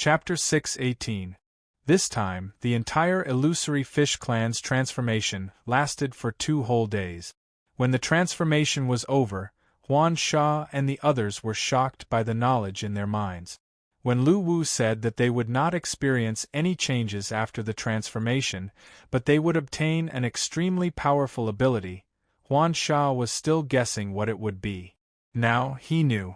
Chapter 6:18. This time, the entire illusory fish clan's transformation lasted for 2 whole days. When the transformation was over, Huan Sha and the others were shocked by the knowledge in their minds. When Lu Wu said that they would not experience any changes after the transformation, but they would obtain an extremely powerful ability, Huan Sha was still guessing what it would be. Now he knew.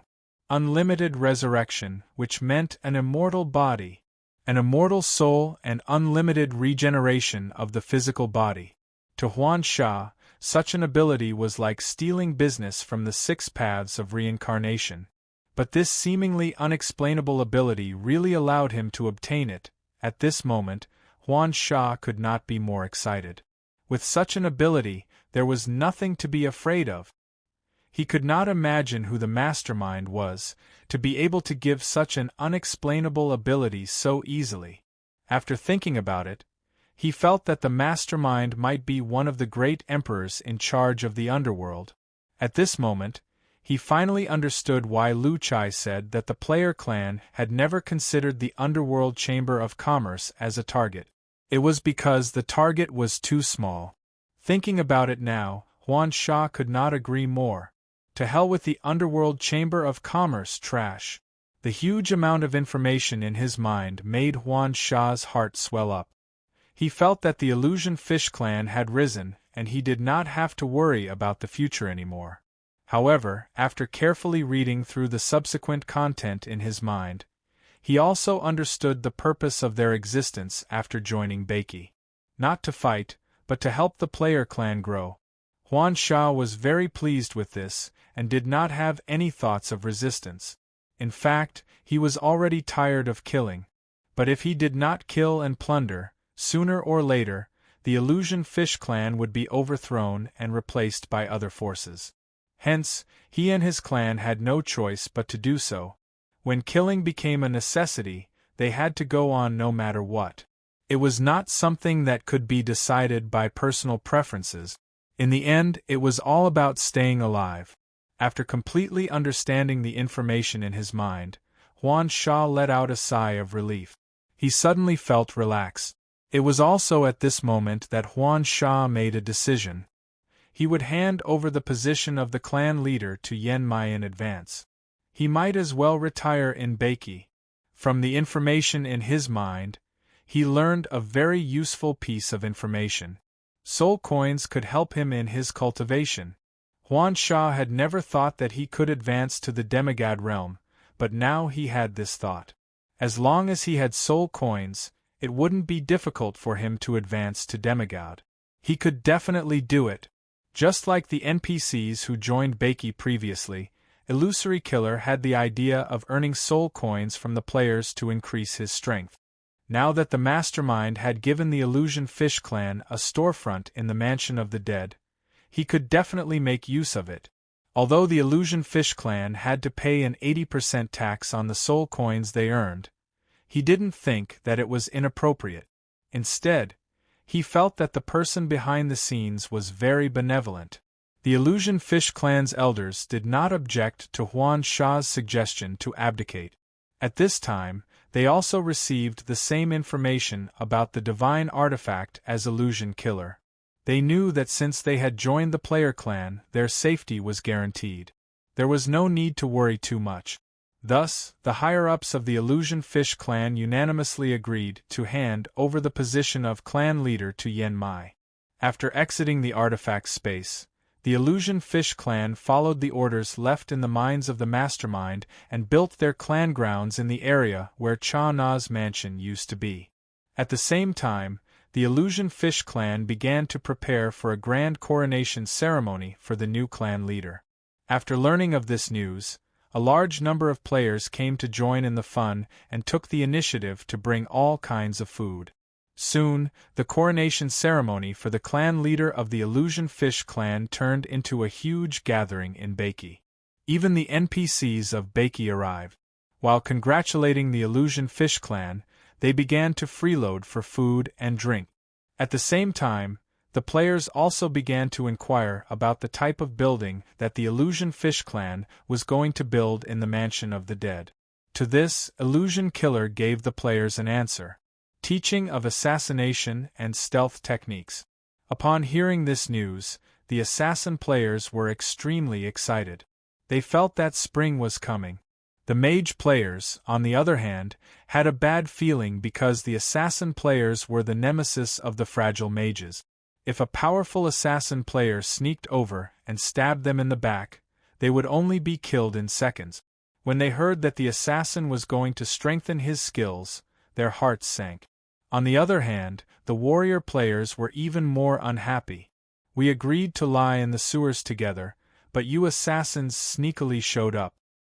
Unlimited resurrection, which meant an immortal body, an immortal soul, and unlimited regeneration of the physical body. To Huan Sha, such an ability was like stealing business from the 6 paths of reincarnation. But this seemingly unexplainable ability really allowed him to obtain it. At this moment, Huan Sha could not be more excited. With such an ability, there was nothing to be afraid of. He could not imagine who the mastermind was, to be able to give such an unexplainable ability so easily. After thinking about it, he felt that the mastermind might be one of the great emperors in charge of the underworld. At this moment, he finally understood why Lu Chai said that the player clan had never considered the underworld chamber of commerce as a target. It was because the target was too small. Thinking about it now, Huan Sha could not agree more. To hell with the underworld chamber of commerce trash. The huge amount of information in his mind made Huan Sha's heart swell up. He felt that the Illusion Fish clan had risen, and he did not have to worry about the future anymore. However, after carefully reading through the subsequent content in his mind, he also understood the purpose of their existence after joining Beiki. Not to fight, but to help the player clan grow. Huan Sha was very pleased with this, and did not have any thoughts of resistance. In fact, he was already tired of killing. But if he did not kill and plunder, sooner or later, the Illusion Fish clan would be overthrown and replaced by other forces. Hence, he and his clan had no choice but to do so. When killing became a necessity, they had to go on no matter what. It was not something that could be decided by personal preferences. In the end, it was all about staying alive. After completely understanding the information in his mind, Huan Sha let out a sigh of relief. He suddenly felt relaxed. It was also at this moment that Huan Sha made a decision. He would hand over the position of the clan leader to Yen Mai in advance. He might as well retire in Beiki. From the information in his mind, he learned a very useful piece of information. Soul coins could help him in his cultivation. Huan Sha had never thought that he could advance to the demigod realm, but now he had this thought. As long as he had soul coins, it wouldn't be difficult for him to advance to demigod. He could definitely do it. Just like the NPCs who joined Beiki previously, Illusory Killer had the idea of earning soul coins from the players to increase his strength. Now that the mastermind had given the Illusion Fish clan a storefront in the Mansion of the Dead, he could definitely make use of it. Although the Illusion Fish clan had to pay an 80% tax on the soul coins they earned, he didn't think that it was inappropriate. Instead, he felt that the person behind the scenes was very benevolent. The Illusion Fish clan's elders did not object to Huan Sha's suggestion to abdicate. At this time, they also received the same information about the divine artifact as Illusion Killer. They knew that since they had joined the player clan, their safety was guaranteed. There was no need to worry too much. Thus, the higher-ups of the Illusion Fish clan unanimously agreed to hand over the position of clan leader to Yen Mai. After exiting the artifact space, the Illusion Fish clan followed the orders left in the minds of the mastermind and built their clan grounds in the area where Cha Na's mansion used to be. At the same time, the Illusion Fish clan began to prepare for a grand coronation ceremony for the new clan leader. After learning of this news, a large number of players came to join in the fun and took the initiative to bring all kinds of food. Soon, the coronation ceremony for the clan leader of the Illusion Fish clan turned into a huge gathering in Beiki. Even the NPCs of Beiki arrived. While congratulating the Illusion Fish clan, they began to freeload for food and drink. At the same time, the players also began to inquire about the type of building that the Illusion Fish clan was going to build in the Mansion of the Dead. To this, Illusion Killer gave the players an answer, teaching of assassination and stealth techniques. Upon hearing this news, the assassin players were extremely excited. They felt that spring was coming. The mage players, on the other hand, had a bad feeling because the assassin players were the nemesis of the fragile mages. If a powerful assassin player sneaked over and stabbed them in the back, they would only be killed in seconds. When they heard that the assassin was going to strengthen his skills, their hearts sank. On the other hand, the warrior players were even more unhappy. We agreed to lie in the sewers together, but you assassins sneakily showed up.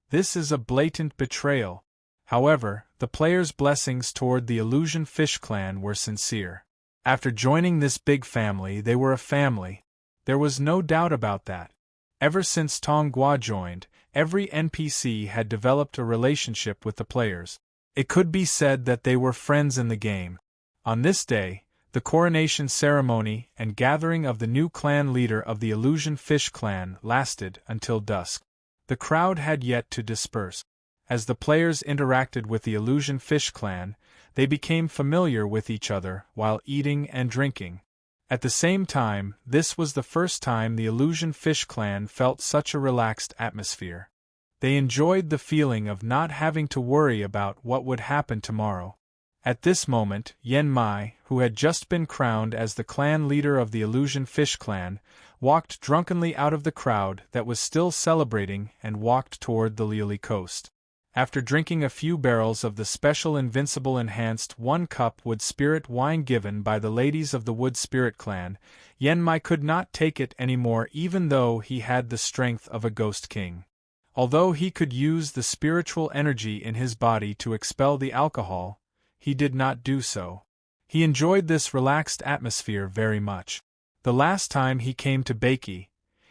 This is a blatant betrayal. However, the players' blessings toward the Illusion Fish clan were sincere. After joining this big family, they were a family. There was no doubt about that. Ever since Tong Gua joined, every NPC had developed a relationship with the players. It could be said that they were friends in the game. On this day, the coronation ceremony and gathering of the new clan leader of the Illusion Fish clan lasted until dusk. The crowd had yet to disperse. As the players interacted with the Illusion Fish clan, they became familiar with each other while eating and drinking. At the same time, this was the first time the Illusion Fish clan felt such a relaxed atmosphere. They enjoyed the feeling of not having to worry about what would happen tomorrow. At this moment, Yen Mai, who had just been crowned as the clan leader of the Illusion Fish clan, walked drunkenly out of the crowd that was still celebrating and walked toward the Lily coast. After drinking a few barrels of the special Invincible Enhanced 1-cup wood spirit wine given by the ladies of the Wood Spirit clan, Yen Mai could not take it anymore even though he had the strength of a ghost king. Although he could use the spiritual energy in his body to expel the alcohol, he did not do so. He enjoyed this relaxed atmosphere very much. The last time he came to Baiki,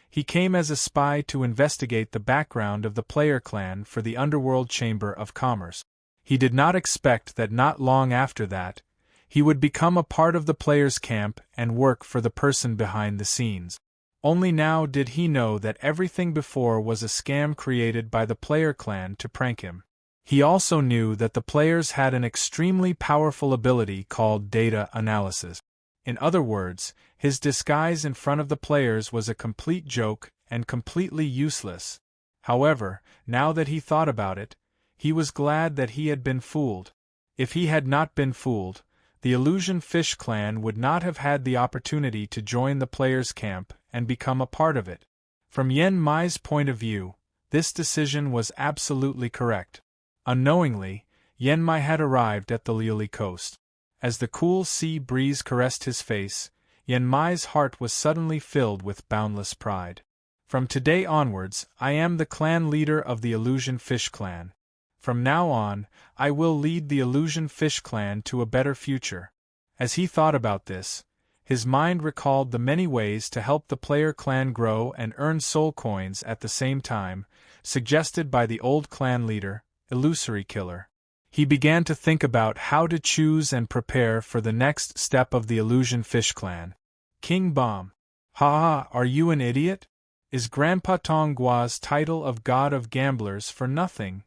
he came as a spy to investigate the background of the player clan for the Underworld Chamber of Commerce. He did not expect that not long after that, he would become a part of the players' camp and work for the person behind the scenes. Only now did he know that everything before was a scam created by the player clan to prank him. He also knew that the players had an extremely powerful ability called data analysis. In other words, his disguise in front of the players was a complete joke and completely useless. However, now that he thought about it, he was glad that he had been fooled. If he had not been fooled, the Illusion Fish clan would not have had the opportunity to join the players' camp and become a part of it. From Yen Mai's point of view, this decision was absolutely correct. Unknowingly, Yen Mai had arrived at the Lily coast. As the cool sea breeze caressed his face, Yen Mai's heart was suddenly filled with boundless pride. From today onwards, I am the clan leader of the Illusion Fish clan. From now on, I will lead the Illusion Fish clan to a better future. As he thought about this, his mind recalled the many ways to help the player clan grow and earn soul coins at the same time, suggested by the old clan leader, Illusory Killer. He began to think about how to choose and prepare for the next step of the Illusion Fish clan. King Bomb. Ha ha, are you an idiot? Is Grandpa Tong Gua's title of God of Gamblers for nothing?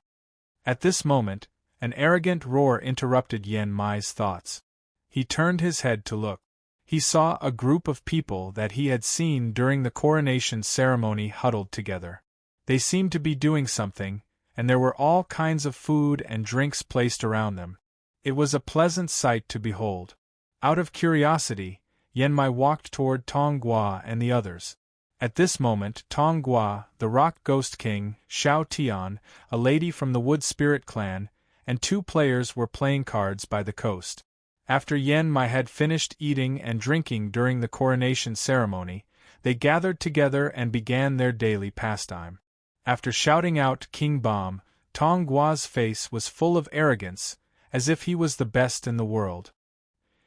At this moment, an arrogant roar interrupted Yen Mai's thoughts. He turned his head to look. He saw a group of people that he had seen during the coronation ceremony huddled together. They seemed to be doing something, and there were all kinds of food and drinks placed around them. It was a pleasant sight to behold. Out of curiosity, Yen Mai walked toward Tong Gua and the others. At this moment, Tong Gua, the Rock Ghost King, Xiao Tian, a lady from the Wood Spirit clan, and 2 players were playing cards by the coast. After Yen Mai had finished eating and drinking during the coronation ceremony, they gathered together and began their daily pastime. After shouting out King Bomb, Tong Gua's face was full of arrogance, as if he was the best in the world.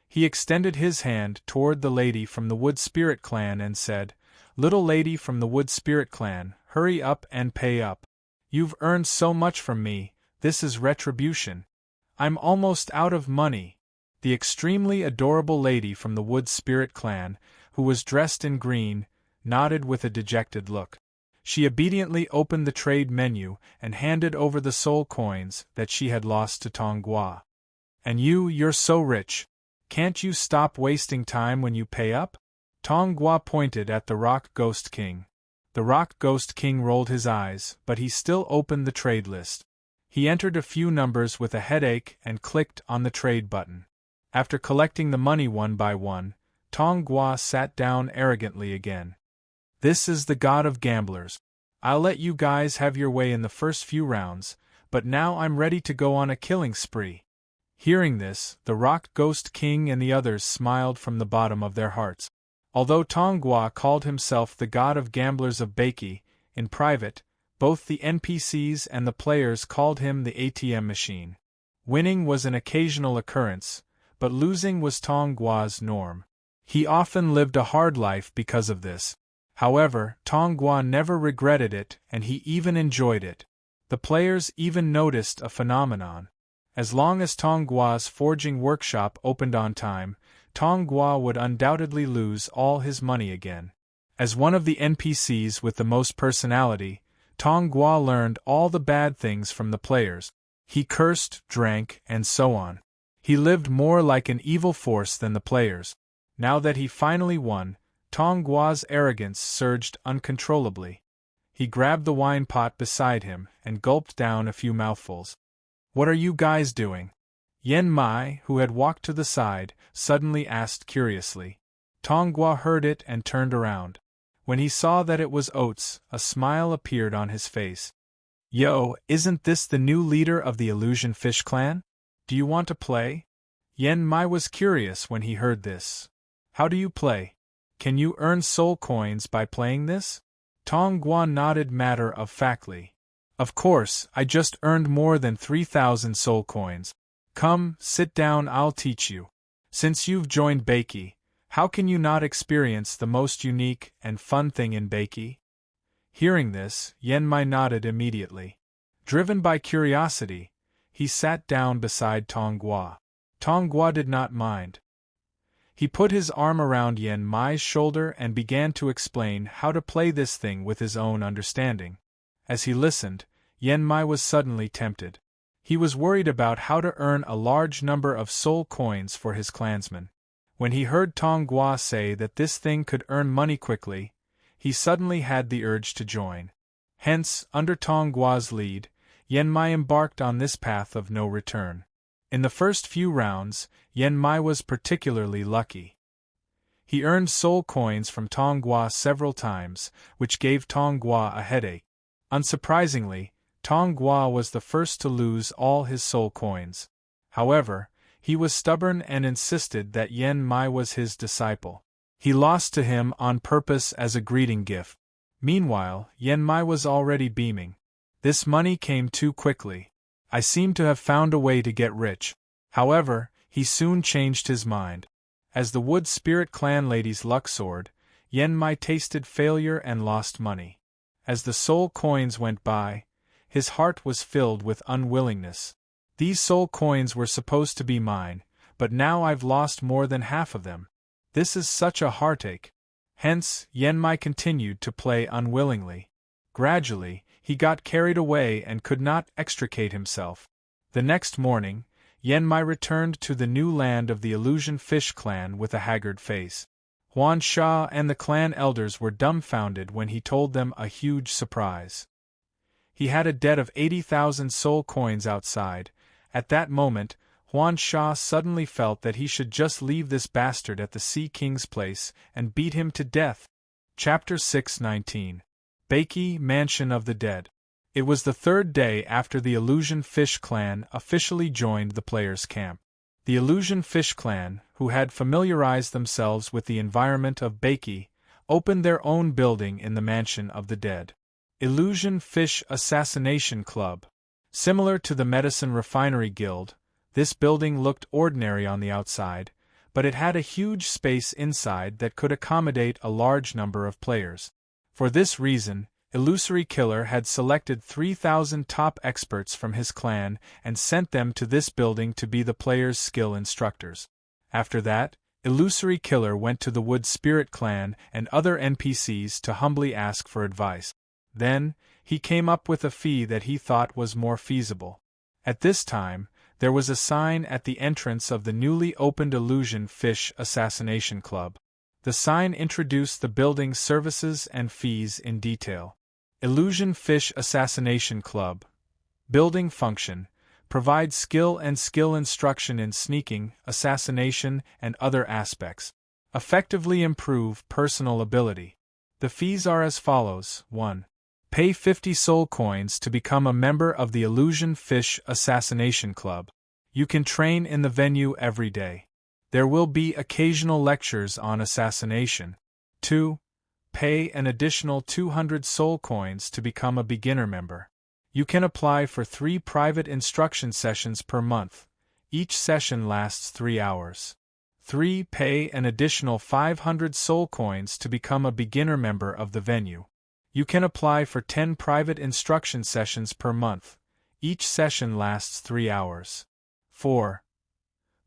He extended his hand toward the lady from the Wood Spirit clan and said, "Little lady from the Wood Spirit clan, hurry up and pay up. You've earned so much from me, this is retribution. I'm almost out of money." The extremely adorable lady from the Wood Spirit clan, who was dressed in green, nodded with a dejected look. She obediently opened the trade menu and handed over the soul coins that she had lost to Tong Gua. "And you're so rich. Can't you stop wasting time when you pay up?" Tong Gua pointed at the Rock Ghost King. The Rock Ghost King rolled his eyes, but he still opened the trade list. He entered a few numbers with a headache and clicked on the trade button. After collecting the money one by one, Tong Gua sat down arrogantly again. "This is the god of gamblers. I'll let you guys have your way in the first few rounds, but now I'm ready to go on a killing spree." Hearing this, the Rock Ghost King and the others smiled from the bottom of their hearts. Although Tong Gua called himself the god of gamblers of Beiki, in private, both the NPCs and the players called him the ATM machine. Winning was an occasional occurrence, but losing was Tong Gua's norm. He often lived a hard life because of this. However, Tong Gua never regretted it, and he even enjoyed it. The players even noticed a phenomenon. As long as Tong Gua's forging workshop opened on time, Tong Gua would undoubtedly lose all his money again. As one of the NPCs with the most personality, Tong Gua learned all the bad things from the players. He cursed, drank, and so on. He lived more like an evil force than the players. Now that he finally won, Tong Gua's arrogance surged uncontrollably. He grabbed the wine pot beside him and gulped down a few mouthfuls. "What are you guys doing?" Yen Mai, who had walked to the side, suddenly asked curiously. Tong Gua heard it and turned around. When he saw that it was Oats, a smile appeared on his face. "Yo, isn't this the new leader of the Illusion Fish clan? Do you want to play?" Yen Mai was curious when he heard this. "How do you play? Can you earn soul coins by playing this?" Tong Gua nodded matter-of-factly. "Of course, I just earned more than 3,000 soul coins. Come, sit down, I'll teach you. Since you've joined Beiki, how can you not experience the most unique and fun thing in Beiki?" Hearing this, Yen Mai nodded immediately. Driven by curiosity, he sat down beside Tong Gua. Tong Gua did not mind. He put his arm around Yen Mai's shoulder and began to explain how to play this thing with his own understanding. As he listened, Yen Mai was suddenly tempted. He was worried about how to earn a large number of soul coins for his clansmen. When he heard Tong Gua say that this thing could earn money quickly, he suddenly had the urge to join. Hence, under Tong Gua's lead, Yen Mai embarked on this path of no return. In the first few rounds, Yen Mai was particularly lucky. He earned soul coins from Tong Gua several times, which gave Tong Gua a headache. Unsurprisingly, Tong Gua was the first to lose all his soul coins. However, he was stubborn and insisted that Yen Mai was his disciple. He lost to him on purpose as a greeting gift. Meanwhile, Yen Mai was already beaming. "This money came too quickly. I seem to have found a way to get rich." However, he soon changed his mind. As the Wood Spirit Clan lady's luck soared, Yen Mai tasted failure and lost money. As the soul coins went by, his heart was filled with unwillingness. "These soul coins were supposed to be mine, but now I've lost more than half of them. This is such a heartache." Hence, Yen Mai continued to play unwillingly. Gradually, he got carried away and could not extricate himself. The next morning, Yen Mai returned to the new land of the Illusion Fish clan with a haggard face. Huan Sha and the clan elders were dumbfounded when he told them a huge surprise. He had a debt of 80,000 soul coins outside. At that moment, Huan Sha suddenly felt that he should just leave this bastard at the Sea King's place and beat him to death. Chapter 619. Beiki, Mansion of the Dead. It was the third day after the Illusion Fish clan officially joined the players' camp. The Illusion Fish clan, who had familiarized themselves with the environment of Beiki, opened their own building in the Mansion of the Dead. Illusion Fish Assassination Club. Similar to the Medicine Refinery Guild, this building looked ordinary on the outside, but it had a huge space inside that could accommodate a large number of players. For this reason, Illusory Killer had selected 3,000 top experts from his clan and sent them to this building to be the players' skill instructors. After that, Illusory Killer went to the Wood Spirit clan and other NPCs to humbly ask for advice. Then, he came up with a fee that he thought was more feasible. At this time, there was a sign at the entrance of the newly opened Illusion Fish Assassination Club. The sign introduced the building's services and fees in detail. Illusion Fish Assassination Club. Building function. Provide skill instruction in sneaking, assassination, and other aspects. Effectively improve personal ability. The fees are as follows. 1. Pay 50 soul coins to become a member of the Illusion Fish Assassination Club. You can train in the venue every day. There will be occasional lectures on assassination. 2. Pay an additional 200 soul coins to become a beginner member. You can apply for 3 private instruction sessions per month. Each session lasts 3 hours. 3. Pay an additional 500 soul coins to become a beginner member of the venue. You can apply for 10 private instruction sessions per month. Each session lasts 3 hours. 4.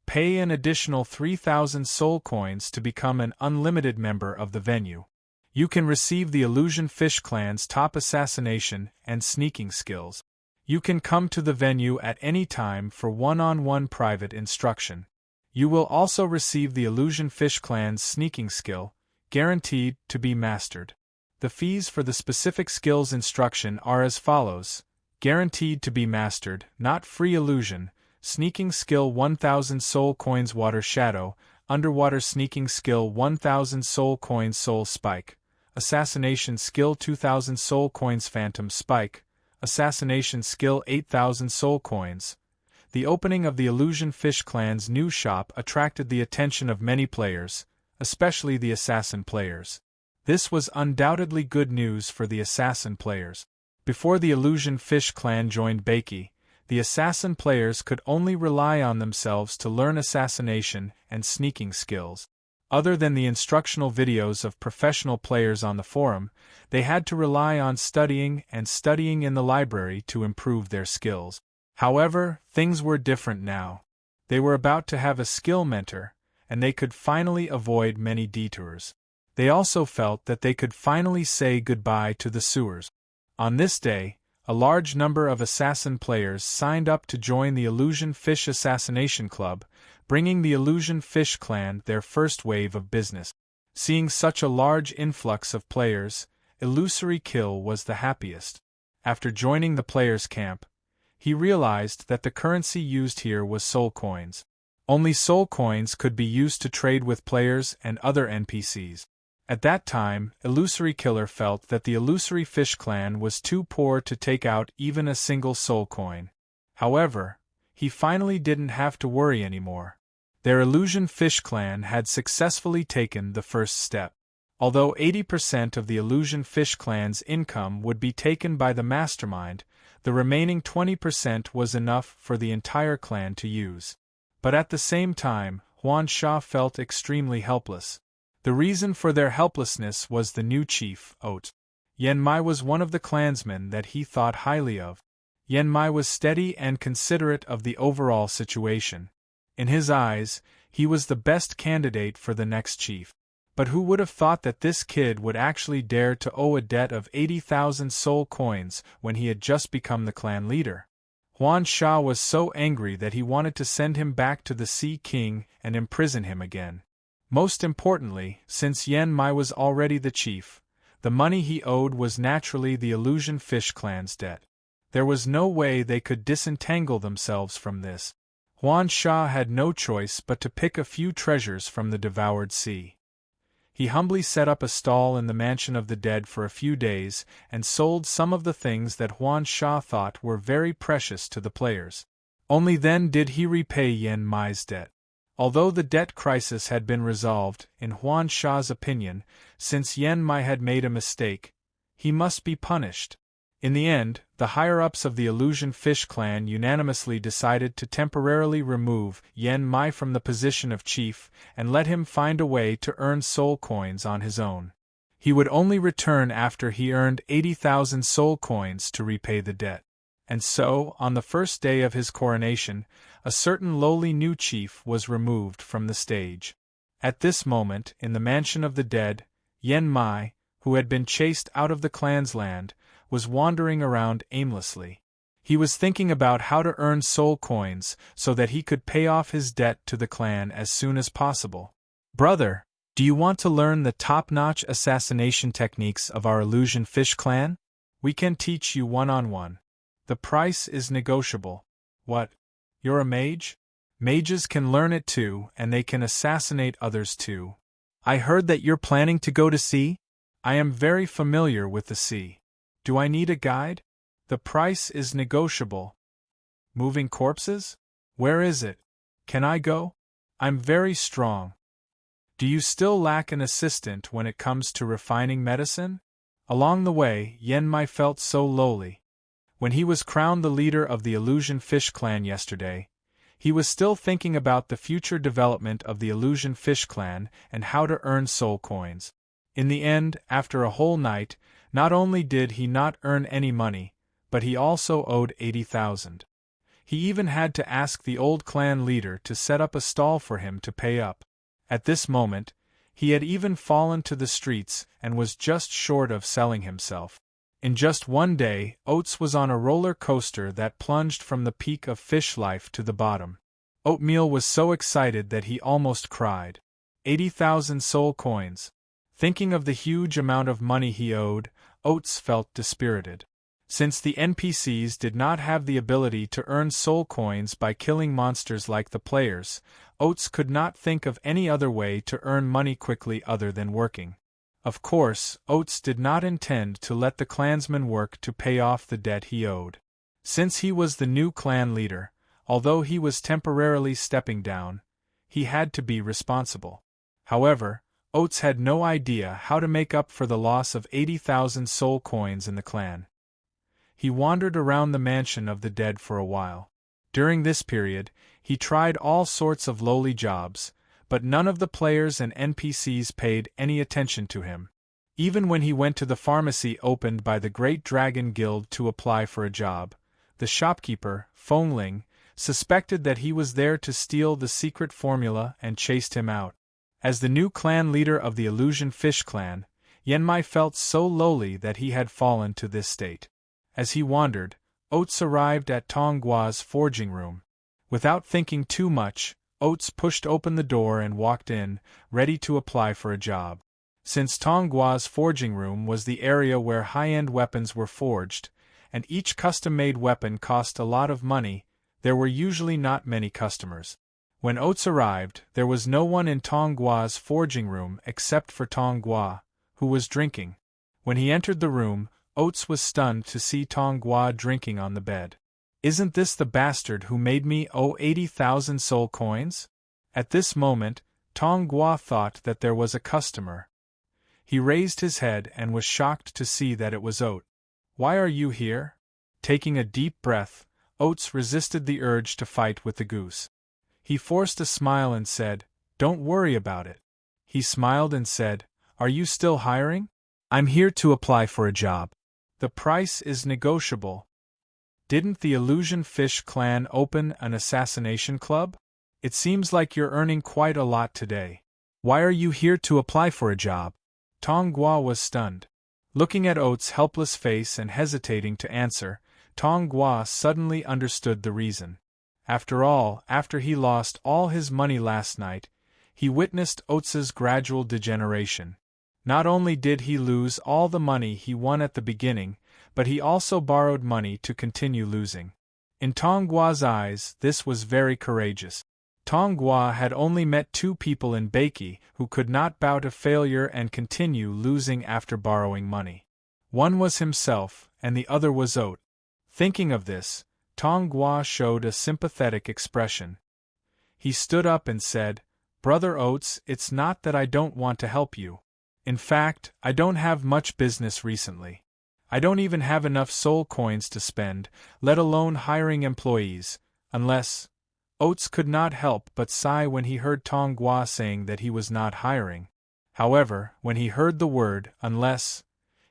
Pay an additional 3,000 soul coins to become an unlimited member of the venue. You can receive the Illusion Fish Clan's top assassination and sneaking skills. You can come to the venue at any time for one-on-one private instruction. You will also receive the Illusion Fish Clan's sneaking skill, guaranteed to be mastered. The fees for the specific skills instruction are as follows: guaranteed to be mastered, not free illusion, sneaking skill 1000 soul coins water shadow, underwater sneaking skill 1000 soul coins soul spike, assassination skill 2000 soul coins phantom spike, assassination skill 8000 soul coins. The opening of the Illusion Fish Clan's new shop attracted the attention of many players, especially the assassin players. This was undoubtedly good news for the assassin players. Before the Illusion Fish Clan joined Bakey, the assassin players could only rely on themselves to learn assassination and sneaking skills. Other than the instructional videos of professional players on the forum, they had to rely on studying in the library to improve their skills. However, things were different now. They were about to have a skill mentor, and they could finally avoid many detours. They also felt that they could finally say goodbye to the sewers. On this day, a large number of assassin players signed up to join the Illusion Fish Assassination Club, bringing the Illusion Fish Clan their first wave of business. Seeing such a large influx of players, Illusory Kill was the happiest. After joining the players' camp, he realized that the currency used here was soul coins. Only soul coins could be used to trade with players and other NPCs. At that time, Illusory Killer felt that the Illusory Fish Clan was too poor to take out even a single soul coin. However, he finally didn't have to worry anymore. Their Illusion Fish Clan had successfully taken the first step. Although 80% of the Illusion Fish Clan's income would be taken by the mastermind, the remaining 20% was enough for the entire clan to use. But at the same time, Huan Sha felt extremely helpless. The reason for their helplessness was the new chief, Oat. Yen Mai was one of the clansmen that he thought highly of. Yen Mai was steady and considerate of the overall situation. In his eyes, he was the best candidate for the next chief. But who would have thought that this kid would actually dare to owe a debt of 80,000 soul coins when he had just become the clan leader? Huan Sha was so angry that he wanted to send him back to the Sea King and imprison him again. Most importantly, since Yen Mai was already the chief, the money he owed was naturally the Illusion Fish Clan's debt. There was no way they could disentangle themselves from this. Huan Sha had no choice but to pick a few treasures from the devoured sea. He humbly set up a stall in the mansion of the dead for a few days and sold some of the things that Huan Sha thought were very precious to the players. Only then did he repay Yen Mai's debt. Although the debt crisis had been resolved, in Huan Sha's opinion, since Yen Mai had made a mistake, he must be punished. In the end, the higher-ups of the Illusion Fish Clan unanimously decided to temporarily remove Yen Mai from the position of chief and let him find a way to earn soul coins on his own. He would only return after he earned 80,000 soul coins to repay the debt. And so, on the first day of his coronation, a certain lowly new chief was removed from the stage. At this moment, in the mansion of the dead, Yen Mai, who had been chased out of the clan's land, was wandering around aimlessly. He was thinking about how to earn soul coins so that he could pay off his debt to the clan as soon as possible. Brother, do you want to learn the top-notch assassination techniques of our illusion fish clan? We can teach you one-on-one. The price is negotiable. What? You're a mage? Mages can learn it too, and they can assassinate others too. I heard that you're planning to go to sea? I am very familiar with the sea. Do I need a guide? The price is negotiable. Moving corpses? Where is it? Can I go? I'm very strong. Do you still lack an assistant when it comes to refining medicine? Along the way, Yenmai felt so lowly. When he was crowned the leader of the Illusion Fish clan yesterday, he was still thinking about the future development of the Illusion Fish clan and how to earn soul coins. In the end, after a whole night, not only did he not earn any money, but he also owed 80,000. He even had to ask the old clan leader to set up a stall for him to pay up. At this moment, he had even fallen to the streets and was just short of selling himself. In just one day, Oats was on a roller coaster that plunged from the peak of fish life to the bottom. Oatmeal was so excited that he almost cried. 80,000 soul coins. Thinking of the huge amount of money he owed, Oats felt dispirited. Since the NPCs did not have the ability to earn soul coins by killing monsters like the players, Oats could not think of any other way to earn money quickly other than working. Of course, Oats did not intend to let the clansmen work to pay off the debt he owed. Since he was the new clan leader, although he was temporarily stepping down, he had to be responsible. However, Oats had no idea how to make up for the loss of 80,000 soul coins in the clan. He wandered around the mansion of the dead for a while. During this period, he tried all sorts of lowly jobs, but none of the players and NPCs paid any attention to him. Even when he went to the pharmacy opened by the Great Dragon Guild to apply for a job, the shopkeeper, Fongling, suspected that he was there to steal the secret formula and chased him out. As the new clan leader of the Illusion Fish clan, Yenmai felt so lowly that he had fallen to this state. As he wandered, Oats arrived at Tonggua's forging room. Without thinking too much, Oats pushed open the door and walked in, ready to apply for a job. Since Tonggua's forging room was the area where high-end weapons were forged, and each custom-made weapon cost a lot of money, there were usually not many customers. When Oats arrived, there was no one in Tonggua's forging room except for Tonggua, who was drinking. When he entered the room, Oats was stunned to see Tonggua drinking on the bed. Isn't this the bastard who made me owe 80,000 soul coins? At this moment, Tonggua thought that there was a customer. He raised his head and was shocked to see that it was Oat. Why are you here? Taking a deep breath, Oats resisted the urge to fight with the goose. He forced a smile and said, "Don't worry about it." He smiled and said, "Are you still hiring? I'm here to apply for a job. The price is negotiable." Didn't the Illusion Fish clan open an assassination club? It seems like you're earning quite a lot today. Why are you here to apply for a job? Tonggua was stunned. Looking at Oats' helpless face and hesitating to answer, Tonggua suddenly understood the reason. After all, after he lost all his money last night, he witnessed Oats's gradual degeneration. Not only did he lose all the money he won at the beginning, but he also borrowed money to continue losing. In Tonggua's eyes, this was very courageous. Tonggua had only met 2 people in Beiki who could not bow to failure and continue losing after borrowing money. One was himself, and the other was Oat. Thinking of this, Tonggua showed a sympathetic expression. He stood up and said, "Brother Oats, it's not that I don't want to help you. In fact, I don't have much business recently. I don't even have enough soul coins to spend, let alone hiring employees, unless—" Oats could not help but sigh when he heard Tonggua saying that he was not hiring. However, when he heard the word, unless,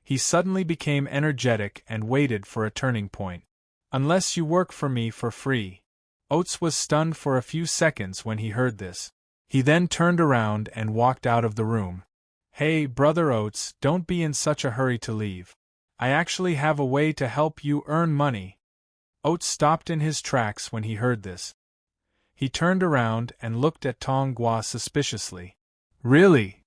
he suddenly became energetic and waited for a turning point. "Unless you work for me for free." Oats was stunned for a few seconds when he heard this. He then turned around and walked out of the room. "Hey, Brother Oats, don't be in such a hurry to leave. I actually have a way to help you earn money. Oats stopped in his tracks when he heard this. He turned around and looked at Tong Gua suspiciously. Really?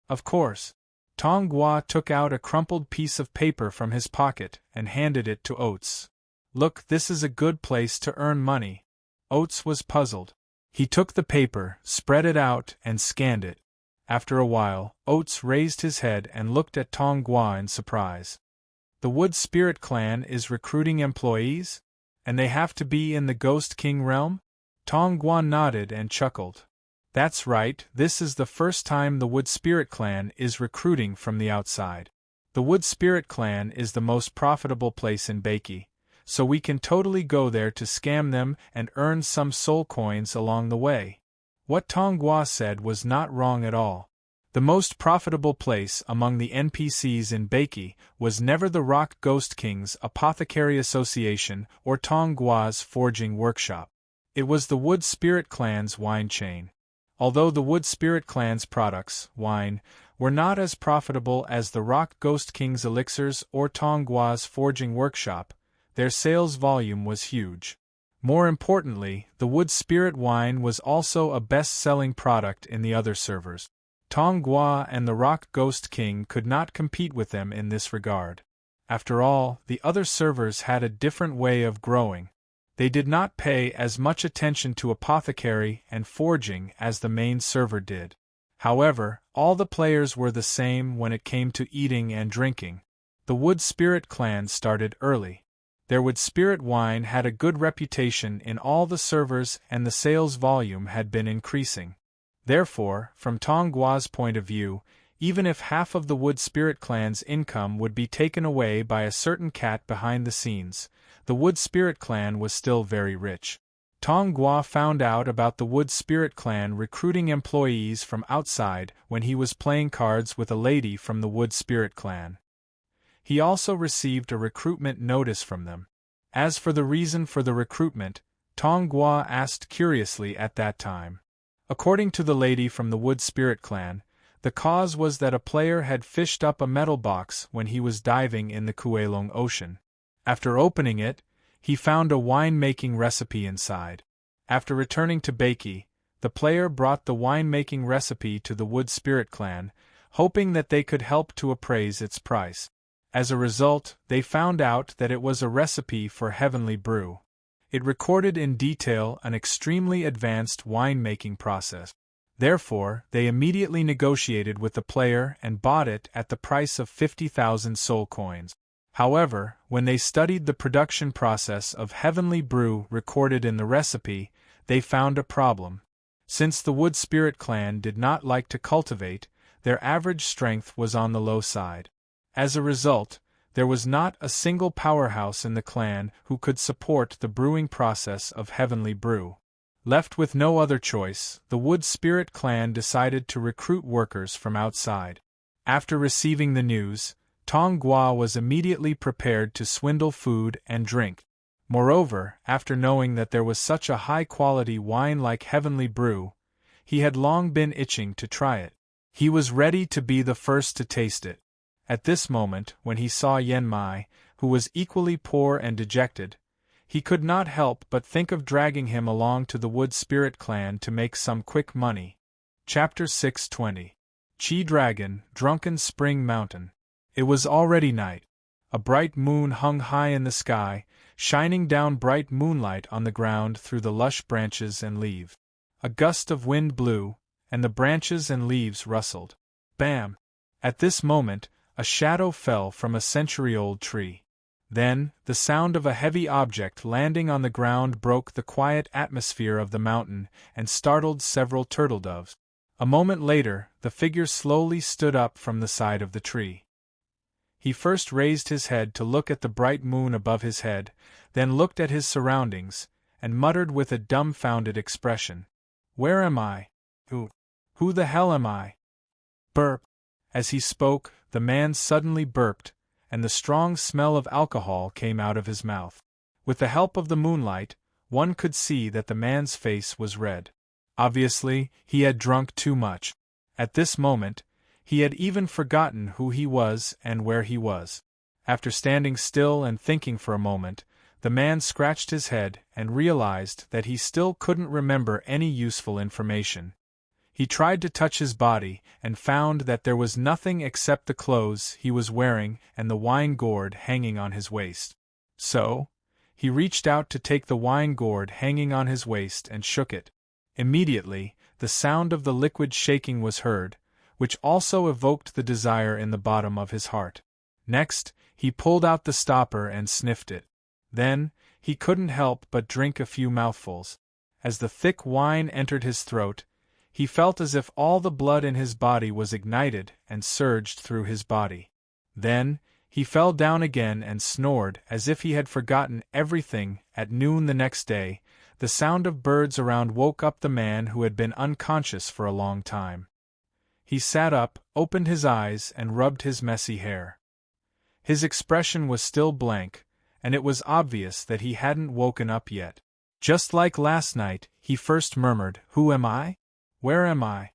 Of course. Tong Gua took out a crumpled piece of paper from his pocket and handed it to Oats. Look, this is a good place to earn money. Oats was puzzled. He took the paper, spread it out, and scanned it. After a while, Oats raised his head and looked at Tong Gua in surprise. The Wood Spirit Clan is recruiting employees? And they have to be in the Ghost King realm? Tong Gua nodded and chuckled. That's right, this is the first time the Wood Spirit Clan is recruiting from the outside. The Wood Spirit Clan is the most profitable place in Baiki, so we can totally go there to scam them and earn some soul coins along the way. What Tong Gua said was not wrong at all. The most profitable place among the NPCs in Baiki was never the Rock Ghost King's Apothecary Association or Tong Gua's forging workshop. It was the Wood Spirit Clan's wine chain. Although the Wood Spirit Clan's products, wine, were not as profitable as the Rock Ghost King's elixirs or Tong Gua's forging workshop, their sales volume was huge. More importantly, the Wood Spirit wine was also a best-selling product in the other servers. Tong Gua and the Rock Ghost King could not compete with them in this regard. After all, the other servers had a different way of growing. They did not pay as much attention to apothecary and forging as the main server did. However, all the players were the same when it came to eating and drinking. The Wood Spirit Clan started early. Their Wood Spirit wine had a good reputation in all the servers and the sales volume had been increasing. Therefore, from Tong Gua's point of view, even if half of the Wood Spirit Clan's income would be taken away by a certain cat behind the scenes, the Wood Spirit Clan was still very rich. Tong Gua found out about the Wood Spirit Clan recruiting employees from outside when he was playing cards with a lady from the Wood Spirit Clan. He also received a recruitment notice from them. As for the reason for the recruitment, Tong Gua asked curiously at that time. According to the lady from the Wood Spirit Clan, the cause was that a player had fished up a metal box when he was diving in the Kuelong Ocean. After opening it, he found a wine-making recipe inside. After returning to Baiki, the player brought the wine-making recipe to the Wood Spirit Clan, hoping that they could help to appraise its price. As a result, they found out that it was a recipe for heavenly brew. It recorded in detail an extremely advanced wine-making process. Therefore, they immediately negotiated with the player and bought it at the price of 50,000 soul coins. However, when they studied the production process of heavenly brew recorded in the recipe, they found a problem. Since the Wood Spirit Clan did not like to cultivate, their average strength was on the low side. As a result, there was not a single powerhouse in the clan who could support the brewing process of heavenly brew. Left with no other choice, the Wood Spirit Clan decided to recruit workers from outside. After receiving the news, Tong Gua was immediately prepared to swindle food and drink. Moreover, after knowing that there was such a high-quality wine like heavenly brew, he had long been itching to try it. He was ready to be the first to taste it. At this moment, when he saw Yen Mai, who was equally poor and dejected, he could not help but think of dragging him along to the Wood Spirit Clan to make some quick money. Chapter 620. Chi Dragon, Drunken Spring Mountain. It was already night. A bright moon hung high in the sky, shining down bright moonlight on the ground through the lush branches and leaves. A gust of wind blew, and the branches and leaves rustled. Bam! At this moment, a shadow fell from a century-old tree. Then, the sound of a heavy object landing on the ground broke the quiet atmosphere of the mountain and startled several turtle doves. A moment later, the figure slowly stood up from the side of the tree. He first raised his head to look at the bright moon above his head, then looked at his surroundings, and muttered with a dumbfounded expression. "Where am I? Who the hell am I?" Burp! As he spoke, the man suddenly burped, and the strong smell of alcohol came out of his mouth. With the help of the moonlight, one could see that the man's face was red. Obviously, he had drunk too much. At this moment, he had even forgotten who he was and where he was. After standing still and thinking for a moment, the man scratched his head and realized that he still couldn't remember any useful information. He tried to touch his body and found that there was nothing except the clothes he was wearing and the wine gourd hanging on his waist. So, he reached out to take the wine gourd hanging on his waist and shook it. Immediately, the sound of the liquid shaking was heard, which also evoked the desire in the bottom of his heart. Next, he pulled out the stopper and sniffed it. Then, he couldn't help but drink a few mouthfuls. As the thick wine entered his throat, he felt as if all the blood in his body was ignited and surged through his body. Then, he fell down again and snored as if he had forgotten everything. At noon the next day, the sound of birds around woke up the man who had been unconscious for a long time. He sat up, opened his eyes, and rubbed his messy hair. His expression was still blank, and it was obvious that he hadn't woken up yet. Just like last night, he first murmured, "Who am I? Where am I?"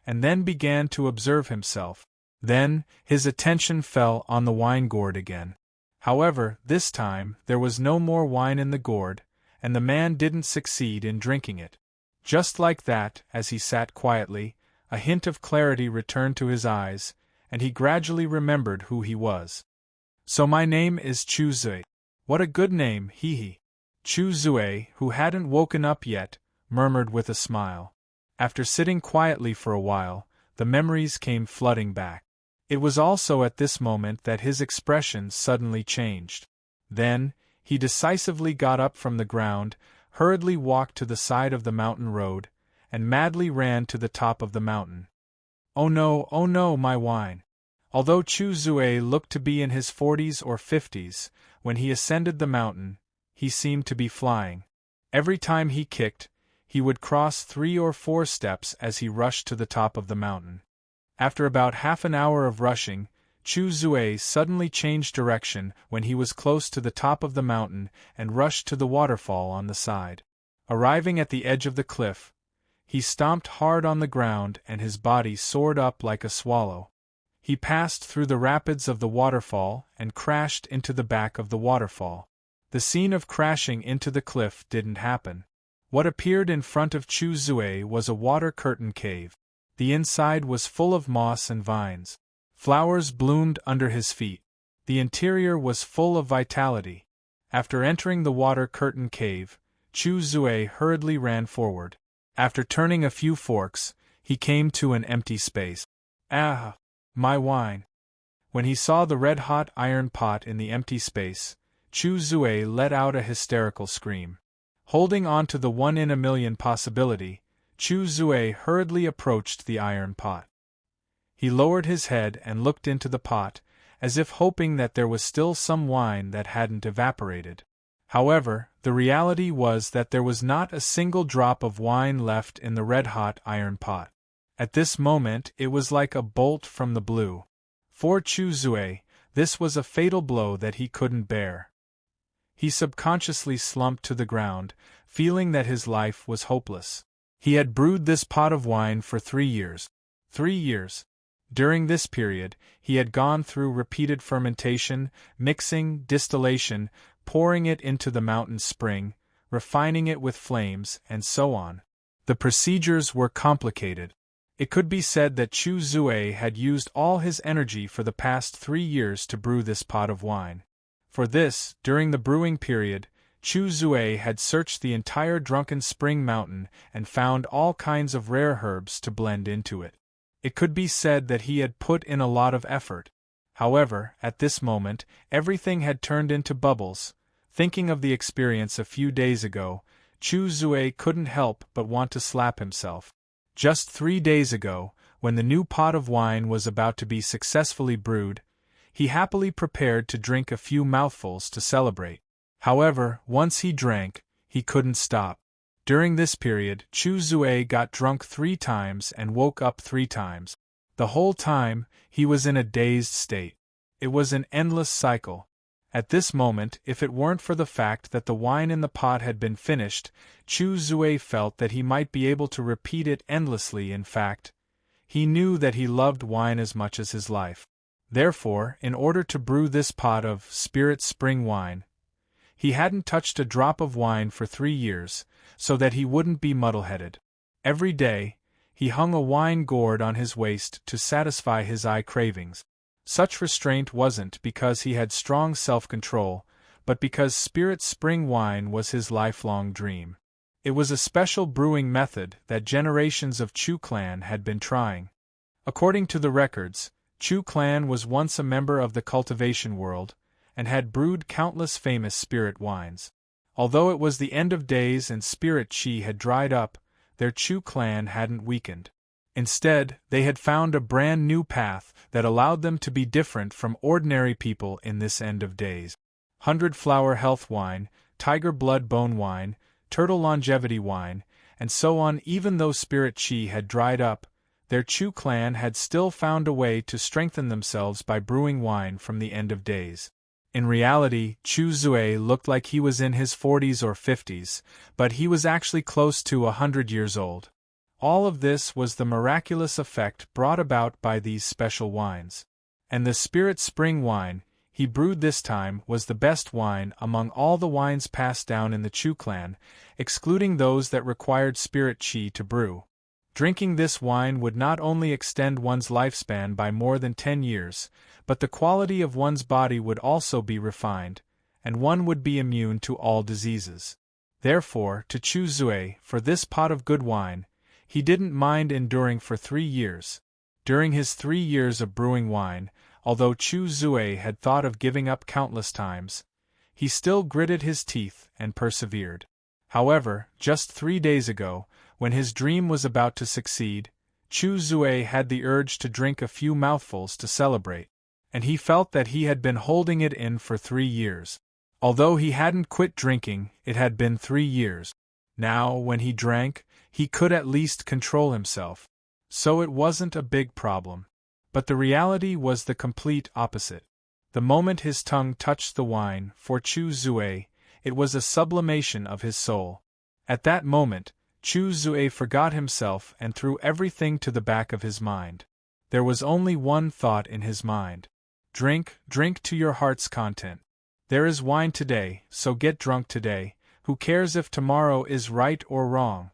and then began to observe himself. Then, his attention fell on the wine gourd again. However, this time, there was no more wine in the gourd, and the man didn't succeed in drinking it. Just like that, as he sat quietly, a hint of clarity returned to his eyes, and he gradually remembered who he was. "So my name is Chu Zui. What a good name, hee." Chu Zui, who hadn't woken up yet, murmured with a smile. After sitting quietly for a while, the memories came flooding back. It was also at this moment that his expression suddenly changed. Then, he decisively got up from the ground, hurriedly walked to the side of the mountain road, and madly ran to the top of the mountain. Oh no, my wine! Although Chu Zui looked to be in his 40s or 50s, when he ascended the mountain, he seemed to be flying. Every time he kicked, he would cross 3 or 4 steps as he rushed to the top of the mountain. After about half an hour of rushing, Chu Zui suddenly changed direction when he was close to the top of the mountain and rushed to the waterfall on the side. Arriving at the edge of the cliff, he stomped hard on the ground and his body soared up like a swallow. He passed through the rapids of the waterfall and crashed into the back of the waterfall. The scene of crashing into the cliff didn't happen. What appeared in front of Chu Zui was a water curtain cave. The inside was full of moss and vines. Flowers bloomed under his feet. The interior was full of vitality. After entering the water curtain cave, Chu Zui hurriedly ran forward. After turning a few forks, he came to an empty space. "Ah, my wine!" When he saw the red-hot iron pot in the empty space, Chu Zui let out a hysterical scream. Holding on to the 1 in a million possibility, Chu Zui hurriedly approached the iron pot. He lowered his head and looked into the pot, as if hoping that there was still some wine that hadn't evaporated. However, the reality was that there was not a single drop of wine left in the red-hot iron pot. At this moment it was like a bolt from the blue. For Chu Zui, this was a fatal blow that he couldn't bear. He subconsciously slumped to the ground, feeling that his life was hopeless. He had brewed this pot of wine for 3 years. 3 years. During this period, he had gone through repeated fermentation, mixing, distillation, pouring it into the mountain spring, refining it with flames, and so on. The procedures were complicated. It could be said that Chu Zui had used all his energy for the past 3 years to brew this pot of wine. For this, during the brewing period, Chu Zui had searched the entire Drunken Spring Mountain and found all kinds of rare herbs to blend into it. It could be said that he had put in a lot of effort. However, at this moment, everything had turned into bubbles. Thinking of the experience a few days ago, Chu Zui couldn't help but want to slap himself. Just 3 days ago, when the new pot of wine was about to be successfully brewed, he happily prepared to drink a few mouthfuls to celebrate. However, once he drank, he couldn't stop. During this period, Chu Zui got drunk 3 times and woke up 3 times. The whole time, he was in a dazed state. It was an endless cycle. At this moment, if it weren't for the fact that the wine in the pot had been finished, Chu Zui felt that he might be able to repeat it endlessly. In fact, he knew that he loved wine as much as his life. Therefore, in order to brew this pot of spirit spring wine, he hadn't touched a drop of wine for 3 years, so that he wouldn't be muddle-headed. Every day, he hung a wine gourd on his waist to satisfy his eye cravings. Such restraint wasn't because he had strong self-control, but because spirit spring wine was his lifelong dream. It was a special brewing method that generations of Chu clan had been trying. According to the records, Chu clan was once a member of the cultivation world, and had brewed countless famous spirit wines. Although it was the end of days and spirit chi had dried up, their Chu clan hadn't weakened. Instead, they had found a brand new path that allowed them to be different from ordinary people in this end of days. 100-flower health wine, tiger blood bone wine, turtle longevity wine, and so on. Even though spirit chi had dried up, their Chu clan had still found a way to strengthen themselves by brewing wine from the end of days. In reality, Chu Zue looked like he was in his 40s or 50s, but he was actually close to 100 years old. All of this was the miraculous effect brought about by these special wines. And the spirit spring wine he brewed this time was the best wine among all the wines passed down in the Chu clan, excluding those that required spirit chi to brew. Drinking this wine would not only extend one's lifespan by more than 10 years, but the quality of one's body would also be refined, and one would be immune to all diseases. Therefore, to Chu Zue, for this pot of good wine, he didn't mind enduring for 3 years. During his 3 years of brewing wine, although Chu Zue had thought of giving up countless times, he still gritted his teeth and persevered. However, just 3 days ago, when his dream was about to succeed, Chu Zue had the urge to drink a few mouthfuls to celebrate, and he felt that he had been holding it in for 3 years. Although he hadn't quit drinking, it had been 3 years. Now, when he drank, he could at least control himself. So it wasn't a big problem. But the reality was the complete opposite. The moment his tongue touched the wine, for Chu Zue, it was a sublimation of his soul. At that moment, Chu Zue forgot himself and threw everything to the back of his mind. There was only one thought in his mind. Drink, drink to your heart's content. There is wine today, so get drunk today. Who cares if tomorrow is right or wrong?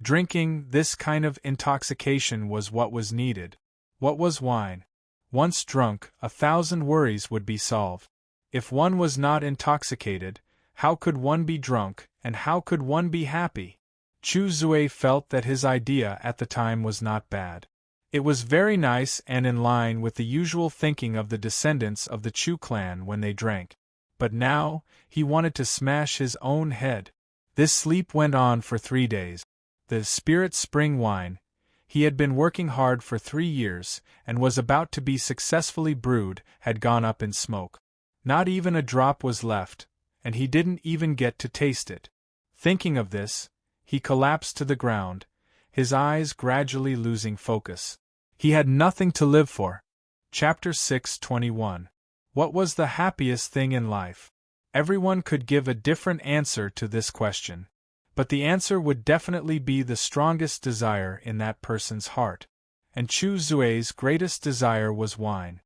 Drinking, this kind of intoxication was what was needed. What was wine? Once drunk, 1,000 worries would be solved. If one was not intoxicated, how could one be drunk, and how could one be happy? Chu Zue felt that his idea at the time was not bad. It was very nice and in line with the usual thinking of the descendants of the Chu clan when they drank. But now, he wanted to smash his own head. This sleep went on for 3 days. The spirit spring wine, he had been working hard for 3 years, and was about to be successfully brewed, had gone up in smoke. Not even a drop was left, and he didn't even get to taste it. Thinking of this, he collapsed to the ground, his eyes gradually losing focus. He had nothing to live for. Chapter 6:21. What was the happiest thing in life? Everyone could give a different answer to this question. But the answer would definitely be the strongest desire in that person's heart. And Chu Zue's greatest desire was wine.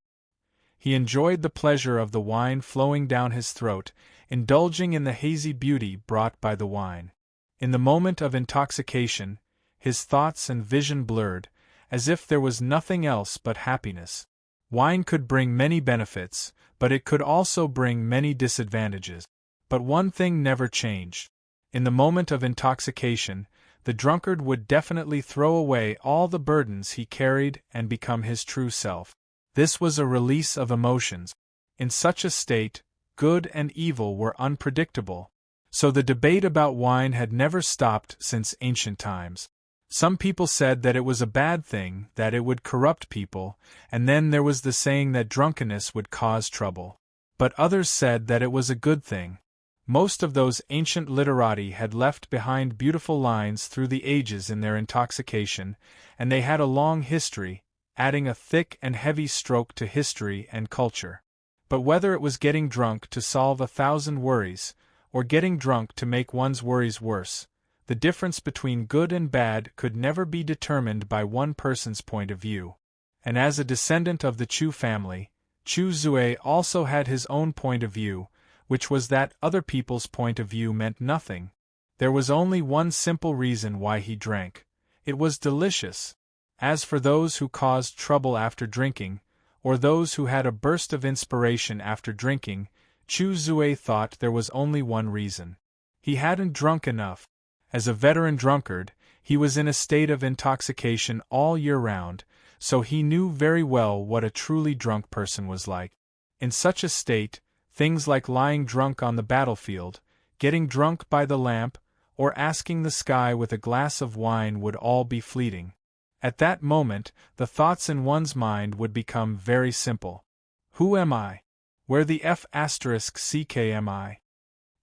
He enjoyed the pleasure of the wine flowing down his throat, indulging in the hazy beauty brought by the wine. In the moment of intoxication, his thoughts and vision blurred, as if there was nothing else but happiness. Wine could bring many benefits, but it could also bring many disadvantages. But one thing never changed. In the moment of intoxication, the drunkard would definitely throw away all the burdens he carried and become his true self. This was a release of emotions. In such a state, good and evil were unpredictable. So the debate about wine had never stopped since ancient times. Some people said that it was a bad thing, that it would corrupt people, and then there was the saying that drunkenness would cause trouble. But others said that it was a good thing. Most of those ancient literati had left behind beautiful lines through the ages in their intoxication, and they had a long history, adding a thick and heavy stroke to history and culture. But whether it was getting drunk to solve 1,000 worries, or getting drunk to make one's worries worse, the difference between good and bad could never be determined by one person's point of view. And as a descendant of the Chu family, Chu Zue also had his own point of view, which was that other people's point of view meant nothing. There was only one simple reason why he drank. It was delicious. As for those who caused trouble after drinking, or those who had a burst of inspiration after drinking, Chu Zue thought there was only one reason. He hadn't drunk enough. As a veteran drunkard, he was in a state of intoxication all year round, so he knew very well what a truly drunk person was like. In such a state, things like lying drunk on the battlefield, getting drunk by the lamp, or asking the sky with a glass of wine would all be fleeting. At that moment, the thoughts in one's mind would become very simple. Who am I? Where the F*ck am I?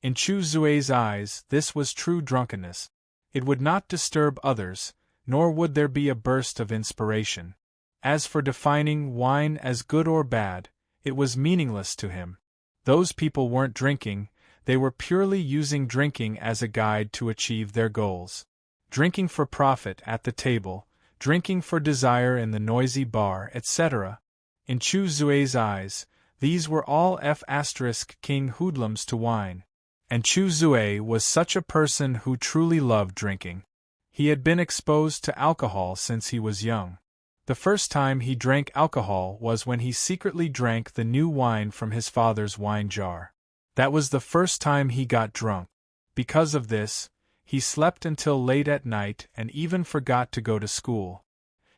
In Chu Zue's eyes, this was true drunkenness. It would not disturb others, nor would there be a burst of inspiration. As for defining wine as good or bad, it was meaningless to him. Those people weren't drinking, they were purely using drinking as a guide to achieve their goals. Drinking for profit at the table, drinking for desire in the noisy bar, etc. In Chu Zue's eyes, these were all F*king hoodlums to wine. And Chu Zue was such a person who truly loved drinking. He had been exposed to alcohol since he was young. The first time he drank alcohol was when he secretly drank the new wine from his father's wine jar. That was the first time he got drunk. Because of this, he slept until late at night and even forgot to go to school.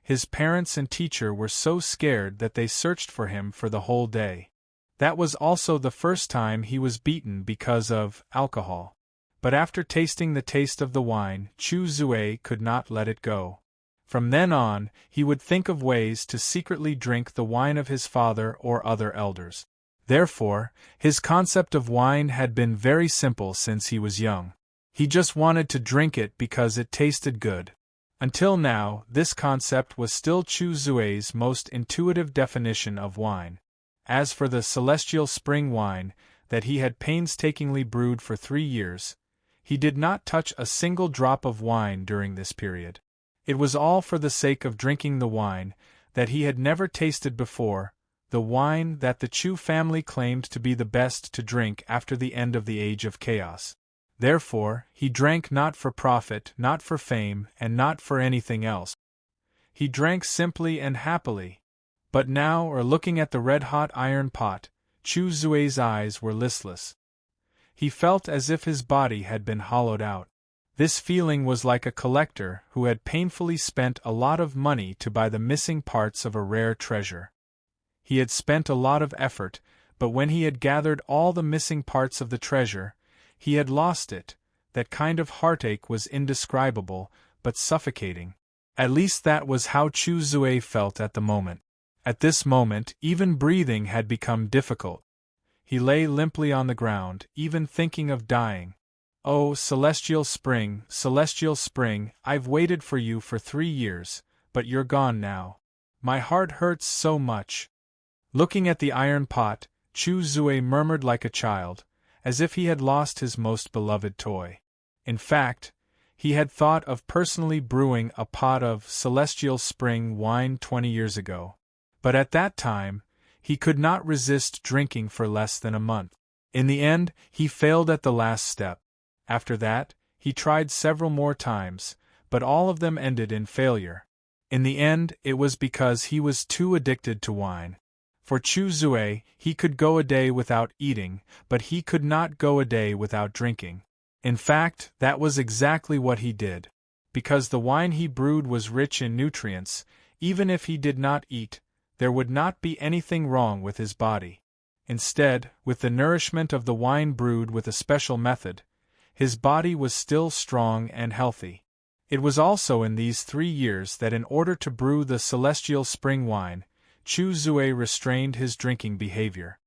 His parents and teacher were so scared that they searched for him for the whole day. That was also the first time he was beaten because of alcohol. But after tasting the taste of the wine, Chu Zue could not let it go. From then on, he would think of ways to secretly drink the wine of his father or other elders. Therefore, his concept of wine had been very simple since he was young. He just wanted to drink it because it tasted good. Until now, this concept was still Chu Zue's most intuitive definition of wine. As for the celestial spring wine that he had painstakingly brewed for 3 years, he did not touch a single drop of wine during this period. It was all for the sake of drinking the wine that he had never tasted before, the wine that the Chu family claimed to be the best to drink after the end of the Age of Chaos. Therefore, he drank not for profit, not for fame, and not for anything else. He drank simply and happily. But now, looking at the red-hot iron pot, Chu Zue's eyes were listless. He felt as if his body had been hollowed out. This feeling was like a collector who had painfully spent a lot of money to buy the missing parts of a rare treasure. He had spent a lot of effort, but when he had gathered all the missing parts of the treasure, he had lost it. That kind of heartache was indescribable, but suffocating. At least that was how Chu Zue felt at the moment. At this moment, even breathing had become difficult. He lay limply on the ground, even thinking of dying. Oh, celestial spring, I've waited for you for 3 years, but you're gone now. My heart hurts so much. Looking at the iron pot, Chu Zue murmured like a child, as if he had lost his most beloved toy. In fact, he had thought of personally brewing a pot of celestial spring wine 20 years ago. But at that time, he could not resist drinking for less than a month. In the end, he failed at the last step. After that, he tried several more times, but all of them ended in failure. In the end, it was because he was too addicted to wine. For Chu Zue, he could go a day without eating, but he could not go a day without drinking. In fact, that was exactly what he did. Because the wine he brewed was rich in nutrients, even if he did not eat, there would not be anything wrong with his body. Instead, with the nourishment of the wine brewed with a special method, his body was still strong and healthy. It was also in these 3 years that in order to brew the celestial spring wine, Chu Zue restrained his drinking behavior.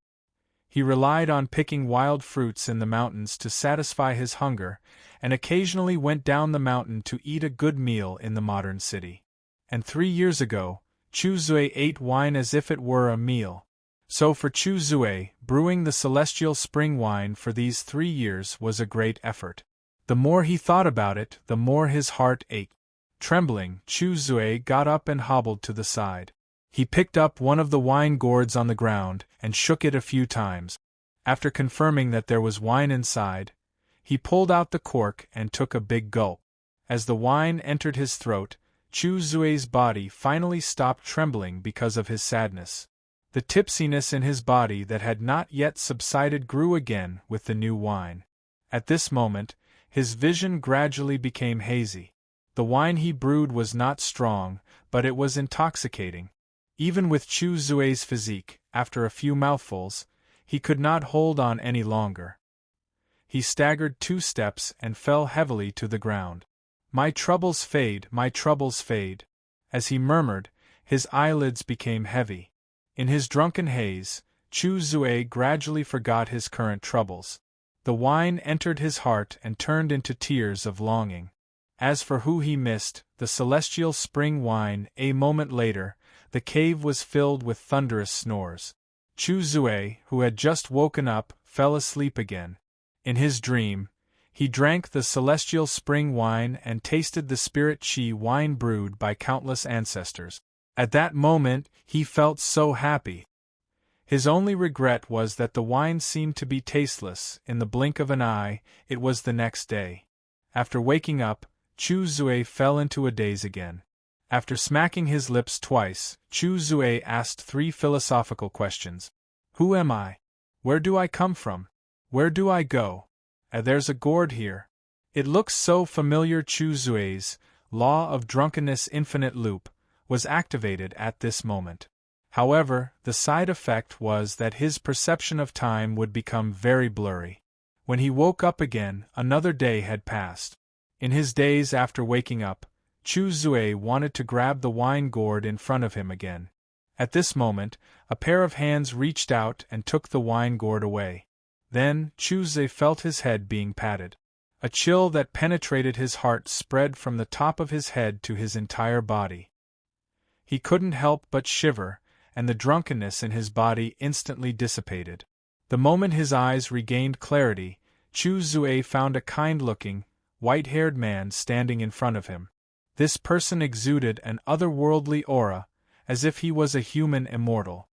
He relied on picking wild fruits in the mountains to satisfy his hunger, and occasionally went down the mountain to eat a good meal in the modern city. And 3 years ago, Chu Zue ate wine as if it were a meal. So for Chu Zue, brewing the celestial spring wine for these 3 years was a great effort. The more he thought about it, the more his heart ached. Trembling, Chu Zue got up and hobbled to the side. He picked up one of the wine gourds on the ground and shook it a few times. After confirming that there was wine inside, he pulled out the cork and took a big gulp. As the wine entered his throat, Chu Zui's body finally stopped trembling because of his sadness. The tipsiness in his body that had not yet subsided grew again with the new wine. At this moment, his vision gradually became hazy. The wine he brewed was not strong, but it was intoxicating. Even with Chu Zui's physique, after a few mouthfuls, he could not hold on any longer. He staggered 2 steps and fell heavily to the ground. "My troubles fade, my troubles fade." As he murmured, his eyelids became heavy. In his drunken haze, Chu Zui gradually forgot his current troubles. The wine entered his heart and turned into tears of longing. As for who he missed, the celestial spring wine, a moment later, the cave was filled with thunderous snores. Chu Zui, who had just woken up, fell asleep again. In his dream, he drank the celestial spring wine and tasted the spirit qi wine brewed by countless ancestors. At that moment, he felt so happy. His only regret was that the wine seemed to be tasteless. In the blink of an eye, it was the next day. After waking up, Chu Zui fell into a daze again. After smacking his lips twice, Chu Zui asked 3 philosophical questions. Who am I? Where do I come from? Where do I go? There's a gourd here. It looks so familiar. Chu Zui's law of drunkenness infinite loop was activated at this moment. However, the side effect was that his perception of time would become very blurry. When he woke up again, another day had passed. In his daze after waking up, Chu Zui wanted to grab the wine gourd in front of him again. At this moment, a pair of hands reached out and took the wine gourd away. Then, Chu Zui felt his head being patted. A chill that penetrated his heart spread from the top of his head to his entire body. He couldn't help but shiver, and the drunkenness in his body instantly dissipated. The moment his eyes regained clarity, Chu Zui found a kind-looking, white-haired man standing in front of him. This person exuded an otherworldly aura, as if he was a human immortal.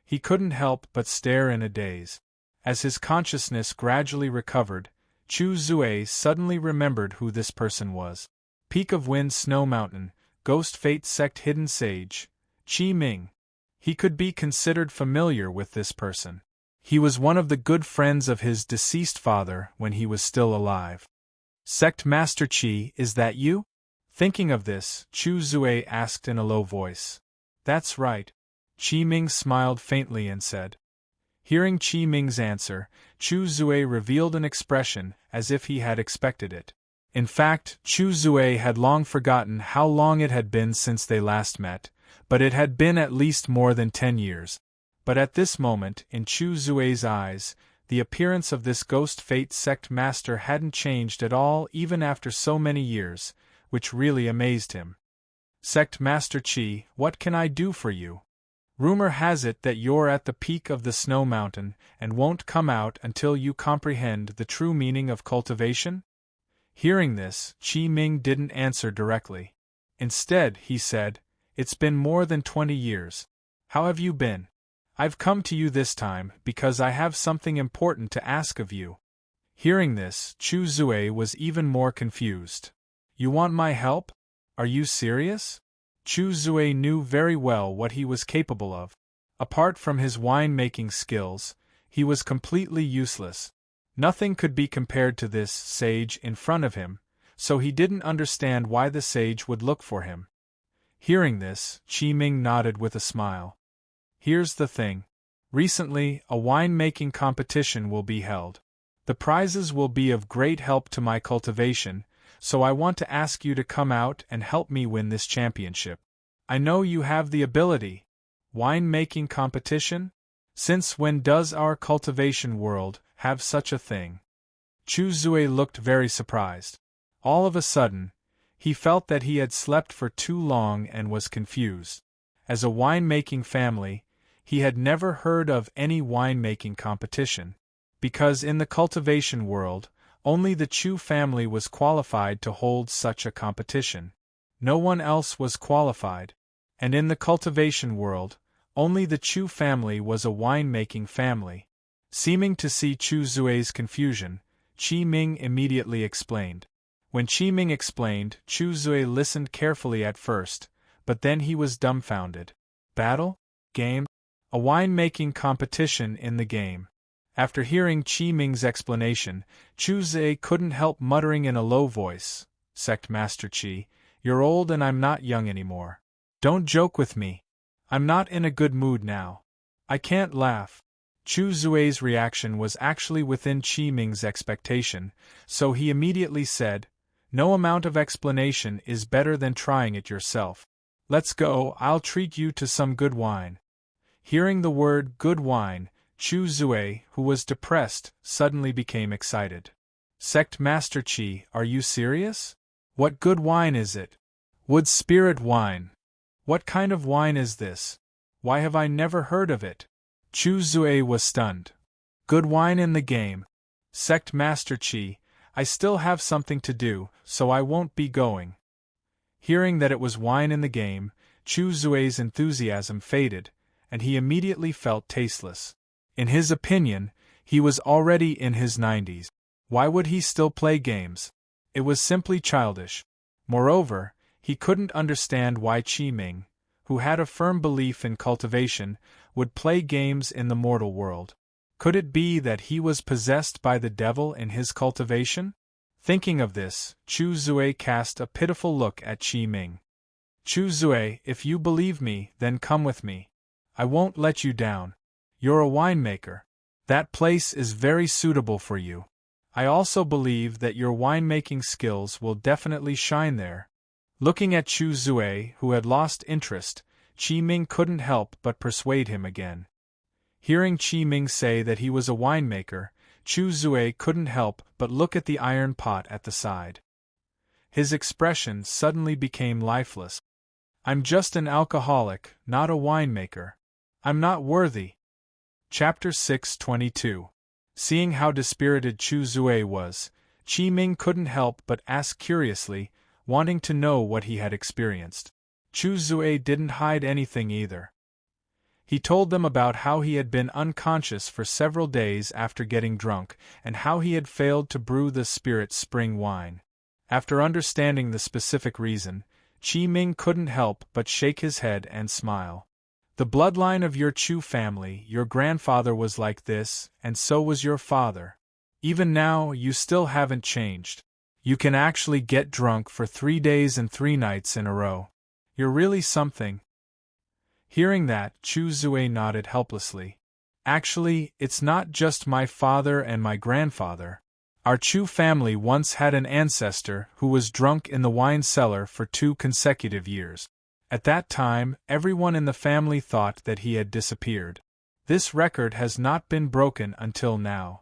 He couldn't help but stare in a daze. As his consciousness gradually recovered, Chu Zui suddenly remembered who this person was. Peak of Wind Snow Mountain, Ghost Fate Sect Hidden Sage, Qi Ming. He could be considered familiar with this person. He was one of the good friends of his deceased father when he was still alive. Sect Master Qi, is that you? Thinking of this, Chu Zui asked in a low voice. That's right. Qi Ming smiled faintly and said. Hearing Qi Ming's answer, Chu Zui revealed an expression as if he had expected it. In fact, Chu Zui had long forgotten how long it had been since they last met, but it had been at least more than 10 years. But at this moment, in Chu Zui's eyes, the appearance of this Ghost Fate Sect Master hadn't changed at all even after so many years, which really amazed him. Sect Master Qi, what can I do for you? Rumor has it that you're at the peak of the snow mountain and won't come out until you comprehend the true meaning of cultivation? Hearing this, Qi Ming didn't answer directly. Instead, he said, It's been more than 20 years. How have you been? I've come to you this time because I have something important to ask of you. Hearing this, Chu Zui was even more confused. You want my help? Are you serious? Chu Zui knew very well what he was capable of. Apart from his wine-making skills, he was completely useless. Nothing could be compared to this sage in front of him, so he didn't understand why the sage would look for him. Hearing this, Qi Ming nodded with a smile. Here's the thing. Recently, a wine-making competition will be held. The prizes will be of great help to my cultivation, so I want to ask you to come out and help me win this championship. I know you have the ability. Wine-making competition? Since when does our cultivation world have such a thing? Chu Zui looked very surprised. All of a sudden, he felt that he had slept for too long and was confused. As a wine-making family, he had never heard of any wine-making competition, because in the cultivation world, only the Chu family was qualified to hold such a competition. No one else was qualified. And in the cultivation world, only the Chu family was a wine-making family. Seeming to see Chu Zue's confusion, Qi Ming immediately explained. When Qi Ming explained, Chu Zue listened carefully at first, but then he was dumbfounded. Battle? Game? A wine-making competition in the game. After hearing Qi Ming's explanation, Chu Zue couldn't help muttering in a low voice, "Sect Master Qi, you're old and I'm not young anymore. Don't joke with me. I'm not in a good mood now. I can't laugh." Chu Zue's reaction was actually within Qi Ming's expectation, so he immediately said, "No amount of explanation is better than trying it yourself. Let's go, I'll treat you to some good wine." Hearing the word good wine, Chu Zue, who was depressed, suddenly became excited. "Sect Master Qi, are you serious? What good wine is it? Wood spirit wine. What kind of wine is this? Why have I never heard of it?" Chu Zue was stunned. "Good wine in the game. Sect Master Qi, I still have something to do, so I won't be going." Hearing that it was wine in the game, Chu Zue's enthusiasm faded, and he immediately felt tasteless. In his opinion, he was already in his 90s. Why would he still play games? It was simply childish. Moreover, he couldn't understand why Qi Ming, who had a firm belief in cultivation, would play games in the mortal world. Could it be that he was possessed by the devil in his cultivation? Thinking of this, Chu Zue cast a pitiful look at Qi Ming. "Chu Zue, if you believe me, then come with me. I won't let you down. You're a winemaker. That place is very suitable for you. I also believe that your winemaking skills will definitely shine there." Looking at Chu Zue, who had lost interest, Qi Ming couldn't help but persuade him again. Hearing Qi Ming say that he was a winemaker, Chu Zue couldn't help but look at the iron pot at the side. His expression suddenly became lifeless. "I'm just an alcoholic, not a winemaker. I'm not worthy." Chapter 622. Seeing how dispirited Chu Zue was, Qi Ming couldn't help but ask curiously, wanting to know what he had experienced. Chu Zue didn't hide anything either. He told them about how he had been unconscious for several days after getting drunk, and how he had failed to brew the spirit spring wine. After understanding the specific reason, Qi Ming couldn't help but shake his head and smile. "The bloodline of your Chu family, your grandfather was like this, and so was your father. Even now, you still haven't changed. You can actually get drunk for 3 days and 3 nights in a row. You're really something." Hearing that, Chu Zue nodded helplessly. "Actually, it's not just my father and my grandfather. Our Chu family once had an ancestor who was drunk in the wine cellar for 2 consecutive years. At that time, everyone in the family thought that he had disappeared. This record has not been broken until now."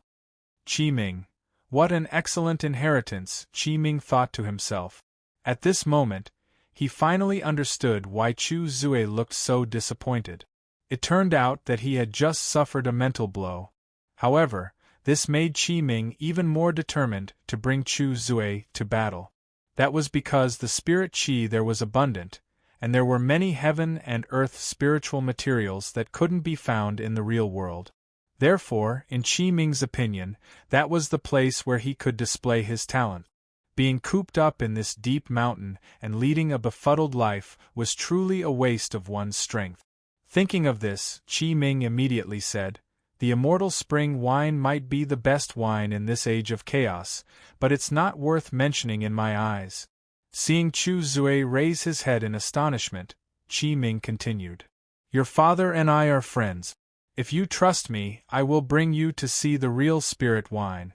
Qi Ming. What an excellent inheritance, Qi Ming thought to himself. At this moment, he finally understood why Chu Zue looked so disappointed. It turned out that he had just suffered a mental blow. However, this made Qi Ming even more determined to bring Chu Zue to battle. That was because the spirit Qi there was abundant, and there were many heaven and earth spiritual materials that couldn't be found in the real world. Therefore, in Qi Ming's opinion, that was the place where he could display his talent. Being cooped up in this deep mountain and leading a befuddled life was truly a waste of one's strength. Thinking of this, Qi Ming immediately said, "The immortal spring wine might be the best wine in this age of chaos, but it's not worth mentioning in my eyes." Seeing Chu Zue raise his head in astonishment, Qi Ming continued, "Your father and I are friends. If you trust me, I will bring you to see the real spirit wine."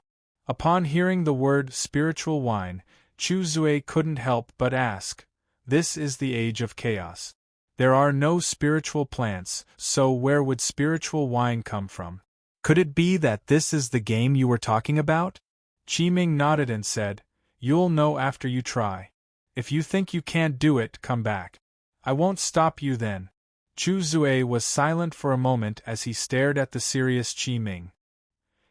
Upon hearing the word spiritual wine, Chu Zue couldn't help but ask, "This is the age of chaos. There are no spiritual plants, so where would spiritual wine come from? Could it be that this is the game you were talking about?" Qi Ming nodded and said, "You'll know after you try. If you think you can't do it, come back. I won't stop you then." Chu Zue was silent for a moment as he stared at the serious Qi Ming.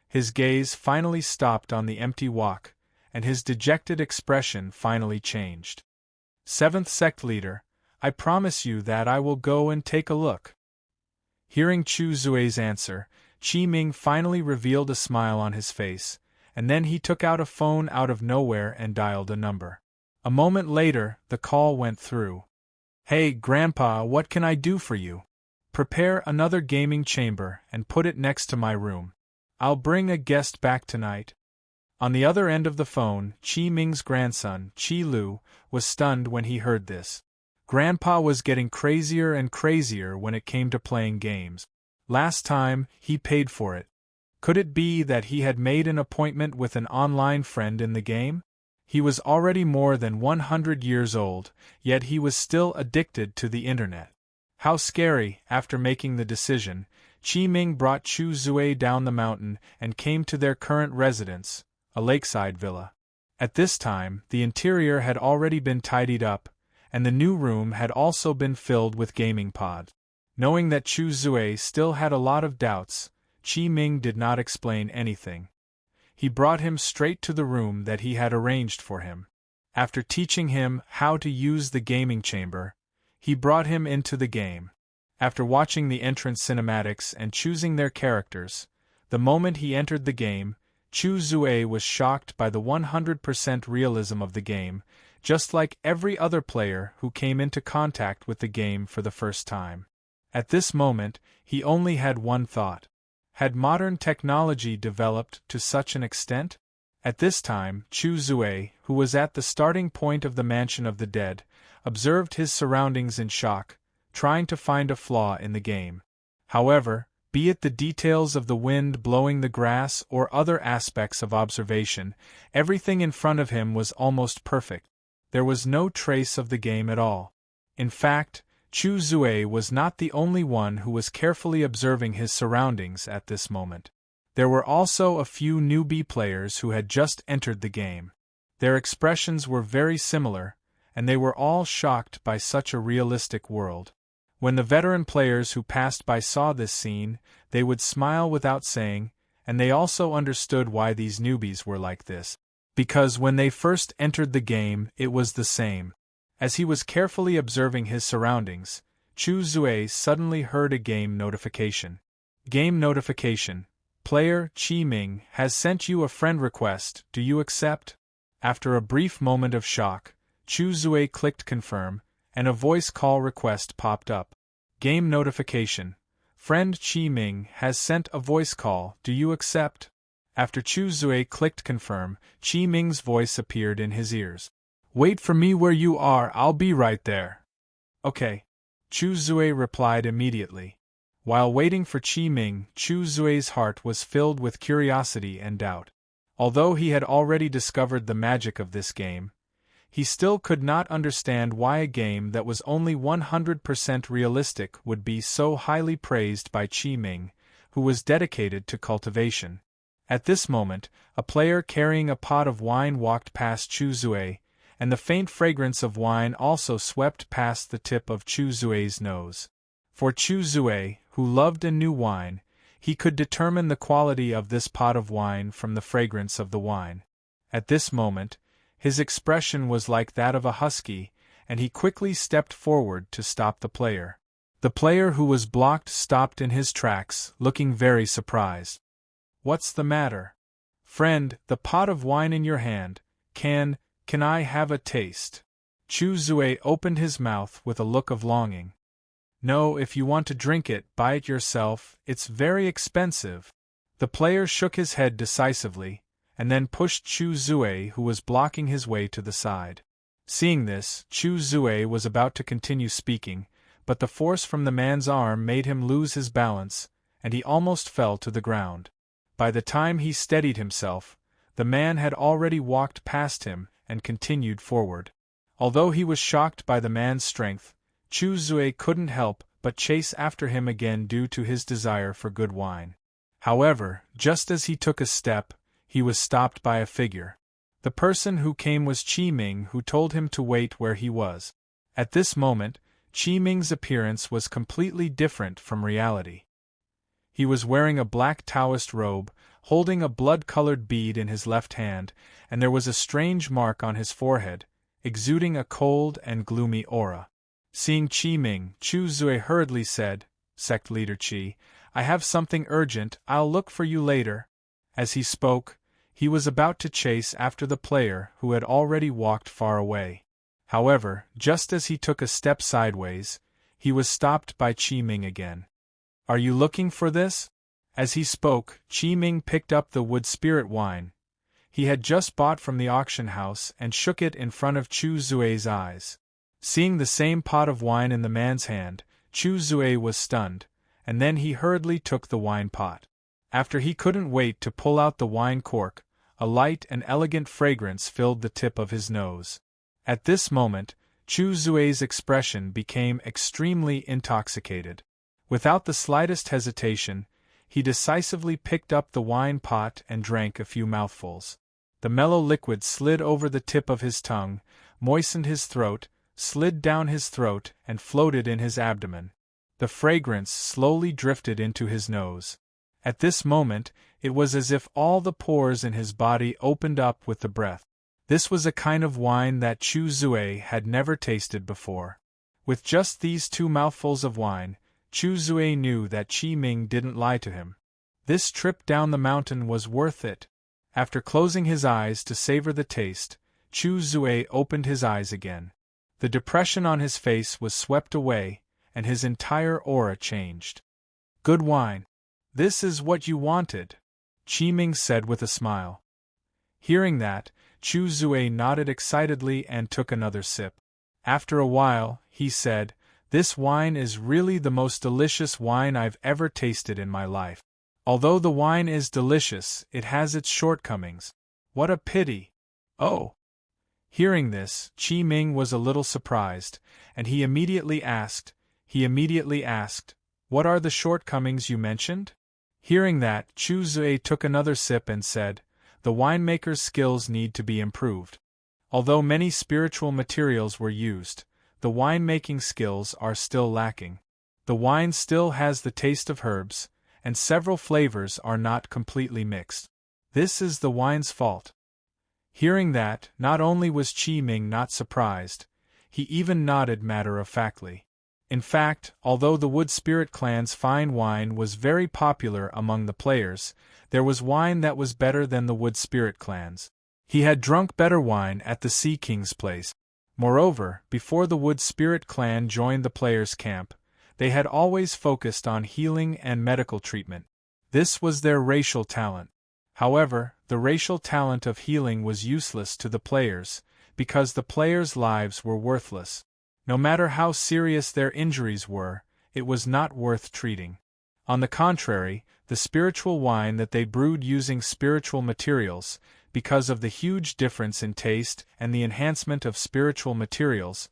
His gaze finally stopped on the empty wok, and his dejected expression finally changed. "Seventh sect leader, I promise you that I will go and take a look. Hearing Chu Zue's answer, Qi Ming finally revealed a smile on his face, and then he took out a phone out of nowhere and dialed a number. A moment later, the call went through. Hey, Grandpa, what can I do for you? Prepare another gaming chamber and put it next to my room. I'll bring a guest back tonight. On the other end of the phone, Qi Ming's grandson, Qi Lu, was stunned when he heard this. Grandpa was getting crazier and crazier when it came to playing games. Last time, he paid for it. Could it be that he had made an appointment with an online friend in the game? He was already more than 100 years old, yet he was still addicted to the internet. How scary! After making the decision, Qi Ming brought Chu Zue down the mountain and came to their current residence, a lakeside villa. At this time, the interior had already been tidied up, and the new room had also been filled with gaming pods. Knowing that Chu Zue still had a lot of doubts, Qi Ming did not explain anything. He brought him straight to the room that he had arranged for him. After teaching him how to use the gaming chamber, he brought him into the game. After watching the entrance cinematics and choosing their characters, the moment he entered the game, Chu Zue was shocked by the 100% realism of the game, just like every other player who came into contact with the game for the first time. At this moment, he only had one thought. Had modern technology developed to such an extent? At this time, Chu Zue, who was at the starting point of the Mansion of the Dead, observed his surroundings in shock, trying to find a flaw in the game. However, be it the details of the wind blowing the grass or other aspects of observation, everything in front of him was almost perfect. There was no trace of the game at all. In fact, Chu Zue was not the only one who was carefully observing his surroundings at this moment. There were also a few newbie players who had just entered the game. Their expressions were very similar, and they were all shocked by such a realistic world. When the veteran players who passed by saw this scene, they would smile without saying, and they also understood why these newbies were like this. Because when they first entered the game, it was the same. As he was carefully observing his surroundings, Chu Zue suddenly heard a game notification. Game notification. Player Qi Ming has sent you a friend request, do you accept? After a brief moment of shock, Chu Zue clicked confirm, and a voice call request popped up. Game notification. Friend Qi Ming has sent a voice call, do you accept? After Chu Zue clicked confirm, Qi Ming's voice appeared in his ears. Wait for me where you are, I'll be right there. Okay. Chu Zue replied immediately. While waiting for Qi Ming, Chu Zue's heart was filled with curiosity and doubt. Although he had already discovered the magic of this game, he still could not understand why a game that was only 100% realistic would be so highly praised by Qi Ming, who was dedicated to cultivation. At this moment, a player carrying a pot of wine walked past Chu Zue, and the faint fragrance of wine also swept past the tip of Chu Zue's nose. For Chu Zue, who loved and knew wine, he could determine the quality of this pot of wine from the fragrance of the wine. At this moment, his expression was like that of a husky, and he quickly stepped forward to stop the player. The player who was blocked stopped in his tracks, looking very surprised. What's the matter? Friend, the pot of wine in your hand, can I have a taste? Chu Zue opened his mouth with a look of longing. No, if you want to drink it, buy it yourself, it's very expensive. The player shook his head decisively, and then pushed Chu Zue, who was blocking his way, to the side. Seeing this, Chu Zue was about to continue speaking, but the force from the man's arm made him lose his balance, and he almost fell to the ground. By the time he steadied himself, the man had already walked past him and continued forward. Although he was shocked by the man's strength, Chu Zue couldn't help but chase after him again due to his desire for good wine. However, just as he took a step, he was stopped by a figure. The person who came was Qi Ming, who told him to wait where he was. At this moment, Qi Ming's appearance was completely different from reality. He was wearing a black Taoist robe, holding a blood-colored bead in his left hand, and there was a strange mark on his forehead, exuding a cold and gloomy aura. Seeing Qi Ming, Chu Zui hurriedly said, "Sect leader Qi, I have something urgent, I'll look for you later." As he spoke, he was about to chase after the player who had already walked far away. However, just as he took a step sideways, he was stopped by Qi Ming again. "Are you looking for this?" As he spoke, Qi Ming picked up the wood spirit wine he had just bought from the auction house and shook it in front of Chu Zui's eyes. Seeing the same pot of wine in the man's hand, Chu Zui was stunned, and then he hurriedly took the wine pot. After he couldn't wait to pull out the wine cork, a light and elegant fragrance filled the tip of his nose. At this moment, Chu Zui's expression became extremely intoxicated. Without the slightest hesitation, he decisively picked up the wine pot and drank a few mouthfuls. The mellow liquid slid over the tip of his tongue, moistened his throat, slid down his throat, and floated in his abdomen. The fragrance slowly drifted into his nose. At this moment, it was as if all the pores in his body opened up with the breath. This was a kind of wine that Chu Zui had never tasted before. With just these 2 mouthfuls of wine, Chu Zui knew that Qi Ming didn't lie to him. This trip down the mountain was worth it. After closing his eyes to savor the taste, Chu Zui opened his eyes again. The depression on his face was swept away, and his entire aura changed. "Good wine. This is what you wanted," Qi Ming said with a smile. Hearing that, Chu Zui nodded excitedly and took another sip. After a while, he said, "This wine is really the most delicious wine I've ever tasted in my life. Although the wine is delicious, it has its shortcomings. What a pity." "Oh." Hearing this, Qi Ming was a little surprised, and he immediately asked, "What are the shortcomings you mentioned?" Hearing that, Chu Zui took another sip and said, "The winemaker's skills need to be improved. Although many spiritual materials were used, the winemaking skills are still lacking. The wine still has the taste of herbs, and several flavors are not completely mixed. This is the wine's fault." Hearing that, not only was Qi Ming not surprised, he even nodded matter-of-factly. In fact, although the Wood Spirit clan's fine wine was very popular among the players, there was wine that was better than the Wood Spirit clan's. He had drunk better wine at the Sea King's place. Moreover, before the Wood Spirit clan joined the players' camp, they had always focused on healing and medical treatment. This was their racial talent. However, the racial talent of healing was useless to the players, because the players' lives were worthless. No matter how serious their injuries were, it was not worth treating. On the contrary, the spiritual wine that they brewed using spiritual materials, because of the huge difference in taste and the enhancement of spiritual materials,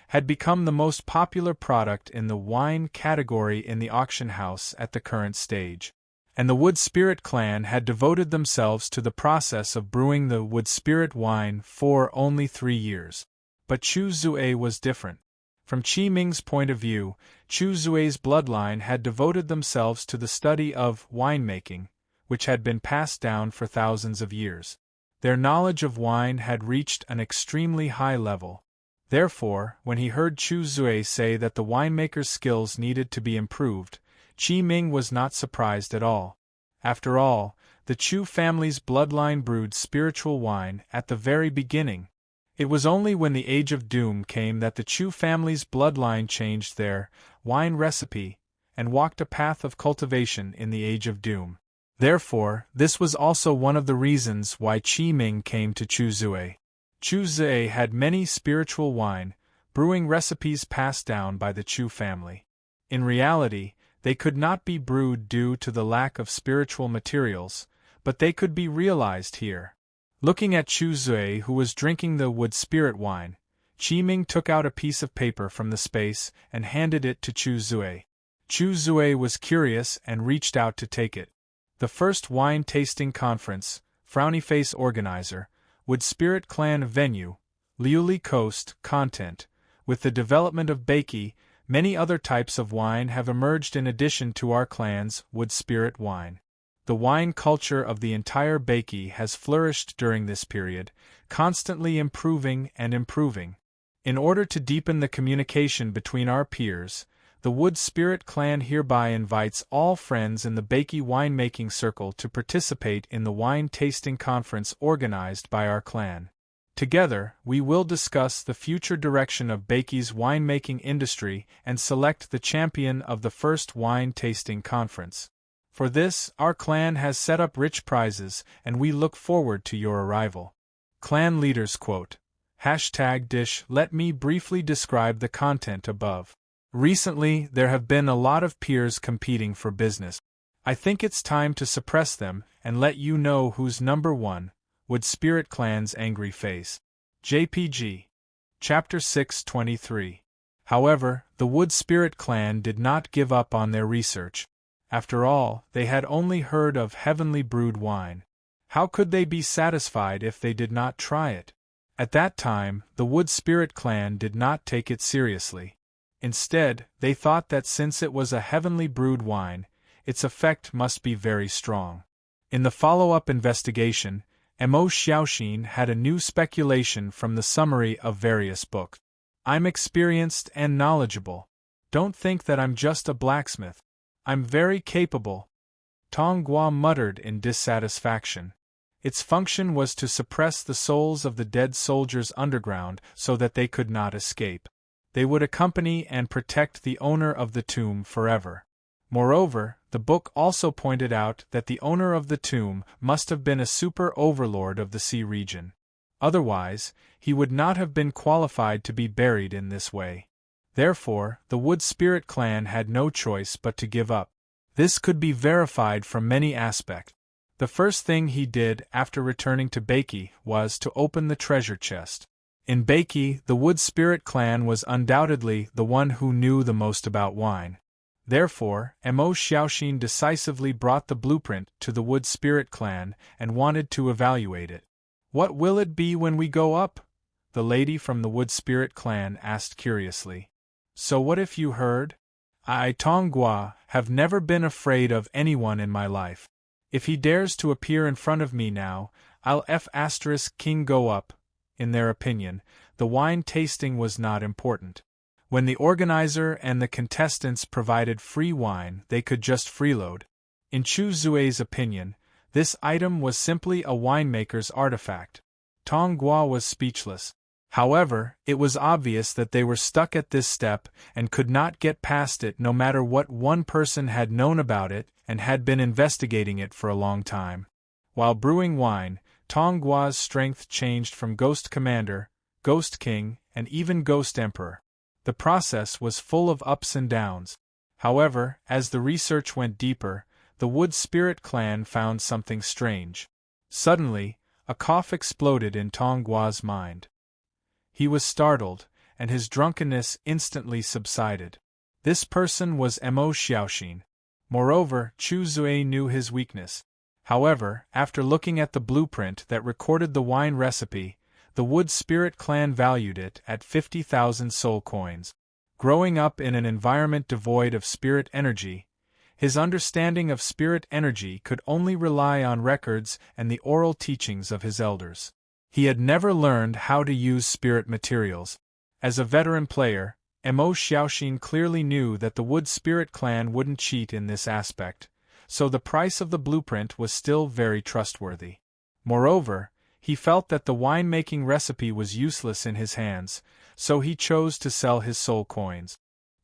had become the most popular product in the wine category in the auction house at the current stage. And the Wood Spirit clan had devoted themselves to the process of brewing the Wood Spirit wine for only 3 years. But Chu Zui was different. From Qi Ming's point of view, Chu Zui's bloodline had devoted themselves to the study of winemaking, which had been passed down for thousands of years. Their knowledge of wine had reached an extremely high level. Therefore, when he heard Chu Zui say that the winemaker's skills needed to be improved, Qi Ming was not surprised at all. After all, the Chu family's bloodline brewed spiritual wine at the very beginning. It was only when the Age of Doom came that the Chu family's bloodline changed their wine recipe and walked a path of cultivation in the Age of Doom. Therefore, this was also one of the reasons why Qi Ming came to Chu Zui. Chu Zui had many spiritual wine brewing recipes passed down by the Chu family. In reality, they could not be brewed due to the lack of spiritual materials, but they could be realized here. Looking at Chu Zui, who was drinking the Wood Spirit wine, Qi Ming took out a piece of paper from the space and handed it to Chu Zui. Chu Zui was curious and reached out to take it. The first wine tasting conference, Frowny Face organizer, Wood Spirit clan venue, Liuli Coast, content. With the development of Baiki, many other types of wine have emerged in addition to our clan's Wood Spirit wine. The wine culture of the entire Baiki has flourished during this period, constantly improving and improving. In order to deepen the communication between our peers, the Wood Spirit Clan hereby invites all friends in the Bakey winemaking circle to participate in the wine tasting conference organized by our clan. Together, we will discuss the future direction of Bakey's winemaking industry and select the champion of the first wine tasting conference. For this, our clan has set up rich prizes, and we look forward to your arrival. Clan leaders quote, #dish. Let me briefly describe the content above. Recently, there have been a lot of peers competing for business. I think it's time to suppress them and let you know who's number one. Wood Spirit Clan's angry face. JPG. Chapter 623. However, the Wood Spirit Clan did not give up on their research. After all, they had only heard of heavenly brewed wine. How could they be satisfied if they did not try it? At that time, the Wood Spirit Clan did not take it seriously. Instead, they thought that since it was a heavenly brewed wine, its effect must be very strong. In the follow-up investigation, Mo Xiaoxin had a new speculation from the summary of various books. I'm experienced and knowledgeable. Don't think that I'm just a blacksmith. I'm very capable. Tong Gua muttered in dissatisfaction. Its function was to suppress the souls of the dead soldiers underground so that they could not escape. They would accompany and protect the owner of the tomb forever. Moreover, the book also pointed out that the owner of the tomb must have been a super overlord of the sea region. Otherwise, he would not have been qualified to be buried in this way. Therefore, the Wood Spirit Clan had no choice but to give up. This could be verified from many aspects. The first thing he did after returning to Bakey was to open the treasure chest. In Bakey, the Wood Spirit Clan was undoubtedly the one who knew the most about wine. Therefore, Mo Xiaoxin decisively brought the blueprint to the Wood Spirit Clan and wanted to evaluate it. What will it be when we go up? The lady from the Wood Spirit Clan asked curiously. So what if you heard? I, Tong Gua, have never been afraid of anyone in my life. If he dares to appear in front of me now, I'll King go up. In their opinion, the wine tasting was not important. When the organizer and the contestants provided free wine, they could just freeload. In Chu Zue's opinion, this item was simply a winemaker's artifact. Tong Gua was speechless. However, it was obvious that they were stuck at this step and could not get past it no matter what one person had known about it and had been investigating it for a long time. While brewing wine, Tong Gua's strength changed from Ghost Commander, Ghost King, and even Ghost Emperor. The process was full of ups and downs. However, as the research went deeper, the Wood Spirit Clan found something strange. Suddenly, a cough exploded in Tong Gua's mind. He was startled, and his drunkenness instantly subsided. This person was Mo Xiaoxin. Moreover, Chu Zue knew his weakness. However, after looking at the blueprint that recorded the wine recipe, the Wood Spirit Clan valued it at 50,000 soul coins. Growing up in an environment devoid of spirit energy, his understanding of spirit energy could only rely on records and the oral teachings of his elders. He had never learned how to use spirit materials. As a veteran player, Mo Xiaoxin clearly knew that the Wood Spirit Clan wouldn't cheat in this aspect, so the price of the blueprint was still very trustworthy. Moreover, he felt that the winemaking recipe was useless in his hands, so he chose to sell his soul coins.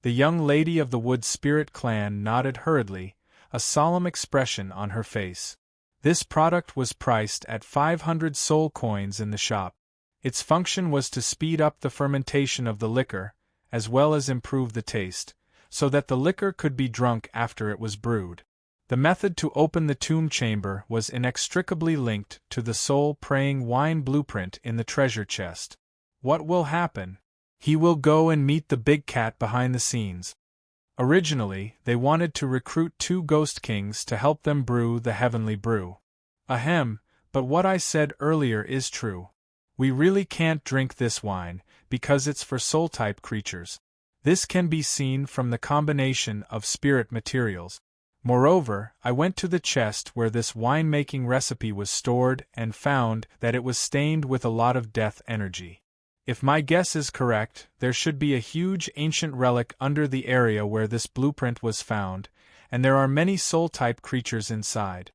The young lady of the Wood Spirit Clan nodded hurriedly, a solemn expression on her face. This product was priced at 500 soul coins in the shop. Its function was to speed up the fermentation of the liquor, as well as improve the taste, so that the liquor could be drunk after it was brewed. The method to open the tomb chamber was inextricably linked to the soul-praying wine blueprint in the treasure chest. What will happen? He will go and meet the big cat behind the scenes. Originally, they wanted to recruit 2 Ghost Kings to help them brew the heavenly brew. Ahem, but what I said earlier is true. We really can't drink this wine, because it's for soul-type creatures. This can be seen from the combination of spirit materials. Moreover, I went to the chest where this winemaking recipe was stored and found that it was stained with a lot of death energy. If my guess is correct, there should be a huge ancient relic under the area where this blueprint was found, and there are many soul-type creatures inside.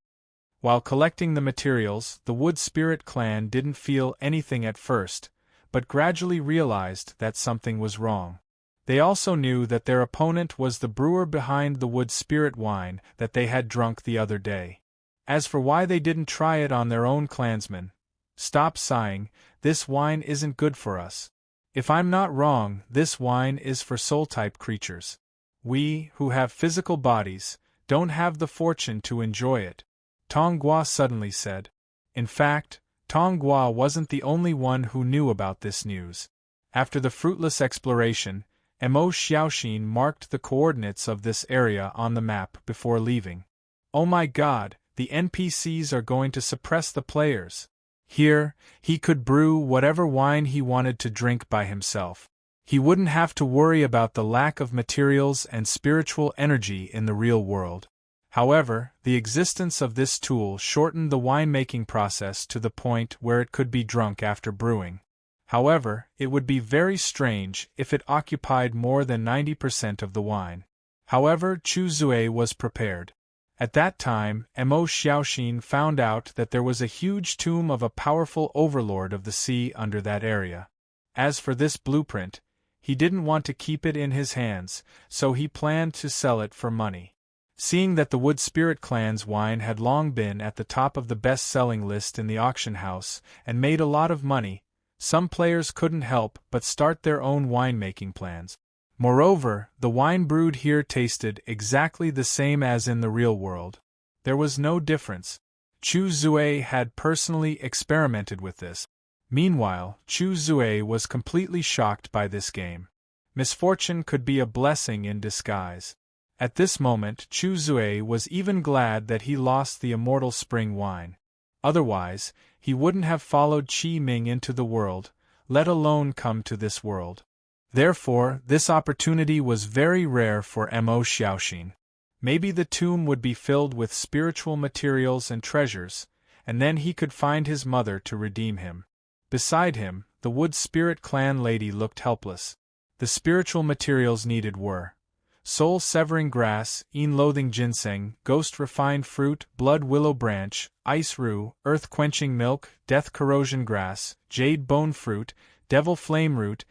While collecting the materials, the Wood Spirit clan didn't feel anything at first, but gradually realized that something was wrong. They also knew that their opponent was the brewer behind the Wood Spirit wine that they had drunk the other day. As for why they didn't try it on their own clansmen, stop sighing, this wine isn't good for us. If I'm not wrong, this wine is for soul-type creatures. We, who have physical bodies, don't have the fortune to enjoy it, Tong Gua suddenly said. In fact, Tong Gua wasn't the only one who knew about this news. After the fruitless exploration, Mo Xiaoxin marked the coordinates of this area on the map before leaving. Oh my god, the NPCs are going to suppress the players. Here, he could brew whatever wine he wanted to drink by himself. He wouldn't have to worry about the lack of materials and spiritual energy in the real world. However, the existence of this tool shortened the winemaking process to the point where it could be drunk after brewing. However, it would be very strange if it occupied more than 90% of the wine. However, Chu Zue was prepared. At that time, Mo Xiaoxin found out that there was a huge tomb of a powerful overlord of the sea under that area. As for this blueprint, he didn't want to keep it in his hands, so he planned to sell it for money. Seeing that the Wood Spirit clan's wine had long been at the top of the best-selling list in the auction house and made a lot of money, some players couldn't help but start their own winemaking plans. Moreover, the wine brewed here tasted exactly the same as in the real world. There was no difference. Chu Zue had personally experimented with this. Meanwhile, Chu Zue was completely shocked by this game. Misfortune could be a blessing in disguise. At this moment, Chu Zue was even glad that he lost the immortal spring wine. Otherwise, he wouldn't have followed Qi Ming into the world, let alone come to this world. Therefore, this opportunity was very rare for Mo Xiaoxin. Maybe the tomb would be filled with spiritual materials and treasures, and then he could find his mother to redeem him. Beside him, the Wood Spirit clan lady looked helpless. The spiritual materials needed were soul-severing grass, een-loathing ginseng, ghost-refined fruit, blood willow branch, ice rue, earth-quenching milk, death-corrosion grass, jade bone fruit, devil flame root,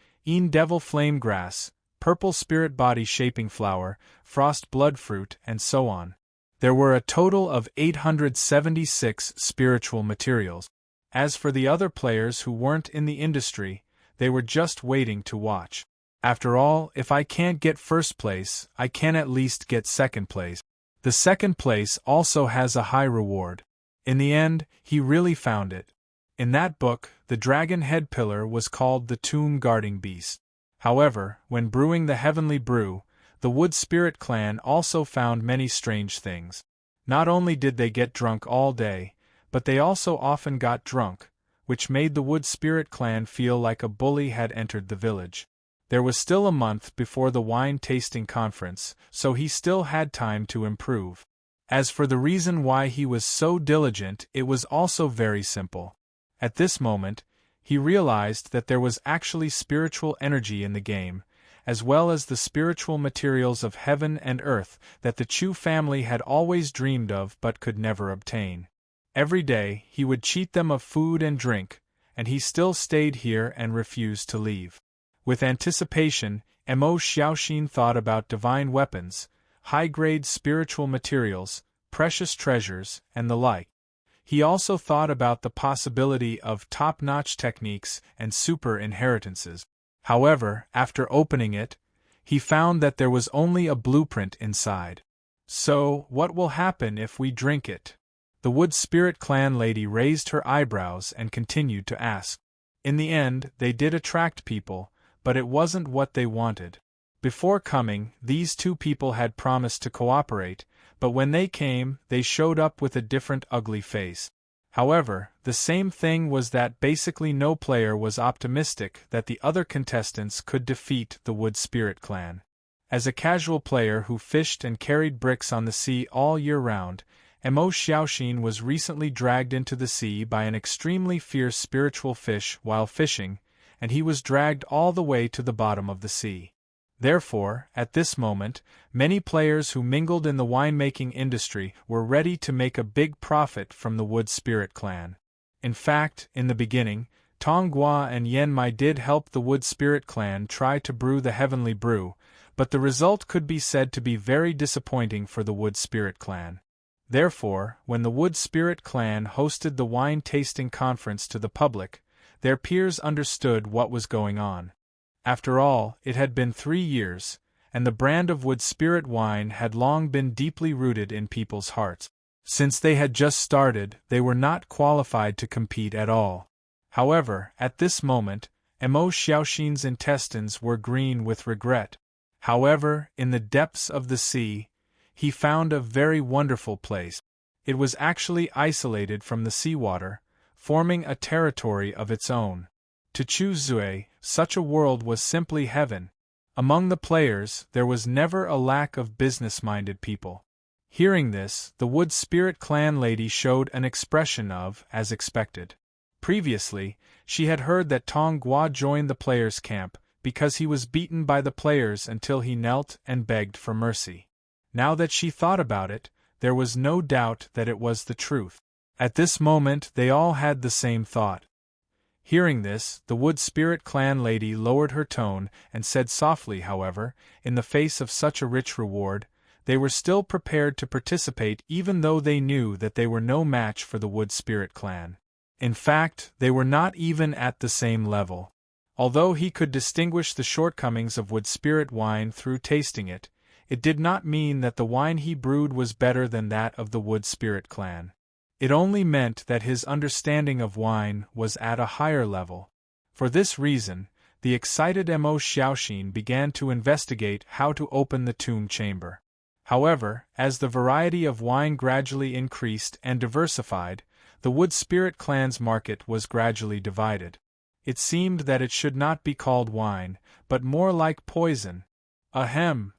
devil flame grass, purple spirit body shaping flower, frost blood fruit, and so on. There were a total of 876 spiritual materials. As for the other players who weren't in the industry, they were just waiting to watch. After all, if I can't get first place, I can at least get second place. The second place also has a high reward. In the end, he really found it. In that book, the dragon head pillar was called the tomb guarding beast. However, when brewing the heavenly brew, the Wood Spirit clan also found many strange things. Not only did they get drunk all day, but they also often got drunk, which made the Wood Spirit clan feel like a bully had entered the village. There was still a month before the wine tasting conference, so he still had time to improve. As for the reason why he was so diligent, it was also very simple. At this moment, he realized that there was actually spiritual energy in the game, as well as the spiritual materials of heaven and earth that the Chu family had always dreamed of but could never obtain. Every day, he would cheat them of food and drink, and he still stayed here and refused to leave. With anticipation, Mo Xiaoxin thought about divine weapons, high-grade spiritual materials, precious treasures, and the like. He also thought about the possibility of top-notch techniques and super inheritances. However, after opening it, he found that there was only a blueprint inside. So, what will happen if we drink it? The Wood Spirit clan lady raised her eyebrows and continued to ask. In the end, they did attract people, but it wasn't what they wanted. Before coming, these two people had promised to cooperate, but when they came, they showed up with a different ugly face. However, the same thing was that basically no player was optimistic that the other contestants could defeat the Wood Spirit clan. As a casual player who fished and carried bricks on the sea all year round, Mo Xiaoxin was recently dragged into the sea by an extremely fierce spiritual fish while fishing, and he was dragged all the way to the bottom of the sea. Therefore, at this moment, many players who mingled in the winemaking industry were ready to make a big profit from the Wood Spirit clan. In fact, in the beginning, Tong Gua and Yen Mai did help the Wood Spirit clan try to brew the heavenly brew, but the result could be said to be very disappointing for the Wood Spirit clan. Therefore, when the Wood Spirit clan hosted the wine tasting conference to the public, their peers understood what was going on. After all, it had been 3 years, and the brand of Wood Spirit wine had long been deeply rooted in people's hearts. Since they had just started, they were not qualified to compete at all. However, at this moment, Mo Xiaoxin's intestines were green with regret. However, in the depths of the sea, he found a very wonderful place. It was actually isolated from the seawater, forming a territory of its own. To Chu Zui, such a world was simply heaven. Among the players, there was never a lack of business-minded people. Hearing this, the Wood Spirit clan lady showed an expression of, as expected. Previously, she had heard that Tong Gua joined the players' camp because he was beaten by the players until he knelt and begged for mercy. Now that she thought about it, there was no doubt that it was the truth. At this moment they all had the same thought. Hearing this, the Wood Spirit clan lady lowered her tone and said softly, however, in the face of such a rich reward, they were still prepared to participate even though they knew that they were no match for the Wood Spirit clan. In fact, they were not even at the same level. Although he could distinguish the shortcomings of Wood Spirit wine through tasting it, it did not mean that the wine he brewed was better than that of the Wood Spirit clan. It only meant that his understanding of wine was at a higher level. For this reason, the excited Mo Xiaoxin began to investigate how to open the tomb chamber. However, as the variety of wine gradually increased and diversified, the Wood Spirit clan's market was gradually divided. It seemed that it should not be called wine, but more like poison. Ahem.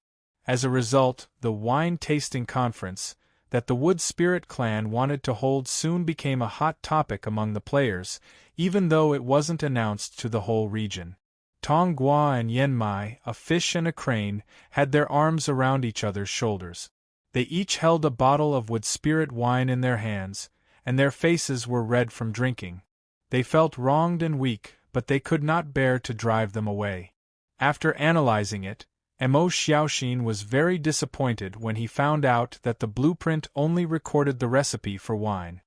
As a result, the wine-tasting conference that the Wood Spirit clan wanted to hold soon became a hot topic among the players, even though it wasn't announced to the whole region. Tong Gua and Yen Mai, a fish and a crane, had their arms around each other's shoulders. They each held a bottle of Wood Spirit wine in their hands, and their faces were red from drinking. They felt wronged and weak, but they could not bear to drive them away. After analyzing it, Mo Xiaoxin was very disappointed when he found out that the blueprint only recorded the recipe for wine.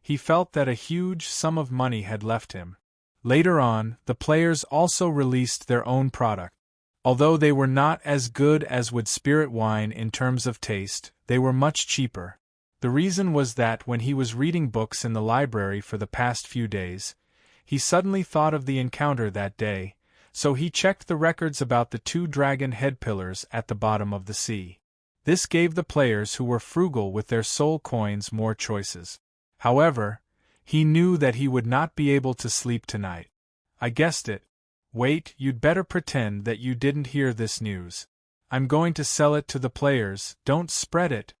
He felt that a huge sum of money had left him. Later on, the players also released their own product. Although they were not as good as Wood Spirit wine in terms of taste, they were much cheaper. The reason was that when he was reading books in the library for the past few days, he suddenly thought of the encounter that day, so he checked the records about the 2 dragon head pillars at the bottom of the sea. This gave the players who were frugal with their soul coins more choices. However, he knew that he would not be able to sleep tonight. I guessed it. Wait, you'd better pretend that you didn't hear this news. I'm going to sell it to the players, don't spread it.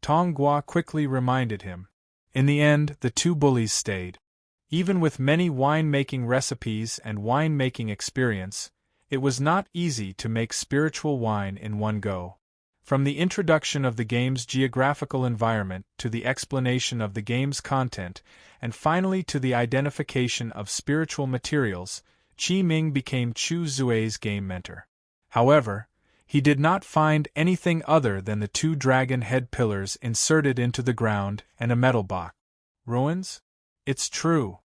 Tong Gua quickly reminded him. In the end, the 2 bullies stayed. Even with many wine-making recipes and wine-making experience, it was not easy to make spiritual wine in one go. From the introduction of the game's geographical environment to the explanation of the game's content, and finally to the identification of spiritual materials, Qi Ming became Chu Zui's game mentor. However, he did not find anything other than the 2 dragon head pillars inserted into the ground and a metal box. Ruins? It's true.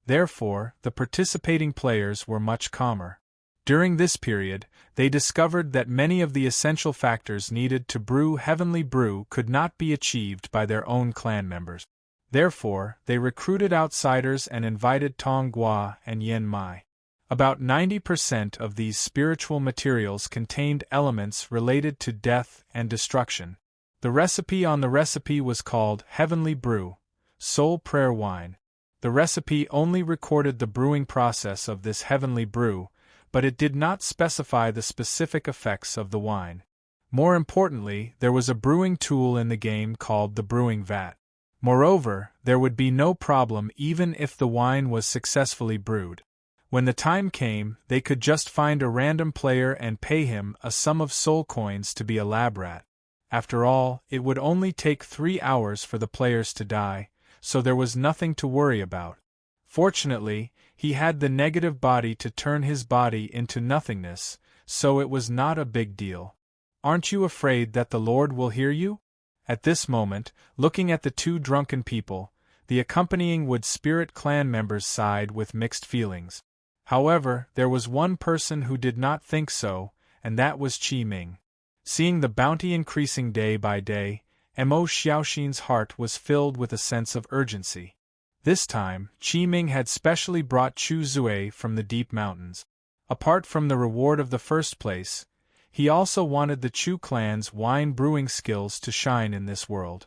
Therefore, the participating players were much calmer. During this period, they discovered that many of the essential factors needed to brew heavenly brew could not be achieved by their own clan members. Therefore, they recruited outsiders and invited Tong Gua and Yen Mai. About 90% of these spiritual materials contained elements related to death and destruction. The recipe on the recipe was called Heavenly Brew, Soul Prayer Wine. The recipe only recorded the brewing process of this heavenly brew, but it did not specify the specific effects of the wine. More importantly, there was a brewing tool in the game called the brewing vat. Moreover, there would be no problem even if the wine was successfully brewed. When the time came, they could just find a random player and pay him a sum of soul coins to be a lab rat. After all, it would only take 3 hours for the players to die, so there was nothing to worry about. Fortunately, he had the negative body to turn his body into nothingness, so it was not a big deal. Aren't you afraid that the Lord will hear you? At this moment, looking at the two drunken people, the accompanying Wood Spirit clan members sighed with mixed feelings. However, there was one person who did not think so, and that was Qi Ming. Seeing the bounty increasing day by day, Mo Xiaoxin's heart was filled with a sense of urgency. This time, Qi Ming had specially brought Chu Zui from the deep mountains. Apart from the reward of the first place, he also wanted the Chu clan's wine brewing skills to shine in this world.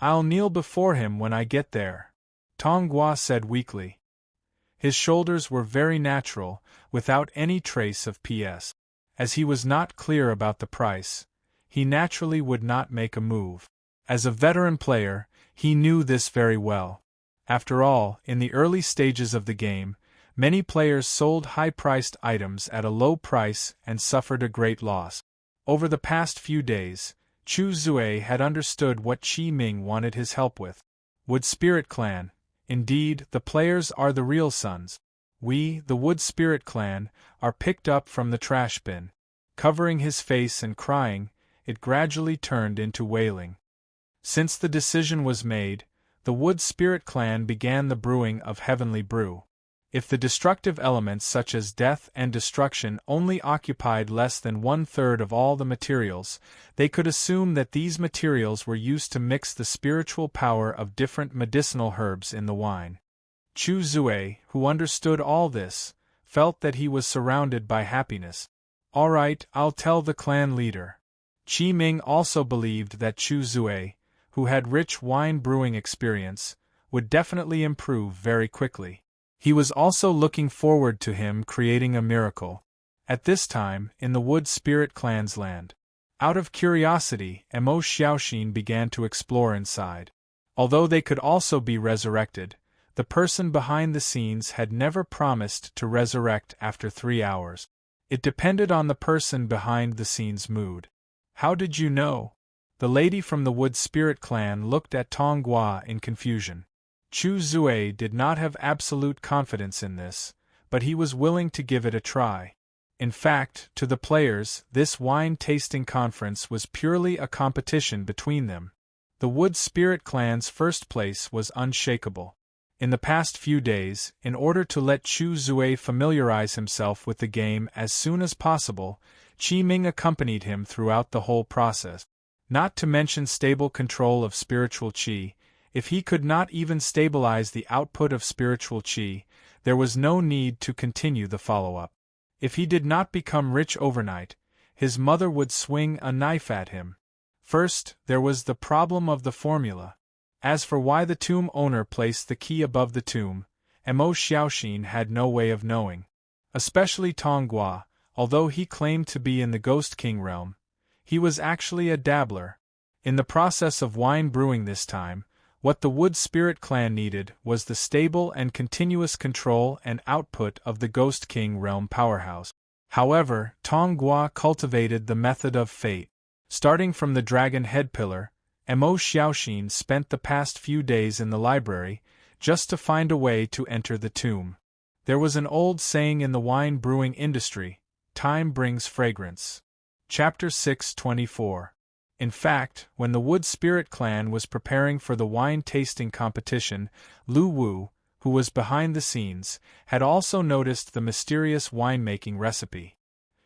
"I'll kneel before him when I get there," Tong Gua said weakly. His shoulders were very natural, without any trace of PS. As he was not clear about the price, he naturally would not make a move. As a veteran player, he knew this very well. After all, in the early stages of the game, many players sold high-priced items at a low price and suffered a great loss. Over the past few days, Chu Zui had understood what Qi Ming wanted his help with. Wood Spirit Clan. Indeed, the players are the real sons. We, the Wood Spirit Clan, are picked up from the trash bin. Covering his face and crying, it gradually turned into wailing. Since the decision was made, the Wood Spirit Clan began the brewing of heavenly brew. If the destructive elements such as death and destruction only occupied less than 1/3 of all the materials, they could assume that these materials were used to mix the spiritual power of different medicinal herbs in the wine. Chu Zui, who understood all this, felt that he was surrounded by happiness. "All right, I'll tell the clan leader." Qi Ming also believed that Chu Zui, who had rich wine brewing experience, would definitely improve very quickly. He was also looking forward to him creating a miracle. At this time, in the Wood Spirit Clan's land. Out of curiosity, Mo Xiaoxin began to explore inside. Although they could also be resurrected, the person behind the scenes had never promised to resurrect after 3 hours. It depended on the person behind the scenes' mood. "How did you know?" The lady from the Wood Spirit Clan looked at Tong Gua in confusion. Chu Zui did not have absolute confidence in this, but he was willing to give it a try. In fact, to the players, this wine-tasting conference was purely a competition between them. The Wood Spirit Clan's first place was unshakable. In the past few days, in order to let Chu Zui familiarize himself with the game as soon as possible, Qi Ming accompanied him throughout the whole process. Not to mention stable control of spiritual qi. If he could not even stabilize the output of spiritual qi, there was no need to continue the follow-up. If he did not become rich overnight, his mother would swing a knife at him. First, there was the problem of the formula. As for why the tomb owner placed the key above the tomb, Mo Xiaoxin had no way of knowing. Especially Tong Gua, although he claimed to be in the Ghost King realm, he was actually a dabbler. In the process of wine brewing this time, what the Wood Spirit Clan needed was the stable and continuous control and output of the Ghost King realm powerhouse. However, Tong Gua cultivated the method of fate. Starting from the Dragon Head Pillar, Mo Xiaoxin spent the past few days in the library, just to find a way to enter the tomb. There was an old saying in the wine brewing industry, "Time brings fragrance." Chapter 624. In fact, when the Wood Spirit Clan was preparing for the wine-tasting competition, Lu Wu, who was behind the scenes, had also noticed the mysterious winemaking recipe.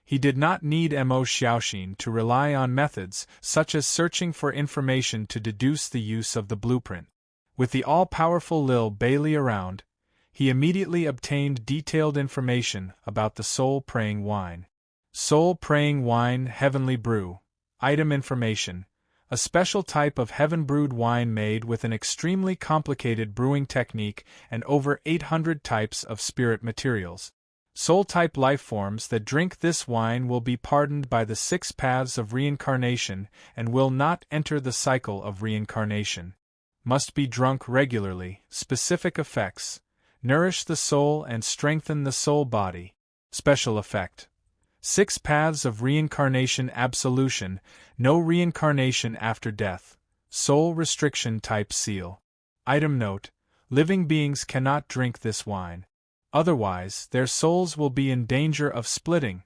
He did not need Mo Xiaoxin to rely on methods such as searching for information to deduce the use of the blueprint. With the all-powerful Lil Bailey around, he immediately obtained detailed information about the soul-praying wine. Soul-praying wine heavenly brew. Item information: a special type of heaven-brewed wine made with an extremely complicated brewing technique and over 800 types of spirit materials. Soul-type lifeforms that drink this wine will be pardoned by the 6 paths of reincarnation and will not enter the cycle of reincarnation. Must be drunk regularly. Specific effects: Nourish the soul and strengthen the soul body. Special effect. 6 Paths of Reincarnation Absolution, no reincarnation after death. Soul restriction type seal. Item note: living beings cannot drink this wine. Otherwise, their souls will be in danger of splitting.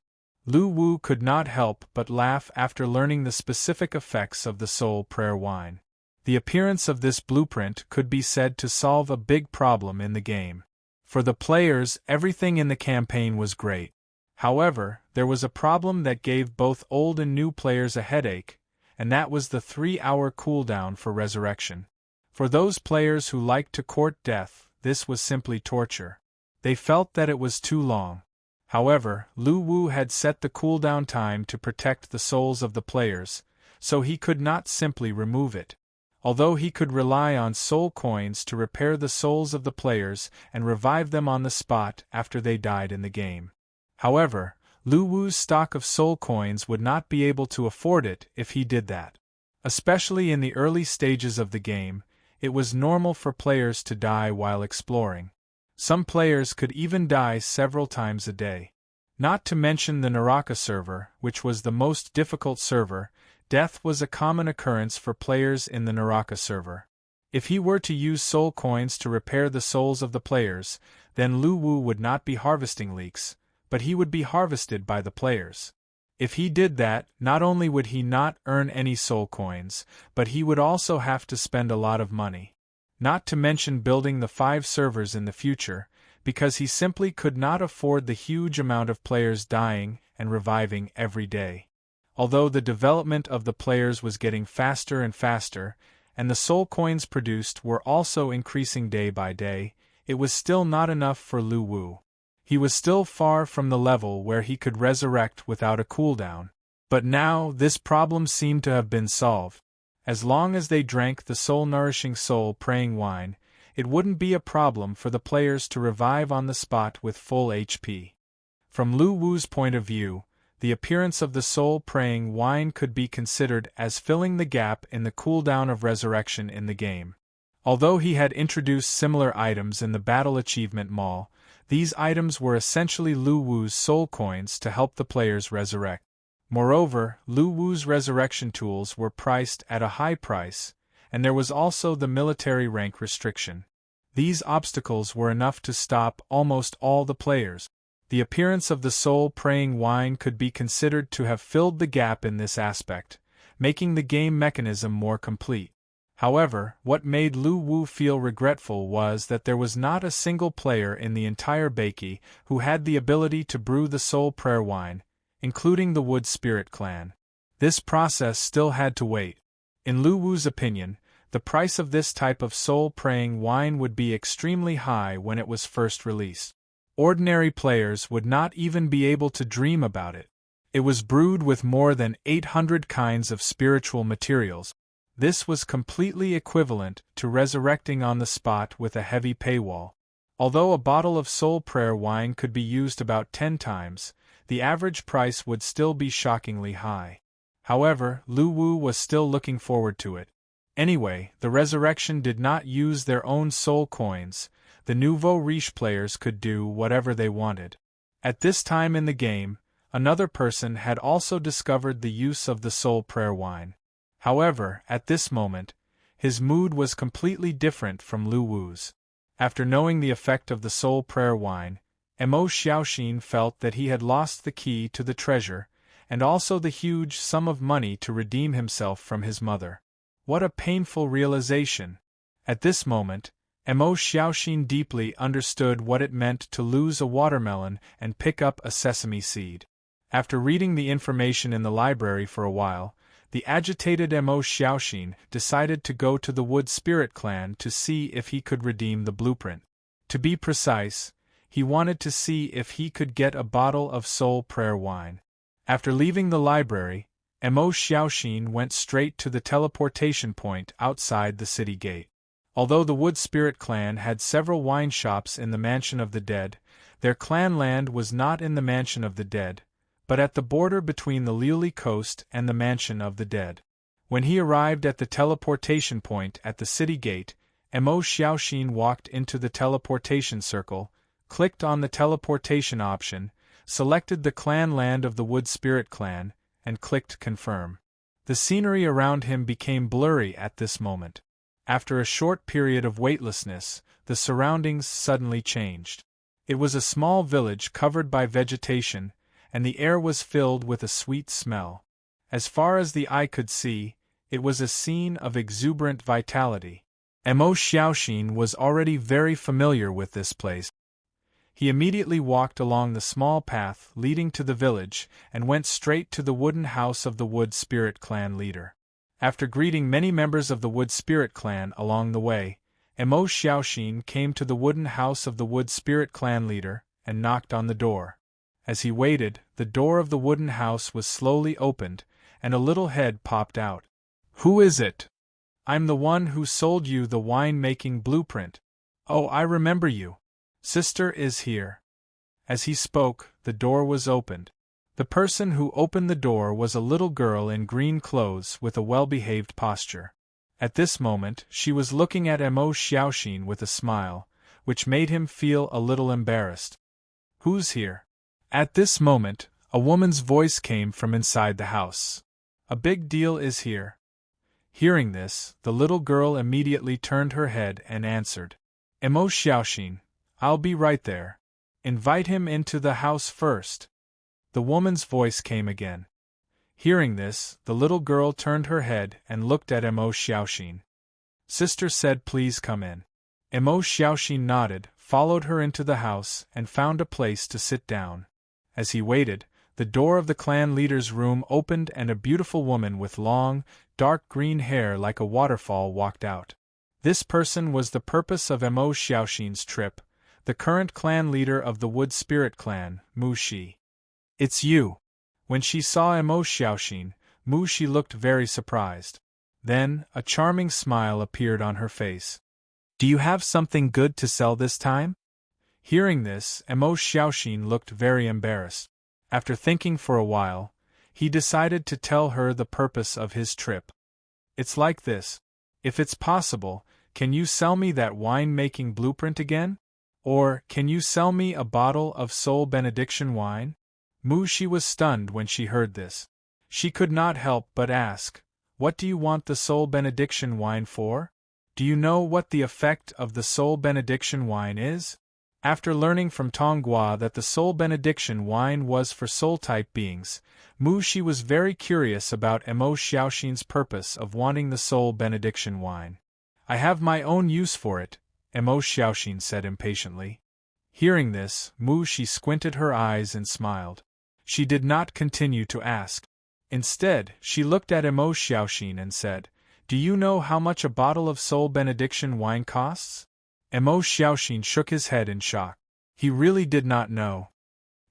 Lu Wu could not help but laugh after learning the specific effects of the soul prayer wine. The appearance of this blueprint could be said to solve a big problem in the game. For the players, everything in the campaign was great. However, there was a problem that gave both old and new players a headache, and that was the 3-hour cooldown for resurrection. For those players who liked to court death, this was simply torture. They felt that it was too long. However, Lu Wu had set the cooldown time to protect the souls of the players, so he could not simply remove it. Although he could rely on soul coins to repair the souls of the players and revive them on the spot after they died in the game. However, Lu Wu's stock of soul coins would not be able to afford it if he did that. Especially in the early stages of the game, it was normal for players to die while exploring. Some players could even die several times a day. Not to mention the Naraka server, which was the most difficult server, death was a common occurrence for players in the Naraka server. If he were to use soul coins to repair the souls of the players, then Lu Wu would not be harvesting leaks, but he would be harvested by the players. If he did that, not only would he not earn any soul coins, but he would also have to spend a lot of money. Not to mention building the 5 servers in the future, because he simply could not afford the huge amount of players dying and reviving every day. Although the development of the players was getting faster and faster, and the soul coins produced were also increasing day by day, it was still not enough for Lu Wu. He was still far from the level where he could resurrect without a cooldown. But now, this problem seemed to have been solved. As long as they drank the soul-nourishing soul-praying wine, it wouldn't be a problem for the players to revive on the spot with full HP. From Lu Wu's point of view, the appearance of the soul-praying wine could be considered as filling the gap in the cooldown of resurrection in the game. Although he had introduced similar items in the Battle Achievement Mall, these items were essentially Lu Wu's soul coins to help the players resurrect. Moreover, Lu Wu's resurrection tools were priced at a high price, and there was also the military rank restriction. These obstacles were enough to stop almost all the players. The appearance of the soul-praying wine could be considered to have filled the gap in this aspect, making the game mechanism more complete. However, what made Lu Wu feel regretful was that there was not a single player in the entire Baiki who had the ability to brew the soul prayer wine, including the Wood Spirit clan. This process still had to wait. In Lu Wu's opinion, the price of this type of soul-praying wine would be extremely high when it was first released. Ordinary players would not even be able to dream about it. It was brewed with more than 800 kinds of spiritual materials. This was completely equivalent to resurrecting on the spot with a heavy paywall. Although a bottle of soul prayer wine could be used about 10 times, the average price would still be shockingly high. However, Lu Wu was still looking forward to it. Anyway, the resurrection did not use their own soul coins. The nouveau riche players could do whatever they wanted. At this time in the game, another person had also discovered the use of the soul prayer wine. However, at this moment, his mood was completely different from Lu Wu's. After knowing the effect of the soul prayer wine, Mo Xiaoxin felt that he had lost the key to the treasure, and also the huge sum of money to redeem himself from his mother. What a painful realization! At this moment, Mo Xiaoxin deeply understood what it meant to lose a watermelon and pick up a sesame seed. After reading the information in the library for a while, the agitated Mo Xiaoxin decided to go to the Wood Spirit clan to see if he could redeem the blueprint. To be precise, he wanted to see if he could get a bottle of soul prayer wine. After leaving the library, Mo Xiaoxin went straight to the teleportation point outside the city gate. Although the Wood Spirit clan had several wine shops in the Mansion of the Dead, their clan land was not in the Mansion of the Dead, but at the border between the Liuli coast and the Mansion of the Dead. When he arrived at the teleportation point at the city gate, Mo Xiaoxin walked into the teleportation circle, clicked on the teleportation option, selected the clan land of the Wood Spirit Clan, and clicked Confirm. The scenery around him became blurry at this moment. After a short period of weightlessness, the surroundings suddenly changed. It was a small village covered by vegetation, and the air was filled with a sweet smell. As far as the eye could see, it was a scene of exuberant vitality. Mo Xiaoxin was already very familiar with this place. He immediately walked along the small path leading to the village and went straight to the wooden house of the Wood Spirit Clan leader. After greeting many members of the Wood Spirit Clan along the way, Mo Xiaoxin came to the wooden house of the Wood Spirit Clan leader and knocked on the door. As he waited, the door of the wooden house was slowly opened, and a little head popped out. "Who is it?" "I'm the one who sold you the wine-making blueprint." "Oh, I remember you. Sister is here." As he spoke, the door was opened. The person who opened the door was a little girl in green clothes with a well-behaved posture. At this moment, she was looking at Mo Xiaoxin with a smile, which made him feel a little embarrassed. "Who's here?" At this moment, a woman's voice came from inside the house. "A big deal is here." Hearing this, the little girl immediately turned her head and answered, "Mo Xiaoxin, I'll be right there. Invite him into the house first." The woman's voice came again. Hearing this, the little girl turned her head and looked at Mo Xiaoxin. "Sister said please come in." Mo Xiaoxin nodded, followed her into the house, and found a place to sit down. As he waited, the door of the clan leader's room opened and a beautiful woman with long, dark green hair like a waterfall walked out. This person was the purpose of Mo Xiaoxin's trip, the current clan leader of the Wood Spirit Clan, Mu Shi. "It's you." When she saw Mo Xiaoxin, Mu Shi looked very surprised. Then, a charming smile appeared on her face. "Do you have something good to sell this time?" Hearing this, Mo Xiaoxin looked very embarrassed. After thinking for a while, he decided to tell her the purpose of his trip. "It's like this. If it's possible, can you sell me that wine-making blueprint again? Or, can you sell me a bottle of soul benediction wine?" Mu Shi was stunned when she heard this. She could not help but ask, "What do you want the soul benediction wine for? Do you know what the effect of the soul benediction wine is?" After learning from Tonghua that the soul benediction wine was for soul-type beings, Mu Shi was very curious about Mo Xiaoxin's purpose of wanting the soul benediction wine. "I have my own use for it," Mo Xiaoxin said impatiently. Hearing this, Mu Shi squinted her eyes and smiled. She did not continue to ask. Instead, she looked at Mo Xiaoxin and said, "Do you know how much a bottle of soul benediction wine costs?" Mo Xiaoxin shook his head in shock. He really did not know.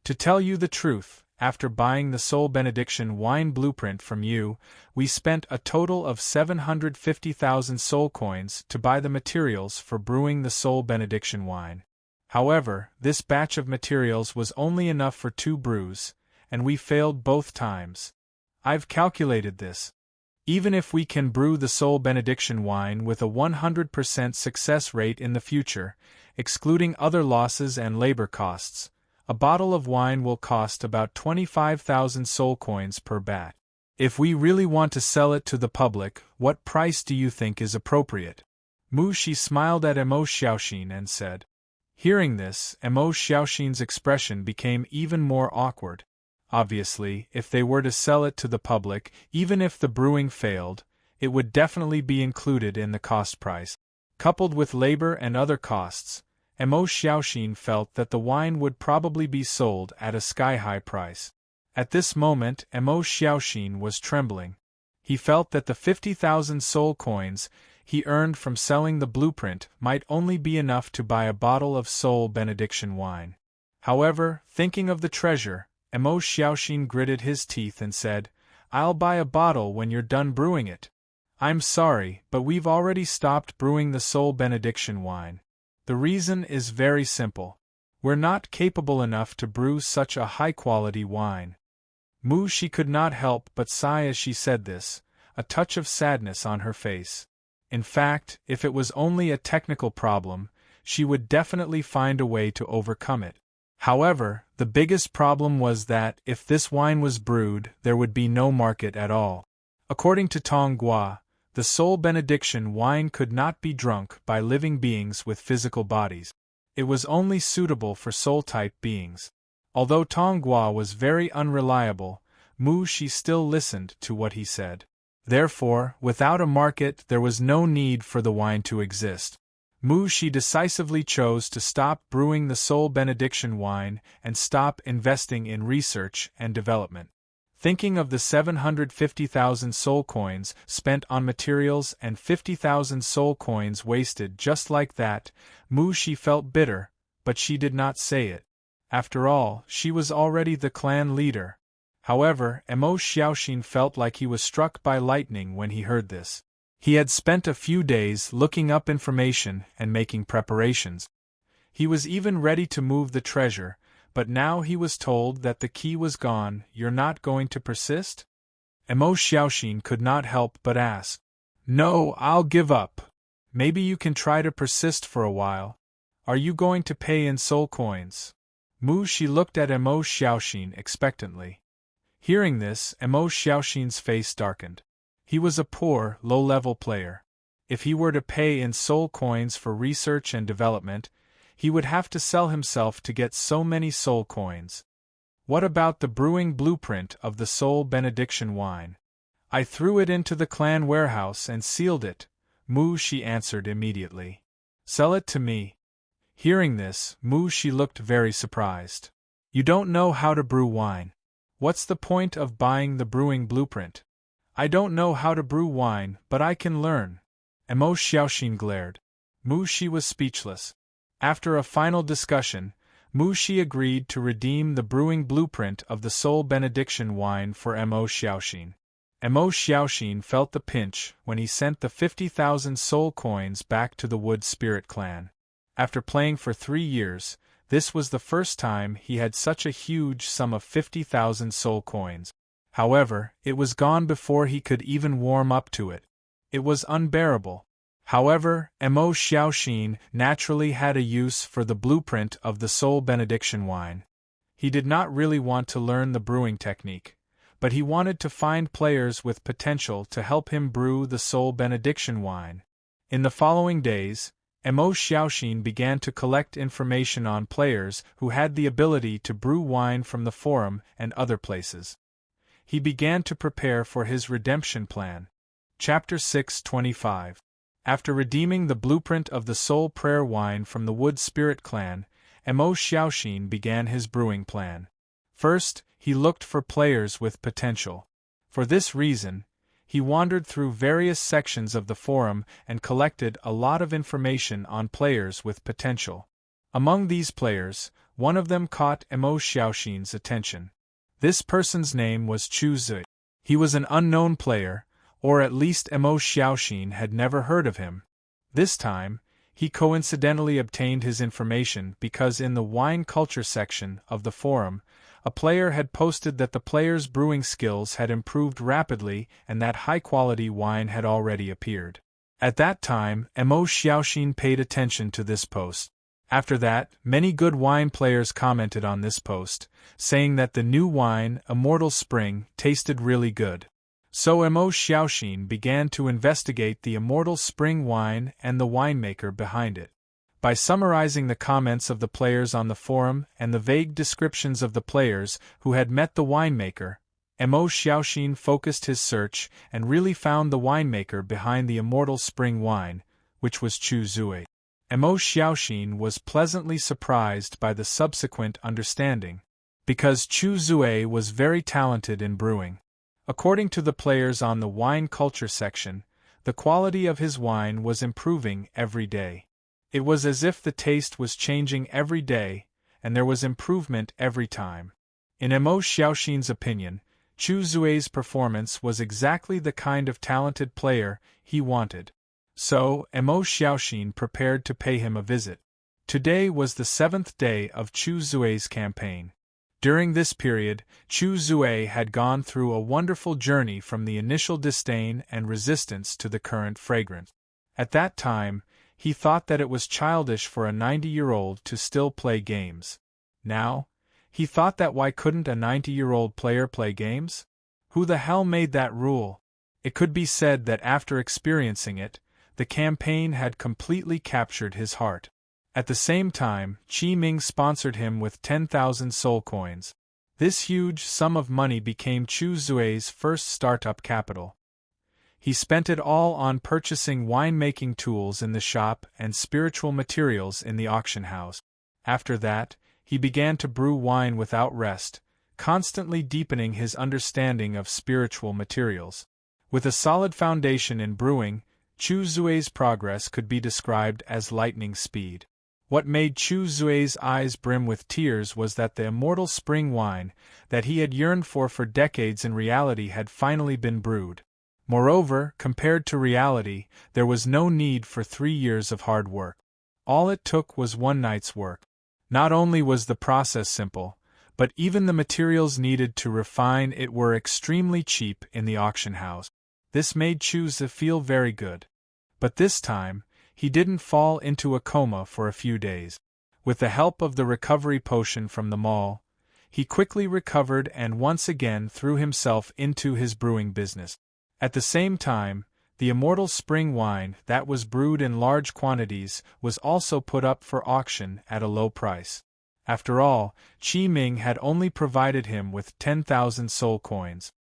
"To tell you the truth, after buying the soul benediction wine blueprint from you, we spent a total of 750,000 soul coins to buy the materials for brewing the soul benediction wine. However, this batch of materials was only enough for 2 brews, and we failed both times. I've calculated this. Even if we can brew the soul benediction wine with a 100% success rate in the future, excluding other losses and labor costs, a bottle of wine will cost about 25,000 soul coins per batch. If we really want to sell it to the public, what price do you think is appropriate?" Mu Shi smiled at Mo Xiaoxin and said. Hearing this, Mo Xiaoxin's expression became even more awkward. Obviously, if they were to sell it to the public, even if the brewing failed, it would definitely be included in the cost price. Coupled with labor and other costs, Mo Xiaoxin felt that the wine would probably be sold at a sky-high price. At this moment, Mo Xiaoxin was trembling. He felt that the 50,000 soul coins he earned from selling the blueprint might only be enough to buy a bottle of soul benediction wine. However, thinking of the treasure, Mo Xiaoxin gritted his teeth and said, "I'll buy a bottle when you're done brewing it." "I'm sorry, but we've already stopped brewing the soul benediction wine. The reason is very simple. We're not capable enough to brew such a high-quality wine." Mu Shi could not help but sigh as she said this, a touch of sadness on her face. In fact, if it was only a technical problem, she would definitely find a way to overcome it. However, the biggest problem was that, if this wine was brewed, there would be no market at all. According to Tong Gua, the soul benediction wine could not be drunk by living beings with physical bodies. It was only suitable for soul-type beings. Although Tong Gua was very unreliable, Mu Shi still listened to what he said. Therefore, without a market, there was no need for the wine to exist. Mu Shi decisively chose to stop brewing the soul benediction wine and stop investing in research and development. Thinking of the 750,000 soul coins spent on materials and 50,000 soul coins wasted just like that, Mu Shi felt bitter, but she did not say it. After all, she was already the clan leader. However, Mo Xiaoxin felt like he was struck by lightning when he heard this. He had spent a few days looking up information and making preparations. He was even ready to move the treasure, but now he was told that the key was gone. You're not going to persist? Mo Xiaoxin could not help but ask. No, I'll give up. Maybe you can try to persist for a while. Are you going to pay in soul coins? Mu Shi looked at Mo Xiaoxin expectantly. Hearing this, Mo Xiaoxin's face darkened. He was a poor, low-level player. If he were to pay in soul coins for research and development, he would have to sell himself to get so many soul coins. What about the brewing blueprint of the soul benediction wine? I threw it into the clan warehouse and sealed it, Mu Shi answered immediately. Sell it to me. Hearing this, Mu Shi looked very surprised. You don't know how to brew wine. What's the point of buying the brewing blueprint? I don't know how to brew wine, but I can learn. Mo Xiaoxin glared. Mu Shi was speechless. After a final discussion, Mu Shi agreed to redeem the brewing blueprint of the soul benediction wine for Mo Xiaoxin. Mo Xiaoxin felt the pinch when he sent the 50,000 soul coins back to the Wood Spirit clan. After playing for 3 years, this was the first time he had such a huge sum of 50,000 soul coins. However, it was gone before he could even warm up to it. It was unbearable. However, Mo Xiaoxin naturally had a use for the blueprint of the soul benediction wine. He did not really want to learn the brewing technique, but he wanted to find players with potential to help him brew the soul benediction wine. In the following days, Mo Xiaoxin began to collect information on players who had the ability to brew wine from the forum and other places. He began to prepare for his redemption plan. Chapter 6:25. After redeeming the blueprint of the soul prayer wine from the Wood Spirit clan, Mo Xiaoxin began his brewing plan. First, he looked for players with potential. For this reason, he wandered through various sections of the forum and collected a lot of information on players with potential. Among these players, one of them caught Mo Xiaoxin's attention. This person's name was Chu Zui. He was an unknown player, or at least Mo Xiaoxin had never heard of him. This time, he coincidentally obtained his information because in the wine culture section of the forum, a player had posted that the player's brewing skills had improved rapidly and that high-quality wine had already appeared. At that time, Mo Xiaoxin paid attention to this post. After that, many good wine players commented on this post, saying that the new wine, Immortal Spring, tasted really good. So Mo Xiaoxin began to investigate the Immortal Spring wine and the winemaker behind it. By summarizing the comments of the players on the forum and the vague descriptions of the players who had met the winemaker, Mo Xiaoxin focused his search and really found the winemaker behind the Immortal Spring wine, which was Chu Zui. Mo Xiaoxin was pleasantly surprised by the subsequent understanding, because Chu Zui was very talented in brewing. According to the players on the wine culture section, the quality of his wine was improving every day. It was as if the taste was changing every day, and there was improvement every time. In Mo Xiaoxin's opinion, Chu Zui's performance was exactly the kind of talented player he wanted. So, Mo Xiaoxin prepared to pay him a visit. Today was the 7th day of Chu Zui's campaign. During this period, Chu Zui had gone through a wonderful journey from the initial disdain and resistance to the current fragrance. At that time, he thought that it was childish for a 90-year-old to still play games. Now, he thought that why couldn't a 90-year-old player play games? Who the hell made that rule? It could be said that after experiencing it, the campaign had completely captured his heart. At the same time, Qi Ming sponsored him with 10,000 soul coins. This huge sum of money became Chu Zue's first startup capital. He spent it all on purchasing winemaking tools in the shop and spiritual materials in the auction house. After that, he began to brew wine without rest, constantly deepening his understanding of spiritual materials. With a solid foundation in brewing, Chu Zue's progress could be described as lightning speed. What made Chu Zue's eyes brim with tears was that the immortal spring wine that he had yearned for decades in reality had finally been brewed. Moreover, compared to reality, there was no need for 3 years of hard work. All it took was one night's work. Not only was the process simple, but even the materials needed to refine it were extremely cheap in the auction house. This made Chu Zu feel very good. But this time, he didn't fall into a coma for a few days. With the help of the recovery potion from the mall, he quickly recovered and once again threw himself into his brewing business. At the same time, the immortal spring wine that was brewed in large quantities was also put up for auction at a low price. After all, Qi Ming had only provided him with 10,000 soul coins.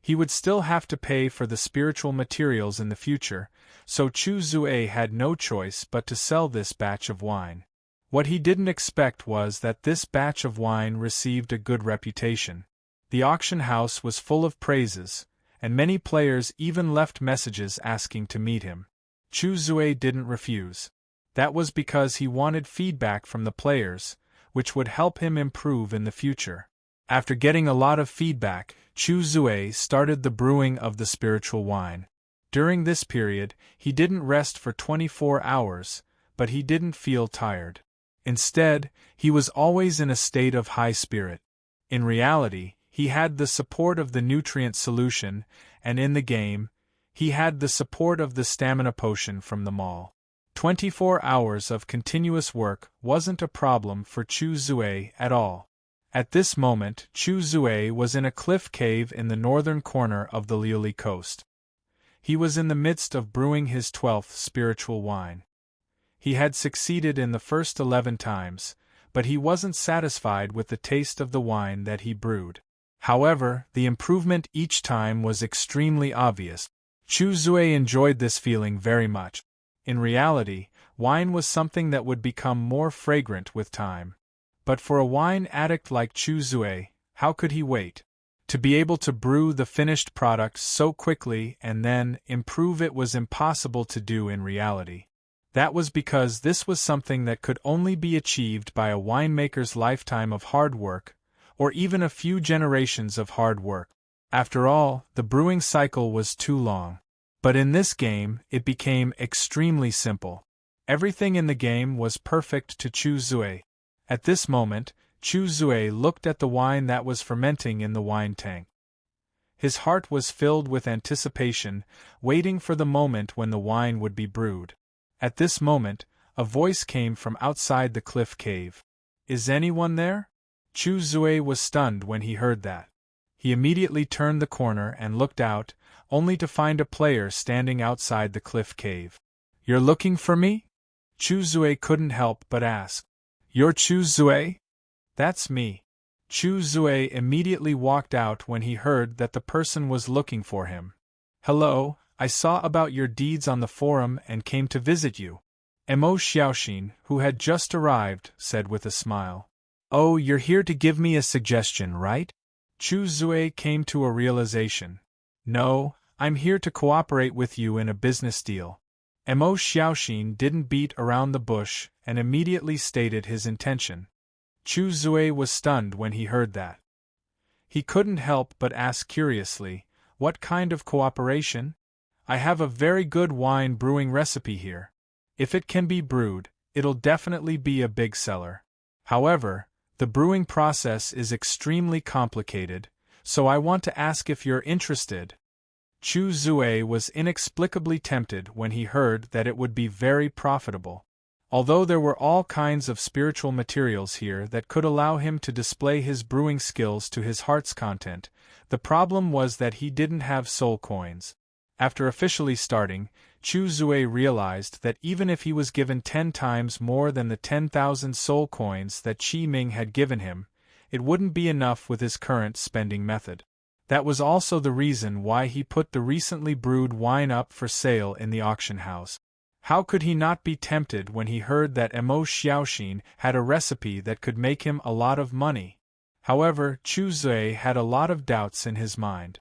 He would still have to pay for the spiritual materials in the future, so Chu Zue had no choice but to sell this batch of wine. What he didn't expect was that this batch of wine received a good reputation. The auction house was full of praises, and many players even left messages asking to meet him. Chu Zue didn't refuse. That was because he wanted feedback from the players, which would help him improve in the future. After getting a lot of feedback, Chu Zue started the brewing of the spiritual wine. During this period, he didn't rest for 24 hours, but he didn't feel tired. Instead, he was always in a state of high spirit. In reality, he had the support of the nutrient solution, and in the game, he had the support of the stamina potion from the mall. 24 hours of continuous work wasn't a problem for Chu Zue at all. At this moment, Chu Zue was in a cliff cave in the northern corner of the Liuli coast. He was in the midst of brewing his 12th spiritual wine. He had succeeded in the first 11 times, but he wasn't satisfied with the taste of the wine that he brewed. However, the improvement each time was extremely obvious. Chu Zue enjoyed this feeling very much. In reality, wine was something that would become more fragrant with time. But for a wine addict like Chu Zue, how could he wait? To be able to brew the finished product so quickly and then improve it was impossible to do in reality. That was because this was something that could only be achieved by a winemaker's lifetime of hard work, or even a few generations of hard work. After all, the brewing cycle was too long. But in this game, it became extremely simple. Everything in the game was perfect to Chu Zue. At this moment, Chu Zue looked at the wine that was fermenting in the wine tank. His heart was filled with anticipation, waiting for the moment when the wine would be brewed. At this moment, a voice came from outside the cliff cave. "Is anyone there?" Chu Zue was stunned when he heard that. He immediately turned the corner and looked out, only to find a player standing outside the cliff cave. "You're looking for me?" Chu Zue couldn't help but ask. "You're Chu Zue?" "That's me." Chu Zue immediately walked out when he heard that the person was looking for him. "Hello, I saw about your deeds on the forum and came to visit you." Mo Xiaoxin, who had just arrived, said with a smile. "Oh, you're here to give me a suggestion, right?" Chu Zue came to a realization. "No, I'm here to cooperate with you in a business deal." Mo Xiaoxin didn't beat around the bush and immediately stated his intention. Chu Zue was stunned when he heard that. He couldn't help but ask curiously, "What kind of cooperation?" "I have a very good wine brewing recipe here. If it can be brewed, it'll definitely be a big seller. However, the brewing process is extremely complicated, so I want to ask if you're interested." Chu Zue was inexplicably tempted when he heard that it would be very profitable. Although there were all kinds of spiritual materials here that could allow him to display his brewing skills to his heart's content, the problem was that he didn't have soul coins. After officially starting, Chu Zue realized that even if he was given 10 times more than the 10,000 soul coins that Qi Ming had given him, it wouldn't be enough with his current spending method. That was also the reason why he put the recently brewed wine up for sale in the auction house. How could he not be tempted when he heard that Emo Xiaoxin had a recipe that could make him a lot of money? However, Chu Zue had a lot of doubts in his mind.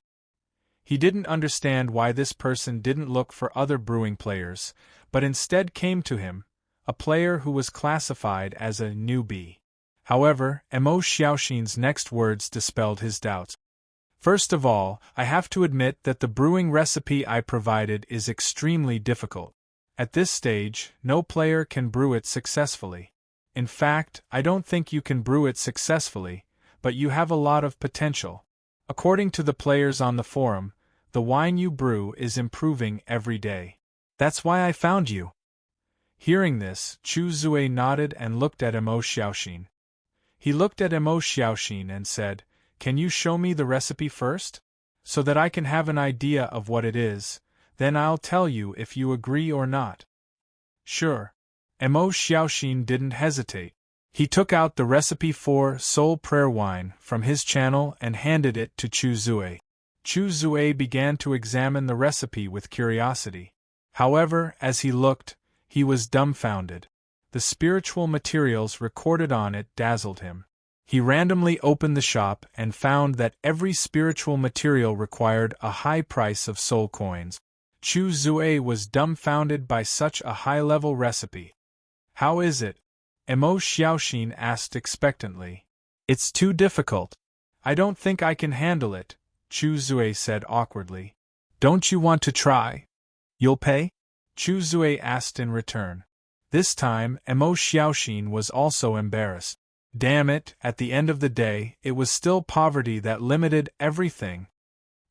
He didn't understand why this person didn't look for other brewing players, but instead came to him, a player who was classified as a newbie. However, Emo Xiaoxin's next words dispelled his doubts. First of all, I have to admit that the brewing recipe I provided is extremely difficult. At this stage, no player can brew it successfully. In fact, I don't think you can brew it successfully, but you have a lot of potential. According to the players on the forum, the wine you brew is improving every day. That's why I found you. Hearing this, Chu Zue nodded and looked at Emo Xiaoxin. He looked at Emo Xiaoxin and said, "Can you show me the recipe first? So that I can have an idea of what it is, then I'll tell you if you agree or not." "Sure." Emo Xiaoxin didn't hesitate. He took out the recipe for Soul Prayer Wine from his channel and handed it to Chu Zue. Chu Zue began to examine the recipe with curiosity. However, as he looked, he was dumbfounded. The spiritual materials recorded on it dazzled him. He randomly opened the shop and found that every spiritual material required a high price of soul coins. Chu Zue was dumbfounded by such a high-level recipe. "How is it?" Emo Xiaoxin asked expectantly. "It's too difficult. I don't think I can handle it," Chu Zue said awkwardly. "Don't you want to try? You'll pay?" Chu Zue asked in return. This time, Emo Xiaoxin was also embarrassed. Damn it, at the end of the day, it was still poverty that limited everything.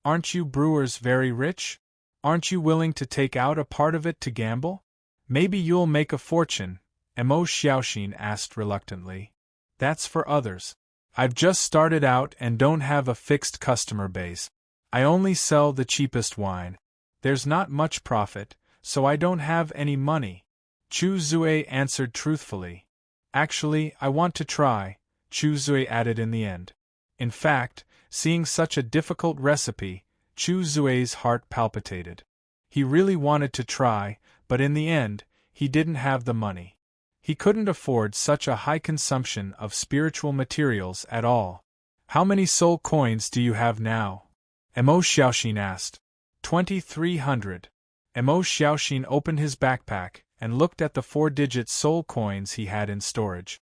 "Aren't you brewers very rich? Aren't you willing to take out a part of it to gamble? Maybe you'll make a fortune," Emo Xiaoxin asked reluctantly. "That's for others. I've just started out and don't have a fixed customer base. I only sell the cheapest wine. There's not much profit, so I don't have any money." Chu Zue answered truthfully. "Actually, I want to try," Chu Zue added in the end. In fact, seeing such a difficult recipe, Chu Zue's heart palpitated. He really wanted to try, but in the end, he didn't have the money. He couldn't afford such a high consumption of spiritual materials at all. "How many soul coins do you have now?" Emo Xiaoxin asked. 2,300. Emo Xiaoxin opened his backpack and looked at the 4-digit soul coins he had in storage.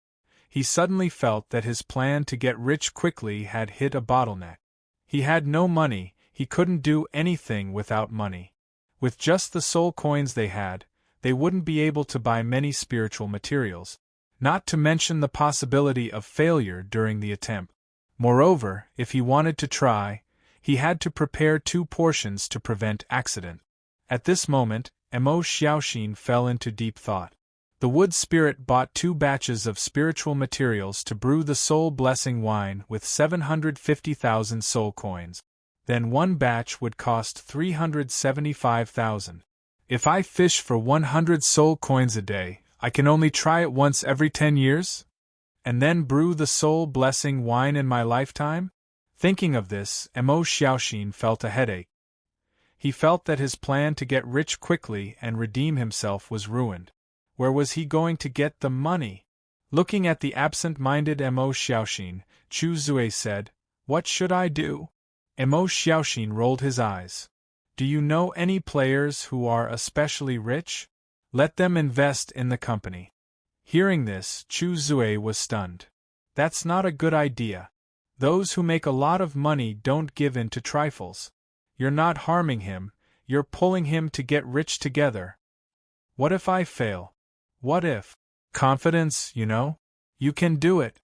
He suddenly felt that his plan to get rich quickly had hit a bottleneck. He had no money, he couldn't do anything without money. With just the soul coins they wouldn't be able to buy many spiritual materials, not to mention the possibility of failure during the attempt. Moreover, if he wanted to try, he had to prepare 2 portions to prevent accident. At this moment, Emo Xiaoxin fell into deep thought. The wood spirit bought 2 batches of spiritual materials to brew the soul blessing wine with 750,000 soul coins. Then 1 batch would cost 375,000. If I fish for 100 soul coins a day, I can only try it once every 10 years? And then brew the soul blessing wine in my lifetime? Thinking of this, Emo Xiaoxin felt a headache. He felt that his plan to get rich quickly and redeem himself was ruined. Where was he going to get the money? Looking at the absent-minded Emo Xiaoxin, Chu Zue said, "What should I do?" Emo Xiaoxin rolled his eyes. "Do you know any players who are especially rich? Let them invest in the company." Hearing this, Chu Zue was stunned. "That's not a good idea. Those who make a lot of money don't give in to trifles. You're not harming him, you're pulling him to get rich together. What if I fail? What if? Confidence, you know? You can do it."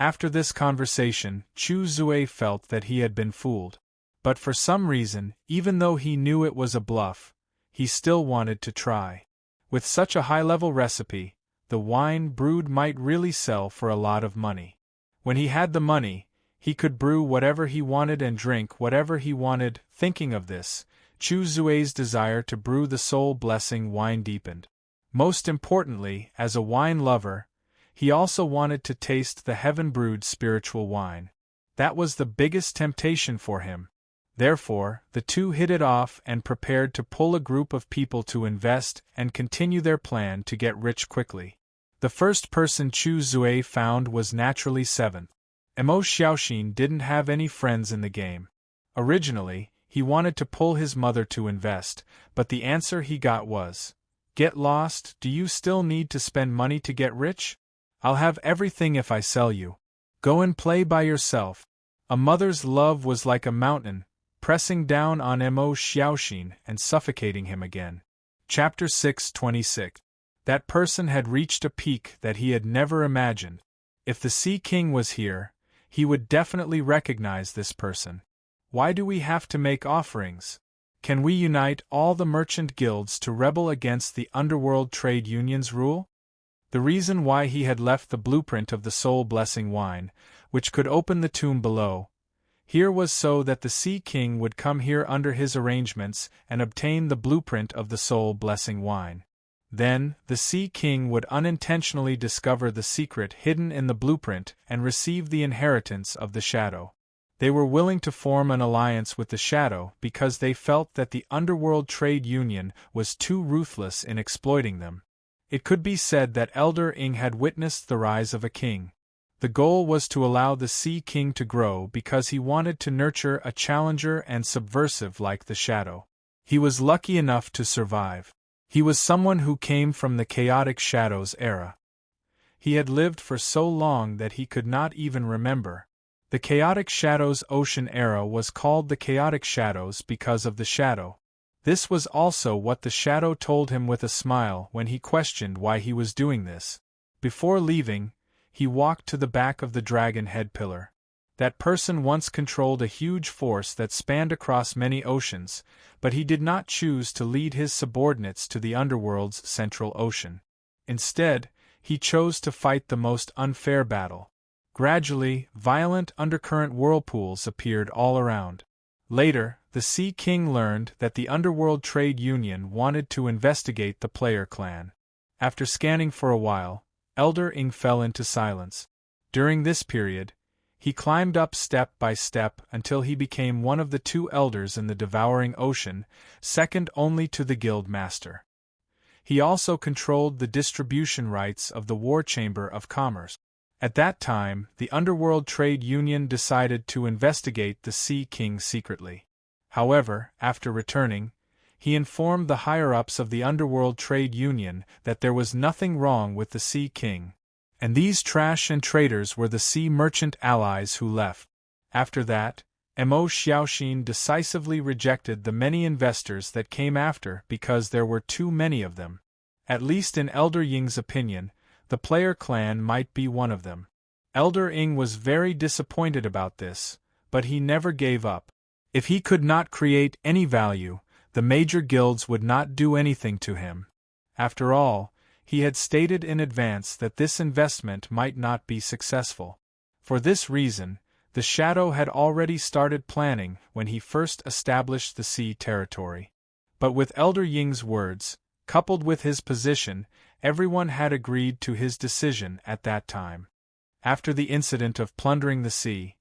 After this conversation, Chu Zue felt that he had been fooled. But for some reason, even though he knew it was a bluff, he still wanted to try. With such a high-level recipe, the wine brewed might really sell for a lot of money. When he had the money, he could brew whatever he wanted and drink whatever he wanted. Thinking of this, Chu Zue's desire to brew the soul-blessing wine deepened. Most importantly, as a wine lover, he also wanted to taste the heaven-brewed spiritual wine. That was the biggest temptation for him. Therefore, the two hit it off and prepared to pull a group of people to invest and continue their plan to get rich quickly. The first person Chu Zue found was naturally seventh. Mo Xiaoxin didn't have any friends in the game. Originally, he wanted to pull his mother to invest, but the answer he got was, "Get lost, do you still need to spend money to get rich? I'll have everything if I sell you. Go and play by yourself." A mother's love was like a mountain, pressing down on Mo Xiaoxin and suffocating him again. Chapter 626. That person had reached a peak that he had never imagined. If the Sea King was here, he would definitely recognize this person. Why do we have to make offerings? Can we unite all the merchant guilds to rebel against the underworld trade union's rule? The reason why he had left the blueprint of the soul-blessing wine, which could open the tomb below, here was so that the Sea King would come here under his arrangements and obtain the blueprint of the soul-blessing wine. Then, the Sea King would unintentionally discover the secret hidden in the blueprint and receive the inheritance of the shadow. They were willing to form an alliance with the shadow because they felt that the underworld trade union was too ruthless in exploiting them. It could be said that Elder Ing had witnessed the rise of a king. The goal was to allow the Sea King to grow because he wanted to nurture a challenger and subversive like the shadow. He was lucky enough to survive. He was someone who came from the chaotic shadows era. He had lived for so long that he could not even remember. The chaotic shadows ocean era was called the chaotic shadows because of the shadow. This was also what the shadow told him with a smile when he questioned why he was doing this. Before leaving, he walked to the back of the dragon head pillar. That person once controlled a huge force that spanned across many oceans, but he did not choose to lead his subordinates to the underworld's central ocean. Instead, he chose to fight the most unfair battle. Gradually, violent undercurrent whirlpools appeared all around. Later, the Sea King learned that the underworld trade union wanted to investigate the player clan. After scanning for a while, Elder Ing fell into silence. During this period, he climbed up step by step until he became one of the two elders in the devouring ocean, second only to the guild master. He also controlled the distribution rights of the War Chamber of Commerce. At that time, the Underworld Trade Union decided to investigate the Sea King secretly. However, after returning, he informed the higher-ups of the Underworld Trade Union that there was nothing wrong with the Sea King, and these trash and traitors were the sea merchant allies who left. After that, Mo Xiaoxin decisively rejected the many investors that came after because there were too many of them. At least in Elder Ying's opinion, the player clan might be one of them. Elder Ing was very disappointed about this, but he never gave up. If he could not create any value, the major guilds would not do anything to him. After all, he had stated in advance that this investment might not be successful. For this reason, the Shadow had already started planning when he first established the sea territory. But with Elder Ying's words, coupled with his position, everyone had agreed to his decision at that time. After the incident of plundering the sea,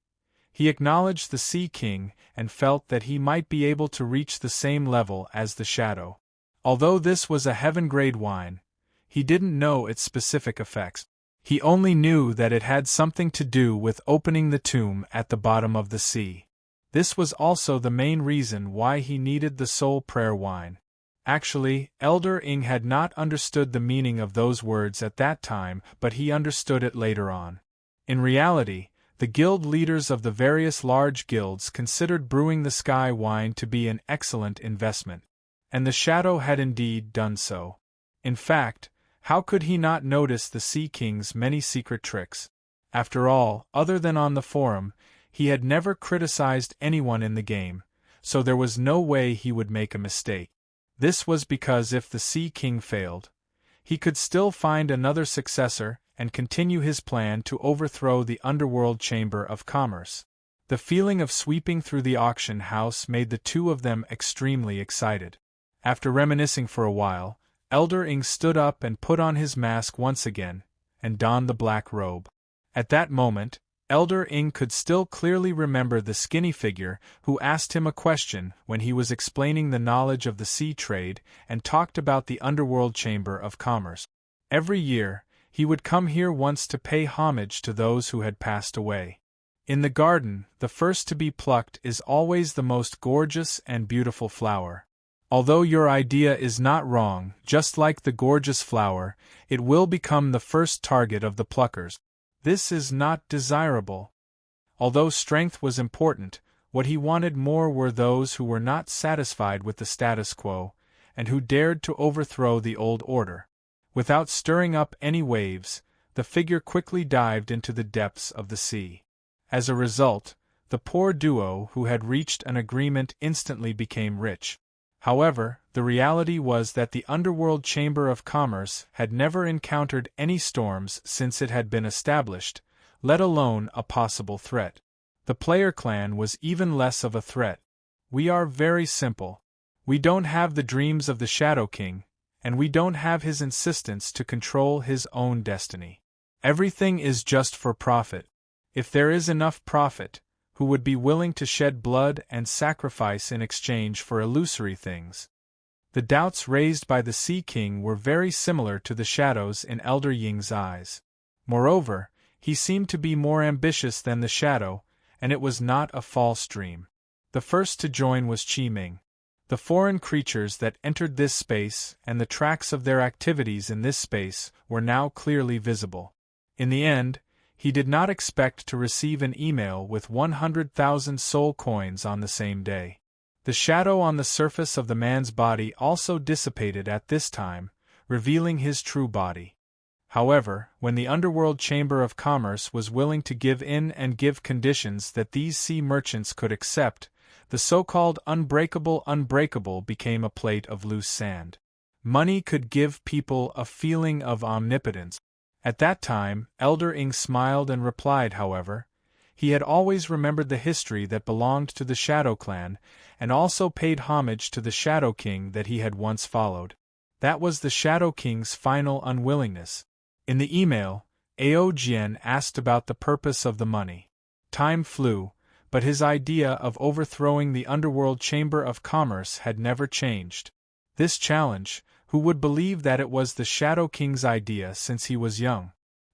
he acknowledged the Sea King and felt that he might be able to reach the same level as the Shadow. Although this was a heaven-grade wine, he didn't know its specific effects. He only knew that it had something to do with opening the tomb at the bottom of the sea. This was also the main reason why he needed the soul prayer wine. Actually, Elder Ing had not understood the meaning of those words at that time, but he understood it later on. In reality, the guild leaders of the various large guilds considered brewing the sky wine to be an excellent investment. And the Shadow had indeed done so. In fact, how could he not notice the Sea King's many secret tricks? After all, other than on the forum, he had never criticized anyone in the game, so there was no way he would make a mistake. This was because if the Sea King failed, he could still find another successor and continue his plan to overthrow the underworld Chamber of Commerce. The feeling of sweeping through the auction house made the two of them extremely excited. After reminiscing for a while, Elder Ing stood up and put on his mask once again, and donned the black robe. At that moment, Elder Ing could still clearly remember the skinny figure who asked him a question when he was explaining the knowledge of the sea trade and talked about the underworld Chamber of Commerce. Every year, he would come here once to pay homage to those who had passed away. In the garden, the first to be plucked is always the most gorgeous and beautiful flower. Although your idea is not wrong, just like the gorgeous flower, it will become the first target of the pluckers. This is not desirable. Although strength was important, what he wanted more were those who were not satisfied with the status quo, and who dared to overthrow the old order. Without stirring up any waves, the figure quickly dived into the depths of the sea. As a result, the poor duo who had reached an agreement instantly became rich. However, the reality was that the Underworld Chamber of Commerce had never encountered any storms since it had been established, let alone a possible threat. The player clan was even less of a threat. We are very simple. We don't have the dreams of the Shadow King, and we don't have his insistence to control his own destiny. Everything is just for profit. If there is enough profit, who would be willing to shed blood and sacrifice in exchange for illusory things? The doubts raised by the Sea King were very similar to the shadows in Elder Ying's eyes. Moreover, he seemed to be more ambitious than the shadow, and it was not a false dream. The first to join was Qi Ming. The foreign creatures that entered this space and the tracks of their activities in this space were now clearly visible. In the end, he did not expect to receive an email with 100,000 soul coins on the same day. The shadow on the surface of the man's body also dissipated at this time, revealing his true body. However, when the Underworld Chamber of Commerce was willing to give in and give conditions that these sea merchants could accept, the so-called unbreakable became a plate of loose sand. Money could give people a feeling of omnipotence. At that time, Elder Ing smiled and replied, however, he had always remembered the history that belonged to the Shadow Clan, and also paid homage to the Shadow King that he had once followed. That was the Shadow King's final unwillingness. In the email, Ao Jian asked about the purpose of the money. Time flew, but his idea of overthrowing the Underworld Chamber of Commerce had never changed. This challenge, who would believe that it was the Shadow King's idea since he was young?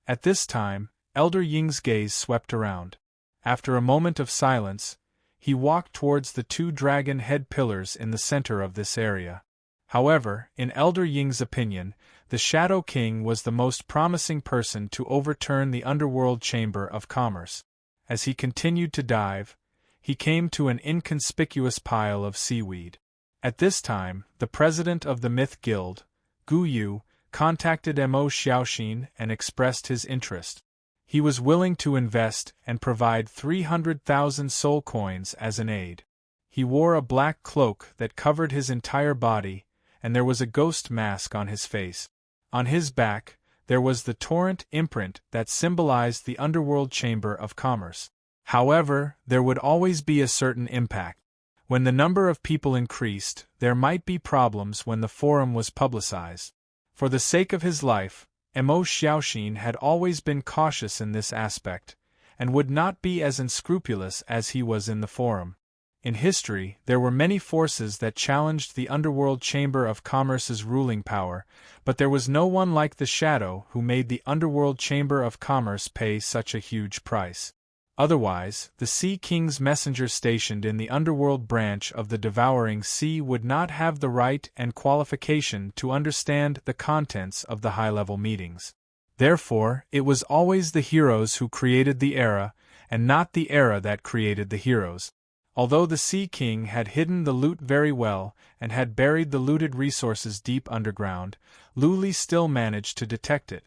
At this time, Elder Ying's gaze swept around. After a moment of silence, he walked towards the two dragon head pillars in the center of this area. However, in Elder Ying's opinion, the Shadow King was the most promising person to overturn the Underworld Chamber of Commerce. As he continued to dive, he came to an inconspicuous pile of seaweed. At this time, the president of the Myth Guild, Gu Yu, contacted Mo Xiaoxin and expressed his interest. He was willing to invest and provide 300,000 soul coins as an aid. He wore a black cloak that covered his entire body, and there was a ghost mask on his face. On his back, there was the torrent imprint that symbolized the Underworld Chamber of Commerce. However, there would always be a certain impact. When the number of people increased, there might be problems when the forum was publicized. For the sake of his life, Mo Xiaoxin had always been cautious in this aspect, and would not be as unscrupulous as he was in the forum. In history, there were many forces that challenged the Underworld Chamber of Commerce's ruling power, but there was no one like the Shadow who made the Underworld Chamber of Commerce pay such a huge price. Otherwise, the Sea King's messenger stationed in the Underworld branch of the Devouring Sea would not have the right and qualification to understand the contents of the high-level meetings. Therefore, it was always the heroes who created the era, and not the era that created the heroes. Although the Sea King had hidden the loot very well and had buried the looted resources deep underground, Lu Li still managed to detect it.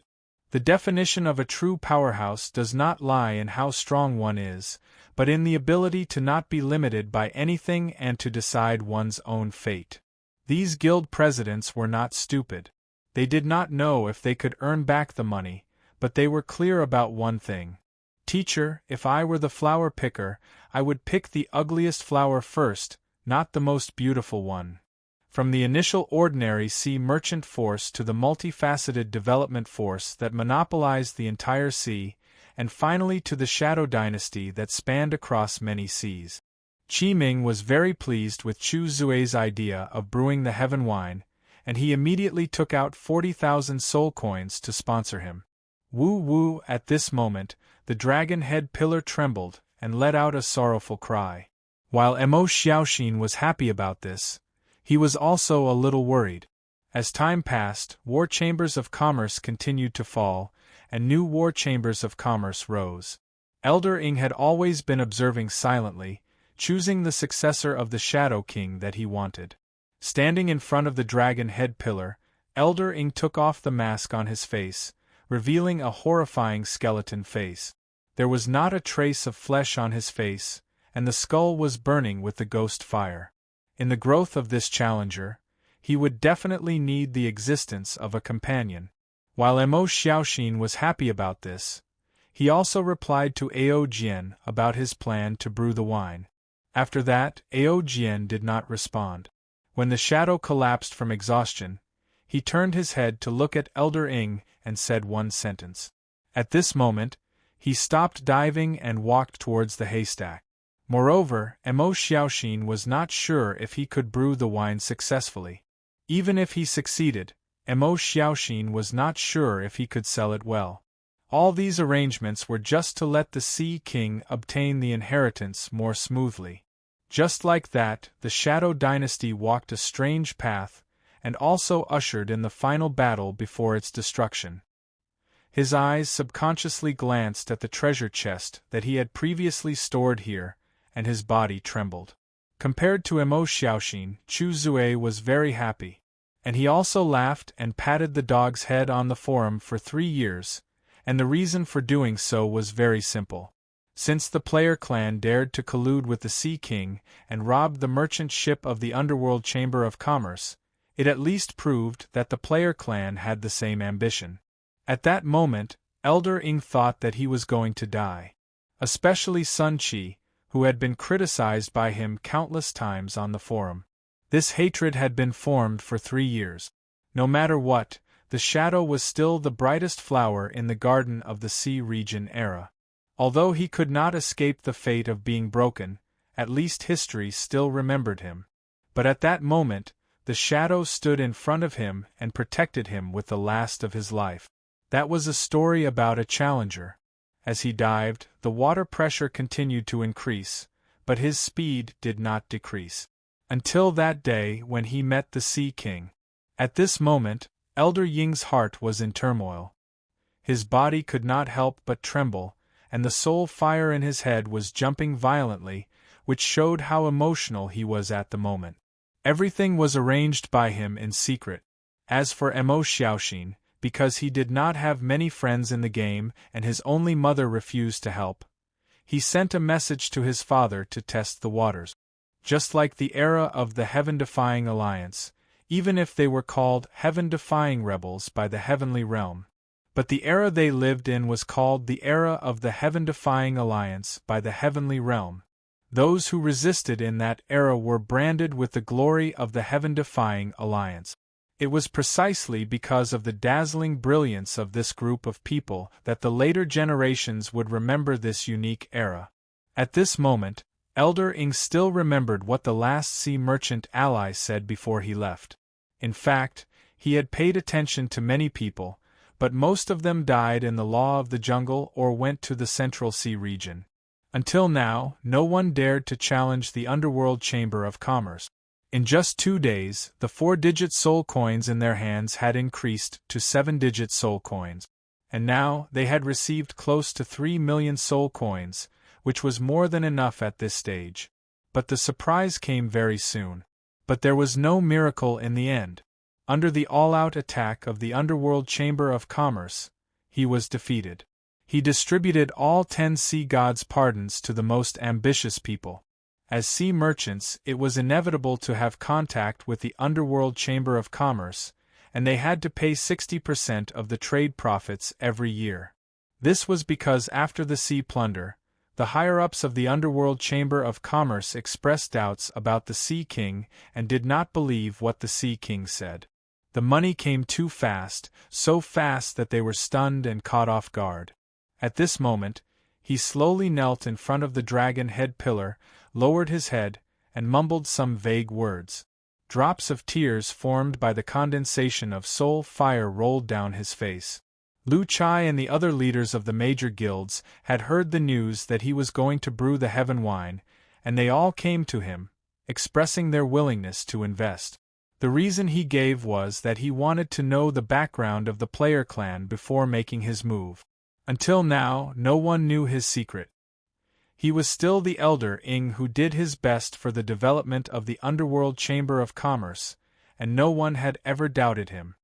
The definition of a true powerhouse does not lie in how strong one is, but in the ability to not be limited by anything and to decide one's own fate. These guild presidents were not stupid. They did not know if they could earn back the money, but they were clear about one thing. Teacher, if I were the flower picker, I would pick the ugliest flower first, not the most beautiful one. From the initial ordinary sea merchant force to the multifaceted development force that monopolized the entire sea, and finally to the Shadow Dynasty that spanned across many seas. Qi Ming was very pleased with Chu Zue's idea of brewing the heaven wine, and he immediately took out 40,000 soul coins to sponsor him. Woo woo! At this moment, the dragon head pillar trembled and let out a sorrowful cry. While Mo Xiaoxin was happy about this, he was also a little worried. As time passed, war chambers of commerce continued to fall, and new war chambers of commerce rose. Elder Ing had always been observing silently, choosing the successor of the Shadow King that he wanted. Standing in front of the dragon head pillar, Elder Ing took off the mask on his face, revealing a horrifying skeleton face. There was not a trace of flesh on his face, and the skull was burning with the ghost fire. In the growth of this challenger, he would definitely need the existence of a companion. While Mo Xiaoxin was happy about this, he also replied to Ao Jian about his plan to brew the wine. After that, Ao Jian did not respond. When the shadow collapsed from exhaustion, he turned his head to look at Elder Ing and said one sentence. At this moment, he stopped diving and walked towards the haystack. Moreover, Mo Xiaoxin was not sure if he could brew the wine successfully. Even if he succeeded, Mo Xiaoxin was not sure if he could sell it well. All these arrangements were just to let the Sea King obtain the inheritance more smoothly. Just like that, the Shadow Dynasty walked a strange path, and also ushered in the final battle before its destruction. His eyes subconsciously glanced at the treasure chest that he had previously stored here, and his body trembled. Compared to Mo Xiaoxin, Chu Zue was very happy. And he also laughed and patted the dog's head on the forum for 3 years, and the reason for doing so was very simple. Since the player clan dared to collude with the Sea King and robbed the merchant ship of the Underworld Chamber of Commerce, it at least proved that the player clan had the same ambition. At that moment, Elder Ing thought that he was going to die. Especially Sun Qi, who had been criticized by him countless times on the forum. This hatred had been formed for 3 years. No matter what, the shadow was still the brightest flower in the Garden of the Sea region era. Although he could not escape the fate of being broken, at least history still remembered him. But at that moment, the shadow stood in front of him and protected him with the last of his life. That was a story about a challenger. As he dived, the water pressure continued to increase, but his speed did not decrease. Until that day when he met the Sea King. At this moment, Elder Ying's heart was in turmoil. His body could not help but tremble, and the soul fire in his head was jumping violently, which showed how emotional he was at the moment. Everything was arranged by him in secret. As for Mo Xiaoxin, because he did not have many friends in the game and his only mother refused to help, he sent a message to his father to test the waters. Just like the era of the Heaven-Defying Alliance, even if they were called Heaven-Defying Rebels by the Heavenly Realm. But the era they lived in was called the era of the Heaven-Defying Alliance by the Heavenly Realm. Those who resisted in that era were branded with the glory of the Heaven-Defying Alliance. It was precisely because of the dazzling brilliance of this group of people that the later generations would remember this unique era. At this moment, Elder Ing still remembered what the last sea merchant ally said before he left. In fact, he had paid attention to many people, but most of them died in the law of the jungle or went to the Central Sea region. Until now, no one dared to challenge the Underworld Chamber of Commerce. In just 2 days, the 4-digit soul coins in their hands had increased to 7-digit soul coins. And now, they had received close to 3 million soul coins, which was more than enough at this stage. But the surprise came very soon. But there was no miracle in the end. Under the all-out attack of the Underworld Chamber of Commerce, he was defeated. He distributed all 10 sea gods' pardons to the most ambitious people. As sea merchants, it was inevitable to have contact with the underworld Chamber of Commerce, and they had to pay 60% of the trade profits every year. This was because after the sea plunder, the higher-ups of the Underworld Chamber of Commerce expressed doubts about the Sea King and did not believe what the Sea King said. The money came too fast, so fast that they were stunned and caught off guard. At this moment, he slowly knelt in front of the dragon head pillar, lowered his head, and mumbled some vague words. Drops of tears formed by the condensation of soul fire rolled down his face. Lu Chai and the other leaders of the major guilds had heard the news that he was going to brew the heaven wine, and they all came to him, expressing their willingness to invest. The reason he gave was that he wanted to know the background of the player clan before making his move. Until now, no one knew his secret. He was still the Elder Ing who did his best for the development of the Underworld Chamber of Commerce, and no one had ever doubted him.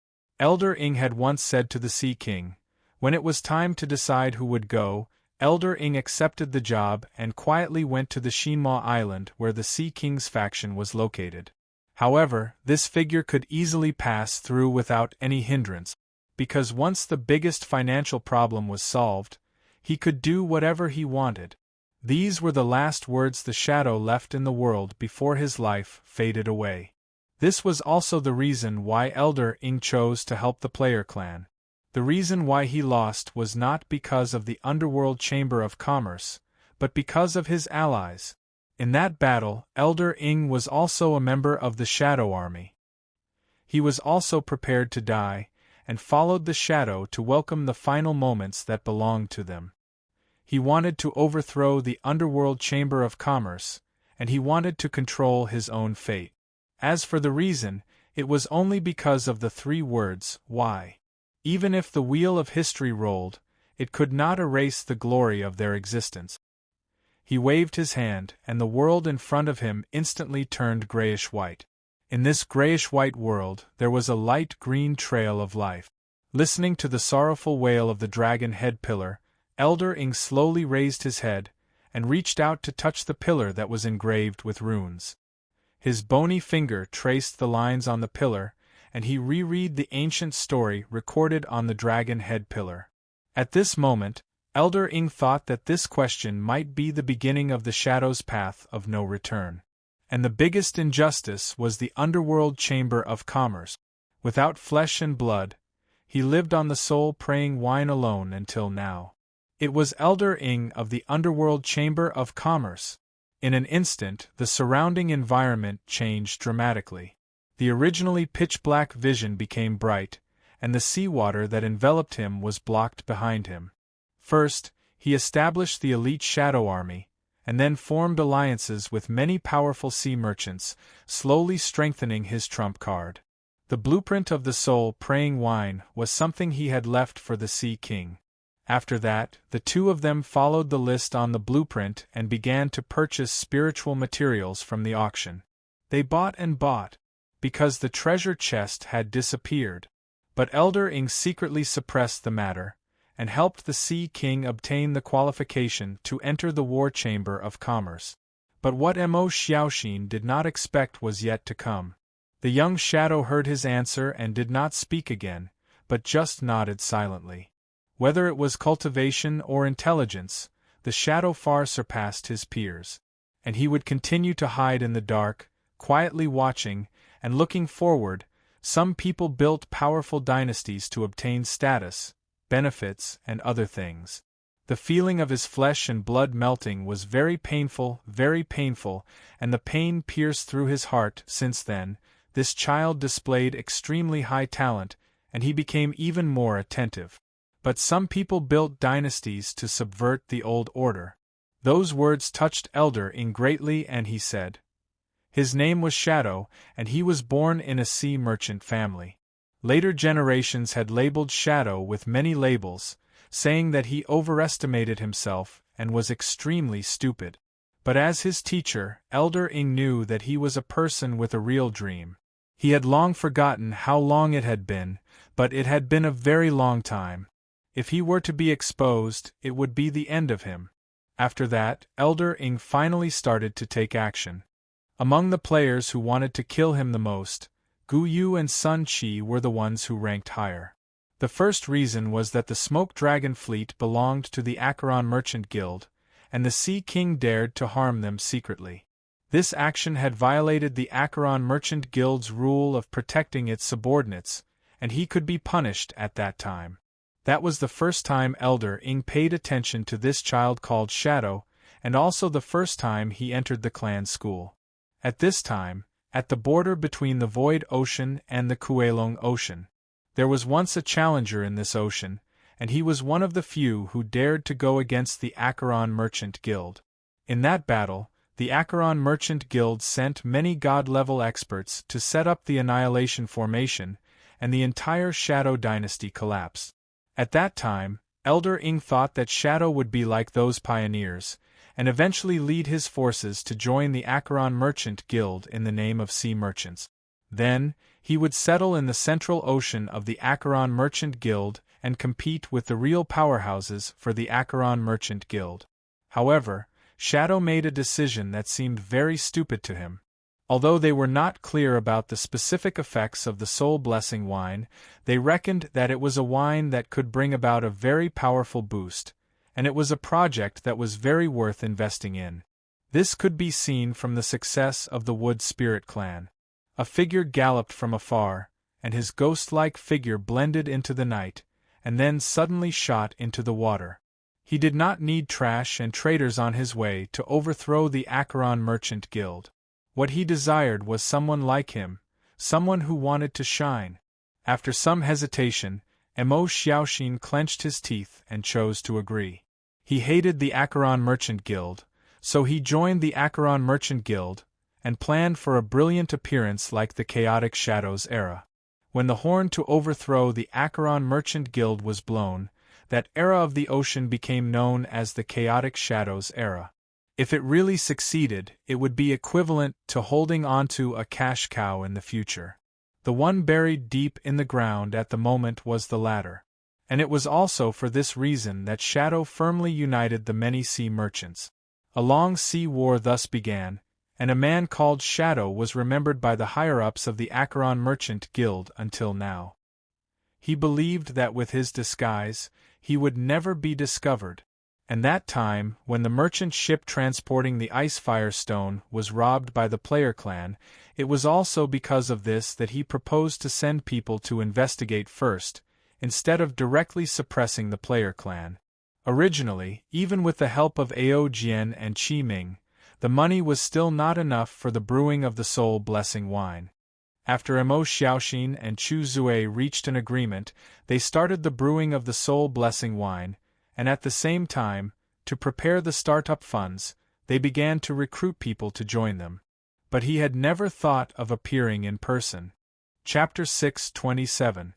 Elder Ing had once said to the Sea King, when it was time to decide who would go, Elder Ing accepted the job and quietly went to the Shinma Island where the Sea King's faction was located. However, this figure could easily pass through without any hindrance, because once the biggest financial problem was solved, he could do whatever he wanted. These were the last words the shadow left in the world before his life faded away. This was also the reason why Elder Ing chose to help the player clan. The reason why he lost was not because of the Underworld Chamber of Commerce, but because of his allies. In that battle, Elder Ing was also a member of the Shadow Army. He was also prepared to die, and followed the Shadow to welcome the final moments that belonged to them. He wanted to overthrow the Underworld Chamber of Commerce, and he wanted to control his own fate. As for the reason, it was only because of the 3 words, why. Even if the wheel of history rolled, it could not erase the glory of their existence. He waved his hand, and the world in front of him instantly turned grayish-white. In this grayish-white world, there was a light green trail of life. Listening to the sorrowful wail of the dragon head pillar, Elder Ing slowly raised his head, and reached out to touch the pillar that was engraved with runes. His bony finger traced the lines on the pillar, and he reread the ancient story recorded on the dragon head pillar. At this moment, Elder Ing thought that this question might be the beginning of the Shadow's path of no return. And the biggest injustice was the Underworld Chamber of Commerce. Without flesh and blood, he lived on the soul-praying wine alone until now. It was Elder Ing of the Underworld Chamber of Commerce. In an instant, the surrounding environment changed dramatically. The originally pitch-black vision became bright, and the seawater that enveloped him was blocked behind him. First, he established the elite Shadow Army, and then formed alliances with many powerful sea merchants, slowly strengthening his trump card. The blueprint of the soul-praying wine was something he had left for the Sea King. After that, the two of them followed the list on the blueprint and began to purchase spiritual materials from the auction. They bought and bought, because the treasure chest had disappeared. But Elder Ing secretly suppressed the matter, and helped the Sea King obtain the qualification to enter the War Chamber of Commerce. But what Mo Xiaoxin did not expect was yet to come. The young shadow heard his answer and did not speak again, but just nodded silently. Whether it was cultivation or intelligence, the shadow far surpassed his peers. And he would continue to hide in the dark, quietly watching, and looking forward. Some people built powerful dynasties to obtain status, benefits, and other things. The feeling of his flesh and blood melting was very painful, and the pain pierced through his heart. Since then, this child displayed extremely high talent, and he became even more attentive. But some people built dynasties to subvert the old order. Those words touched Elder Ing greatly, and he said. His name was Shadow, and he was born in a sea merchant family. Later generations had labeled Shadow with many labels, saying that he overestimated himself and was extremely stupid. But as his teacher, Elder Ing knew that he was a person with a real dream. He had long forgotten how long it had been, but it had been a very long time. If he were to be exposed, it would be the end of him. After that, Elder Ing finally started to take action. Among the players who wanted to kill him the most, Gu Yu and Sun Qi were the ones who ranked higher. The first reason was that the Smoke Dragon fleet belonged to the Acheron Merchant Guild, and the Sea King dared to harm them secretly. This action had violated the Acheron Merchant Guild's rule of protecting its subordinates, and he could be punished at that time. That was the first time Elder Ing paid attention to this child called Shadow, and also the first time he entered the clan school. At this time, at the border between the Void Ocean and the Kuelong Ocean, there was once a challenger in this ocean, and he was one of the few who dared to go against the Acheron Merchant Guild. In that battle, the Acheron Merchant Guild sent many god-level experts to set up the Annihilation Formation, and the entire Shadow Dynasty collapsed. At that time, Elder Ing thought that Shadow would be like those pioneers, and eventually lead his forces to join the Acheron Merchant Guild in the name of sea merchants. Then, he would settle in the central ocean of the Acheron Merchant Guild and compete with the real powerhouses for the Acheron Merchant Guild. However, Shadow made a decision that seemed very stupid to him. Although they were not clear about the specific effects of the Soul Blessing wine, they reckoned that it was a wine that could bring about a very powerful boost, and it was a project that was very worth investing in. This could be seen from the success of the Wood Spirit clan. A figure galloped from afar, and his ghost-like figure blended into the night, and then suddenly shot into the water. He did not need trash and traders on his way to overthrow the Acheron Merchant Guild. What he desired was someone like him, someone who wanted to shine. After some hesitation, Mo Xiaoxin clenched his teeth and chose to agree. He hated the Acheron Merchant Guild, so he joined the Acheron Merchant Guild, and planned for a brilliant appearance like the Chaotic Shadows era. When the horn to overthrow the Acheron Merchant Guild was blown, that era of the ocean became known as the Chaotic Shadows era. If it really succeeded, it would be equivalent to holding onto a cash cow in the future. The one buried deep in the ground at the moment was the latter. And it was also for this reason that Shadow firmly united the many sea merchants. A long sea war thus began, and a man called Shadow was remembered by the higher-ups of the Acheron Merchant Guild until now. He believed that with his disguise, he would never be discovered, and that time, when the merchant ship transporting the Icefire Stone was robbed by the player clan, it was also because of this that he proposed to send people to investigate first, instead of directly suppressing the player clan. Originally, even with the help of Ao Jian and Qi Ming, the money was still not enough for the brewing of the Soul Blessing wine. After Mo Xiaoxin and Chu Zui reached an agreement, they started the brewing of the Soul Blessing wine, and at the same time, to prepare the startup funds, they began to recruit people to join them. But he had never thought of appearing in person. Chapter 6:27.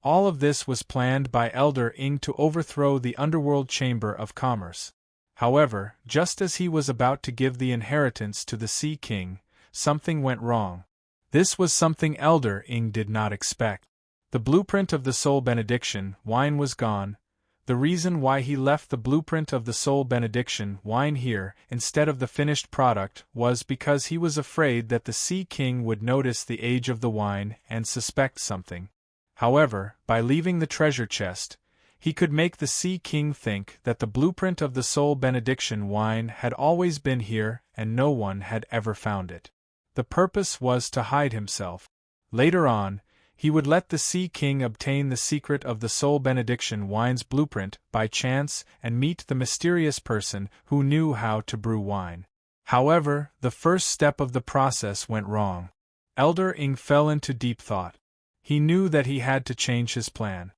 All of this was planned by Elder Ing to overthrow the Underworld Chamber of Commerce. However, just as he was about to give the inheritance to the Sea King, something went wrong. This was something Elder Ing did not expect. The blueprint of the Soul Benediction wine was gone. The reason why he left the blueprint of the Soul Benediction wine here instead of the finished product was because he was afraid that the Sea King would notice the age of the wine and suspect something. However, by leaving the treasure chest, he could make the Sea King think that the blueprint of the Soul Benediction wine had always been here and no one had ever found it. The purpose was to hide himself. Later on, he would let the Sea King obtain the secret of the Soul Benediction wine's blueprint by chance and meet the mysterious person who knew how to brew wine. However, the first step of the process went wrong. Elder Ing fell into deep thought. He knew that he had to change his plan.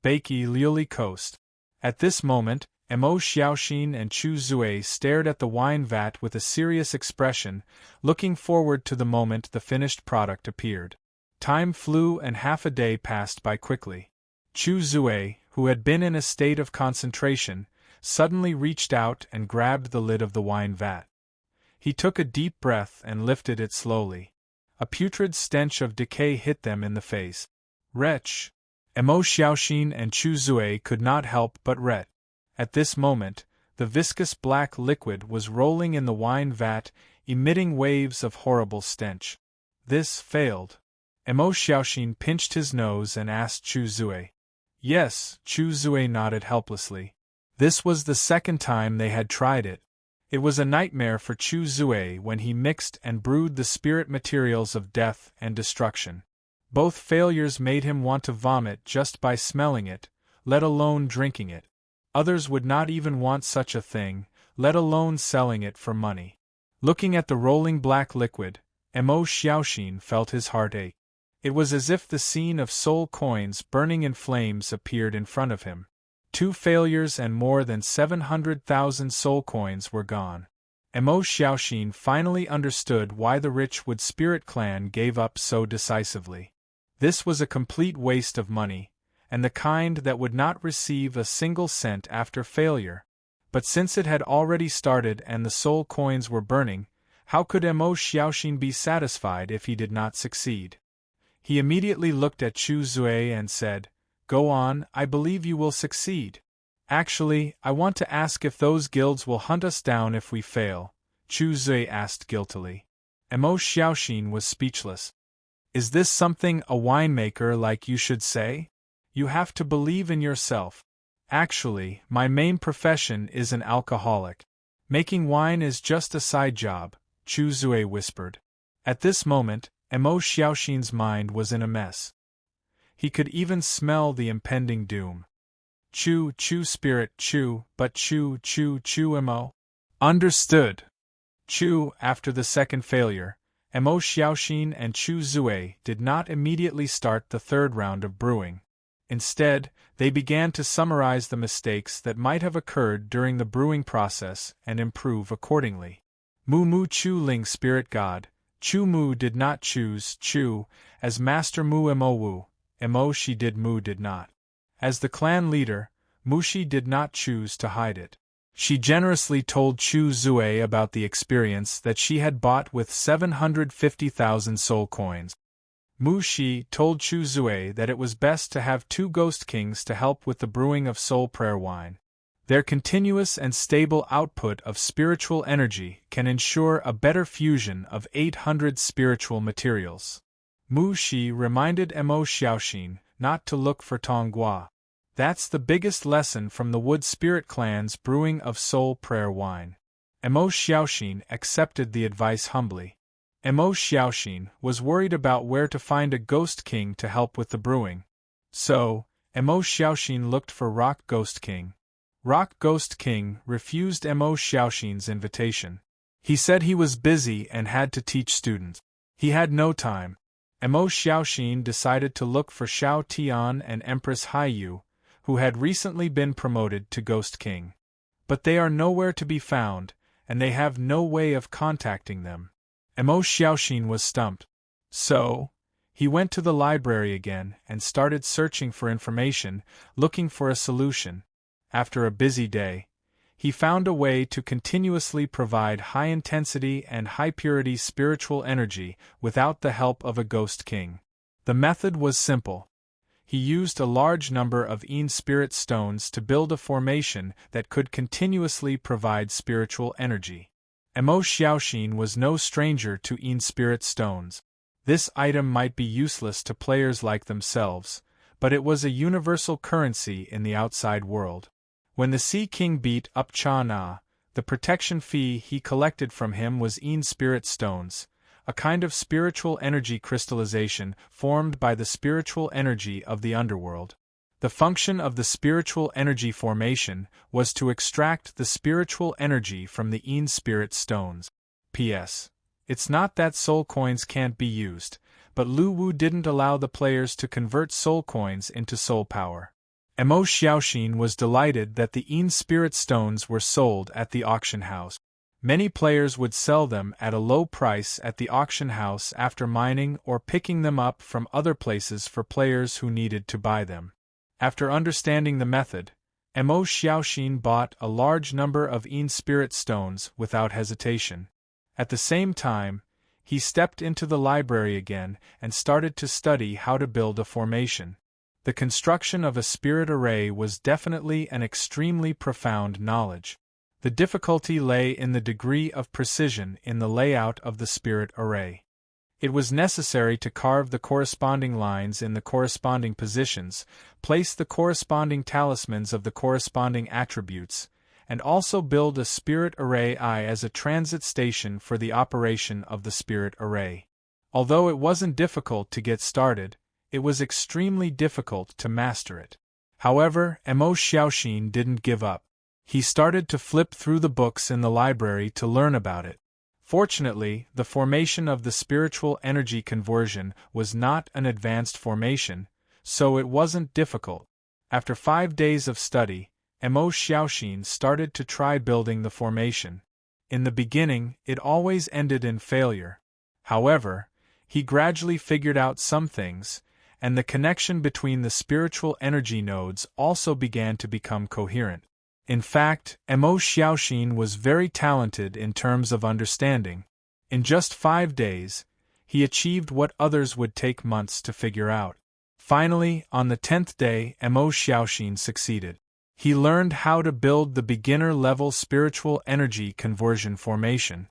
Beiki Liuli Coast. At this moment, Mo Xiaoxin and Chu Zui stared at the wine vat with a serious expression, looking forward to the moment the finished product appeared. Time flew and half a day passed by quickly. Chu Zui, who had been in a state of concentration, suddenly reached out and grabbed the lid of the wine vat. He took a deep breath and lifted it slowly. A putrid stench of decay hit them in the face. Wretch! Emo Xiaoxin and Chu Zui could not help but ret. At this moment, the viscous black liquid was rolling in the wine vat, emitting waves of horrible stench. This failed. Emo Xiaoxin pinched his nose and asked Chu Zui. Yes, Chu Zui nodded helplessly. This was the second time they had tried it. It was a nightmare for Chu Zui when he mixed and brewed the spirit materials of death and destruction. Both failures made him want to vomit just by smelling it, let alone drinking it. Others would not even want such a thing, let alone selling it for money. Looking at the rolling black liquid, Emo Xiaoxin felt his heart ache. It was as if the scene of soul coins burning in flames appeared in front of him. 2 failures and more than 700,000 soul coins were gone. Emo Xiaoxin finally understood why the Richwood Spirit Clan gave up so decisively. This was a complete waste of money, and the kind that would not receive a single cent after failure. But since it had already started and the soul coins were burning, how could Emo Xiaoxin be satisfied if he did not succeed? He immediately looked at Chu Zui and said, "Go on, I believe you will succeed." "Actually, I want to ask if those guilds will hunt us down if we fail," Chu Zui asked guiltily. Emo Xiaoxin was speechless. "Is this something a winemaker like you should say? You have to believe in yourself." "Actually, my main profession is an alcoholic. Making wine is just a side job," Chu Zui whispered. At this moment, Emo Xiaoxin's mind was in a mess. He could even smell the impending doom. Chu spirit Chu, but Chu Emo. Understood. Chu, after the second failure, Emo Xiaoxin and Chu Zui did not immediately start the third round of brewing. Instead, they began to summarize the mistakes that might have occurred during the brewing process and improve accordingly. Mu Chu Ling Spirit God, Chu Mu did not choose Chu as Master Mu Emo Wu. Emo Shi did Mu did not. As the clan leader, Mu Shi did not choose to hide it. She generously told Chu Zui about the experience that she had bought with 750,000 soul coins. Mu Shi told Chu Zui that it was best to have 2 ghost kings to help with the brewing of soul prayer wine. Their continuous and stable output of spiritual energy can ensure a better fusion of 800 spiritual materials. Mu Shi reminded Emo Xiaoxin not to look for Tonghua. That's the biggest lesson from the Wood Spirit Clan's brewing of soul prayer wine. Emo Xiaoxin accepted the advice humbly. Emo Xiaoxin was worried about where to find a ghost king to help with the brewing. So, Emo Xiaoxin looked for Rock Ghost King. Rock Ghost King refused Emo Xiaoxin's invitation. He said he was busy and had to teach students. He had no time. Emo Xiaoxin decided to look for Xiao Tian and Empress Haiyu, who had recently been promoted to Ghost King. But they are nowhere to be found, and they have no way of contacting them. Emo Xiaoxin was stumped. So, he went to the library again and started searching for information, looking for a solution. After a busy day, he found a way to continuously provide high-intensity and high-purity spiritual energy without the help of a ghost king. The method was simple. He used a large number of Yin spirit stones to build a formation that could continuously provide spiritual energy. Emo Xiaoxin was no stranger to Yin spirit stones. This item might be useless to players like themselves, but it was a universal currency in the outside world. When the Sea King beat up Cha Na, the protection fee he collected from him was Yin spirit stones, a kind of spiritual energy crystallization formed by the spiritual energy of the underworld. The function of the spiritual energy formation was to extract the spiritual energy from the Yin spirit stones. P.S. It's not that soul coins can't be used, but Lu Wu didn't allow the players to convert soul coins into soul power. Emo Xiaoxin was delighted that the Yin spirit stones were sold at the auction house. Many players would sell them at a low price at the auction house after mining or picking them up from other places for players who needed to buy them. After understanding the method, Emo Xiaoxin bought a large number of Yin spirit stones without hesitation. At the same time, he stepped into the library again and started to study how to build a formation. The construction of a spirit array was definitely an extremely profound knowledge. The difficulty lay in the degree of precision in the layout of the spirit array. It was necessary to carve the corresponding lines in the corresponding positions, place the corresponding talismans of the corresponding attributes, and also build a spirit array I as a transit station for the operation of the spirit array. Although it wasn't difficult to get started, it was extremely difficult to master it. However, Mo Xiaoxin didn't give up. He started to flip through the books in the library to learn about it. Fortunately, the formation of the spiritual energy conversion was not an advanced formation, so it wasn't difficult. After 5 days of study, Mo Xiaoxin started to try building the formation. In the beginning, it always ended in failure. However, he gradually figured out some things, and the connection between the spiritual energy nodes also began to become coherent. In fact, Mo Xiaoxin was very talented in terms of understanding. In just 5 days, he achieved what others would take months to figure out. Finally, on the 10th day, Mo Xiaoxin succeeded. He learned how to build the beginner-level spiritual energy conversion formation.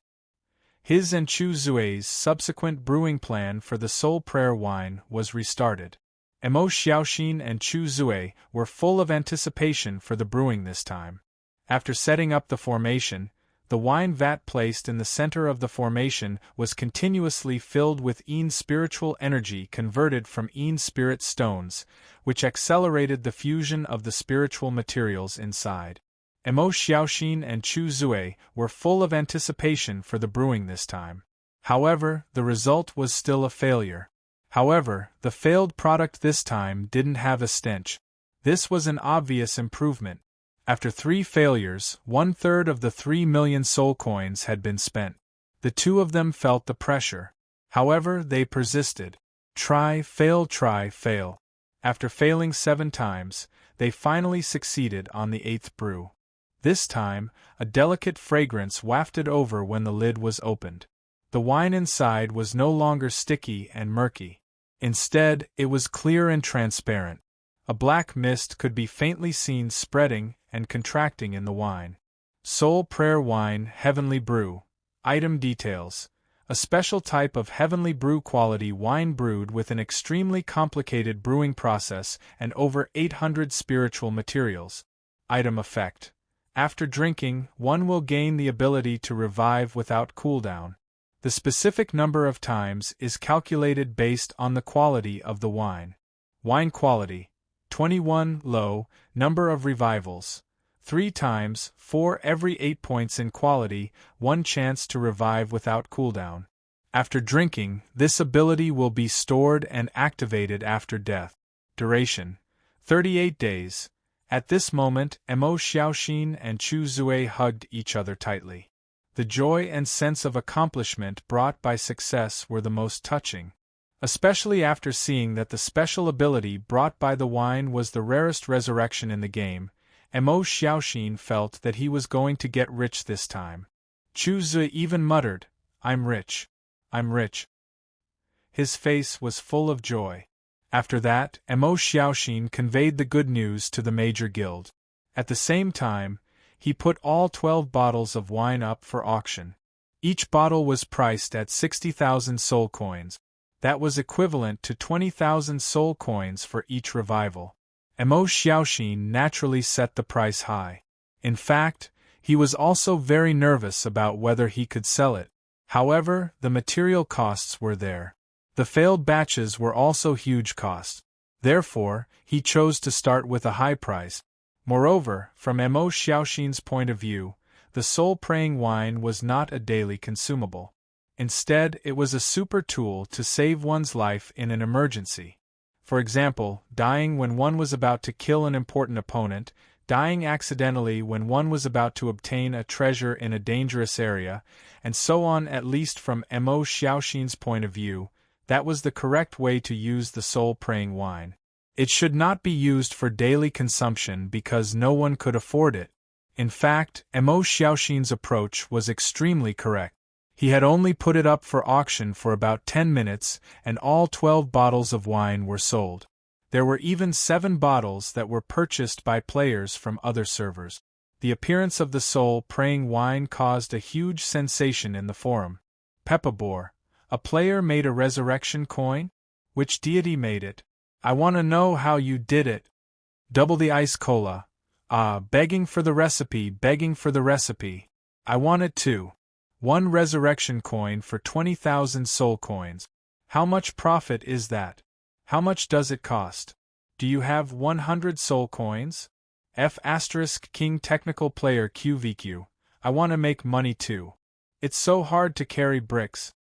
His and Chu Zui's subsequent brewing plan for the soul prayer wine was restarted. Mo Xiaoxin and Chu Zui were full of anticipation for the brewing this time. After setting up the formation, the wine vat placed in the center of the formation was continuously filled with Yin spiritual energy converted from Yin spirit stones, which accelerated the fusion of the spiritual materials inside. Mo Xiaoxin and Chu Zui were full of anticipation for the brewing this time. However, the result was still a failure. However, the failed product this time didn't have a stench. This was an obvious improvement. After 3 failures, 1/3 of the 3 million soul coins had been spent. The two of them felt the pressure. However, they persisted. Try, fail, try, fail. After failing 7 times, they finally succeeded on the 8th brew. This time, a delicate fragrance wafted over when the lid was opened. The wine inside was no longer sticky and murky. Instead, it was clear and transparent. A black mist could be faintly seen spreading and contracting in the wine. Soul Prayer Wine Heavenly Brew. Item details. A special type of heavenly brew quality wine brewed with an extremely complicated brewing process and over 800 spiritual materials. Item effect. After drinking, one will gain the ability to revive without cooldown. The specific number of times is calculated based on the quality of the wine. Wine quality: 21 low, number of revivals: 3 times, 4 every 8 points in quality, 1 chance to revive without cooldown. After drinking, this ability will be stored and activated after death. Duration: 38 days. At this moment, Mo Xiaoxin and Chu Zui hugged each other tightly. The joy and sense of accomplishment brought by success were the most touching, especially after seeing that the special ability brought by the wine was the rarest resurrection in the game. Mo Xiaoxin felt that he was going to get rich this time. Chu Zui even muttered, "I'm rich. I'm rich." His face was full of joy. After that, Mo Xiaoxin conveyed the good news to the major guild. At the same time, he put all 12 bottles of wine up for auction. Each bottle was priced at 60,000 soul coins. That was equivalent to 20,000 soul coins for each revival. Mo Xiaoxin naturally set the price high. In fact, he was also very nervous about whether he could sell it. However, the material costs were there. The failed batches were also huge costs. Therefore, he chose to start with a high price. Moreover, from Mo Xiaoxin's point of view, the soul-praying wine was not a daily consumable. Instead, it was a super tool to save one's life in an emergency. For example, dying when one was about to kill an important opponent, dying accidentally when one was about to obtain a treasure in a dangerous area, and so on. At least from Mo Xiaoxin's point of view, that was the correct way to use the soul-praying wine. It should not be used for daily consumption because no one could afford it. In fact, Mo Xiaoxin's approach was extremely correct. He had only put it up for auction for about 10 minutes, and all 12 bottles of wine were sold. There were even 7 bottles that were purchased by players from other servers. The appearance of the soul-praying wine caused a huge sensation in the forum. Pepabor, a player made a resurrection coin? Which deity made it? I want to know how you did it. Double the ice cola. Begging for the recipe, begging for the recipe. I want it too. 1 resurrection coin for 20,000 soul coins. How much profit is that? How much does it cost? Do you have 100 soul coins? King technical player QVQ. I want to make money too. It's so hard to carry bricks.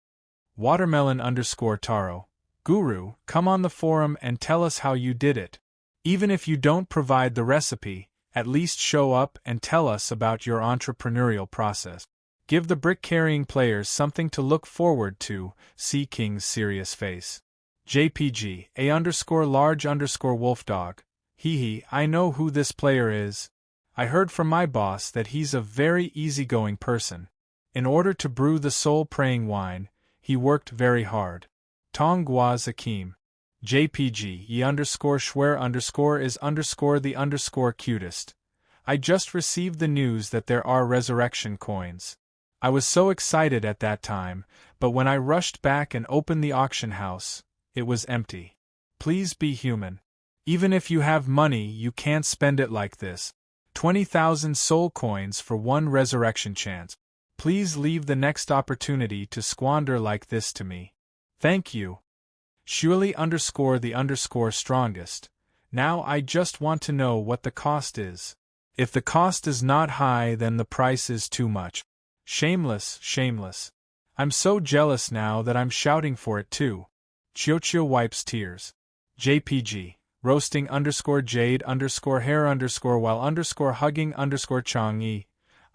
Watermelon_Taro. Guru, come on the forum and tell us how you did it. Even if you don't provide the recipe, at least show up and tell us about your entrepreneurial process. Give the brick-carrying players something to look forward to. See King's serious face. JPG, A_large_wolfdog. Hee, I know who this player is. I heard from my boss that he's a very easygoing person. In order to brew the soul-praying wine, he worked very hard. Tongguaz Akim. JPG, ye_schwer_ is _the cutest. I just received the news that there are resurrection coins. I was so excited at that time, but when I rushed back and opened the auction house, it was empty. Please be human. Even if you have money, you can't spend it like this. 20,000 soul coins for 1 resurrection chance. Please leave the next opportunity to squander like this to me. Thank you. Shuali_ the strongest. Now I just want to know what the cost is. If the cost is not high, then the price is too much. Shameless. I'm so jealous now that I'm shouting for it too. Chiochio wipes tears. JPG. Roasting_jade_hair_while_hugging_Chang'e.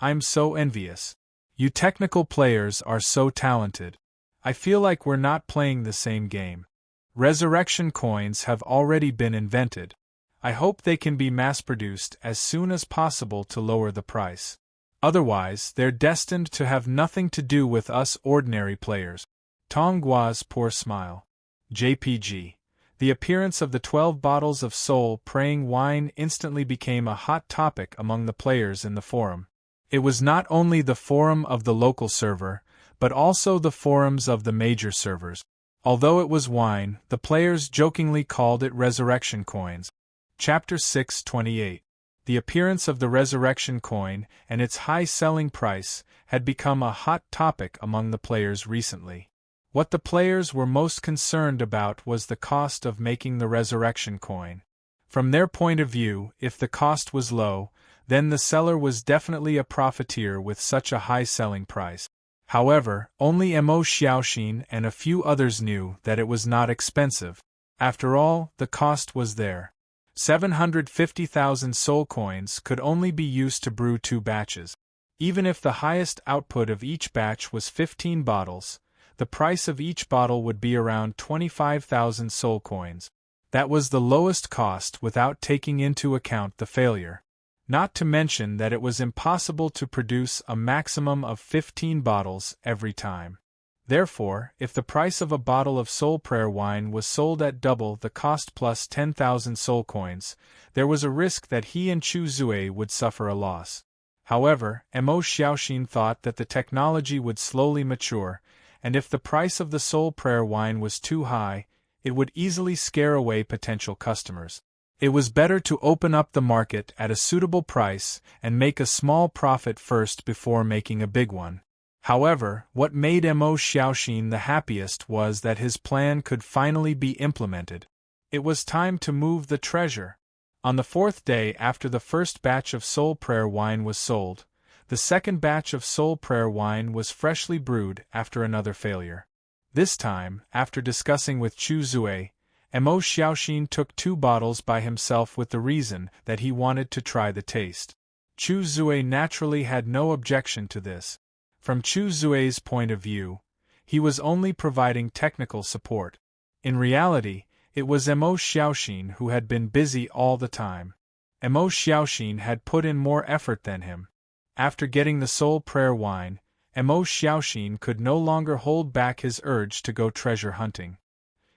I'm so envious. You technical players are so talented. I feel like we're not playing the same game. Resurrection coins have already been invented. I hope they can be mass-produced as soon as possible to lower the price. Otherwise, they're destined to have nothing to do with us ordinary players. Tongguaz poor smile. JPG. The appearance of the 12 bottles of soul-praying wine instantly became a hot topic among the players in the forum. It was not only the forum of the local server, but also the forums of the major servers. Although it was wine, the players jokingly called it resurrection coins. Chapter 628. The appearance of the resurrection coin and its high selling price had become a hot topic among the players recently. What the players were most concerned about was the cost of making the resurrection coin. From their point of view, if the cost was low, then the seller was definitely a profiteer with such a high selling price. However, only Mo Xiaoxin and a few others knew that it was not expensive. After all, the cost was there. 750,000 soul coins could only be used to brew 2 batches. Even if the highest output of each batch was 15 bottles, the price of each bottle would be around 25,000 soul coins. That was the lowest cost without taking into account the failure. Not to mention that it was impossible to produce a maximum of 15 bottles every time. Therefore, if the price of a bottle of soul prayer wine was sold at double the cost plus 10,000 soul coins, there was a risk that he and Chu Zue would suffer a loss. However, Mo Xiaoxin thought that the technology would slowly mature, and if the price of the soul prayer wine was too high, it would easily scare away potential customers. It was better to open up the market at a suitable price and make a small profit first before making a big one. However, what made Mo Xiaoxin the happiest was that his plan could finally be implemented. It was time to move the treasure. On the 4th day after the first batch of soul prayer wine was sold, the second batch of soul prayer wine was freshly brewed after another failure. This time, after discussing with Chu Zue, Mo Xiaoxin took 2 bottles by himself with the reason that he wanted to try the taste. Chu Zue naturally had no objection to this. From Chu Zue's point of view, he was only providing technical support. In reality, it was Mo Xiaoxin who had been busy all the time. Mo Xiaoxin had put in more effort than him. After getting the soul prayer wine, Mo Xiaoxin could no longer hold back his urge to go treasure hunting.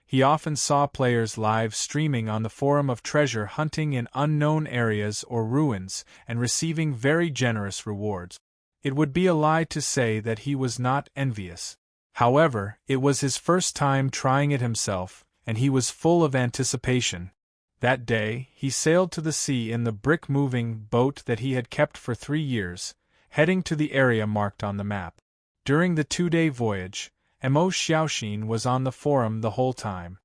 He often saw players live streaming on the forum of treasure hunting in unknown areas or ruins and receiving very generous rewards. It would be a lie to say that he was not envious. However, it was his first time trying it himself, and he was full of anticipation. That day, he sailed to the sea in the brick-moving boat that he had kept for 3 years, heading to the area marked on the map. During the 2-day voyage, Mo Xiaoxin was on the forum the whole time.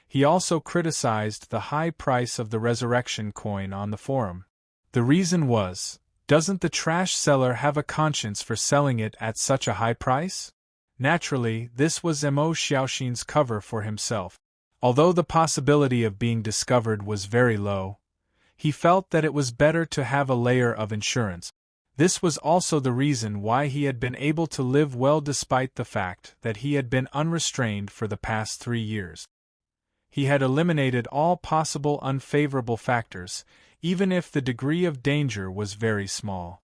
He also criticized the high price of the resurrection coin on the forum. The reason was, doesn't the trash seller have a conscience for selling it at such a high price? Naturally, this was Mo Xiaoxin's cover for himself. Although the possibility of being discovered was very low, he felt that it was better to have a layer of insurance. This was also the reason why he had been able to live well despite the fact that he had been unrestrained for the past 3 years. He had eliminated all possible unfavorable factors, even if the degree of danger was very small.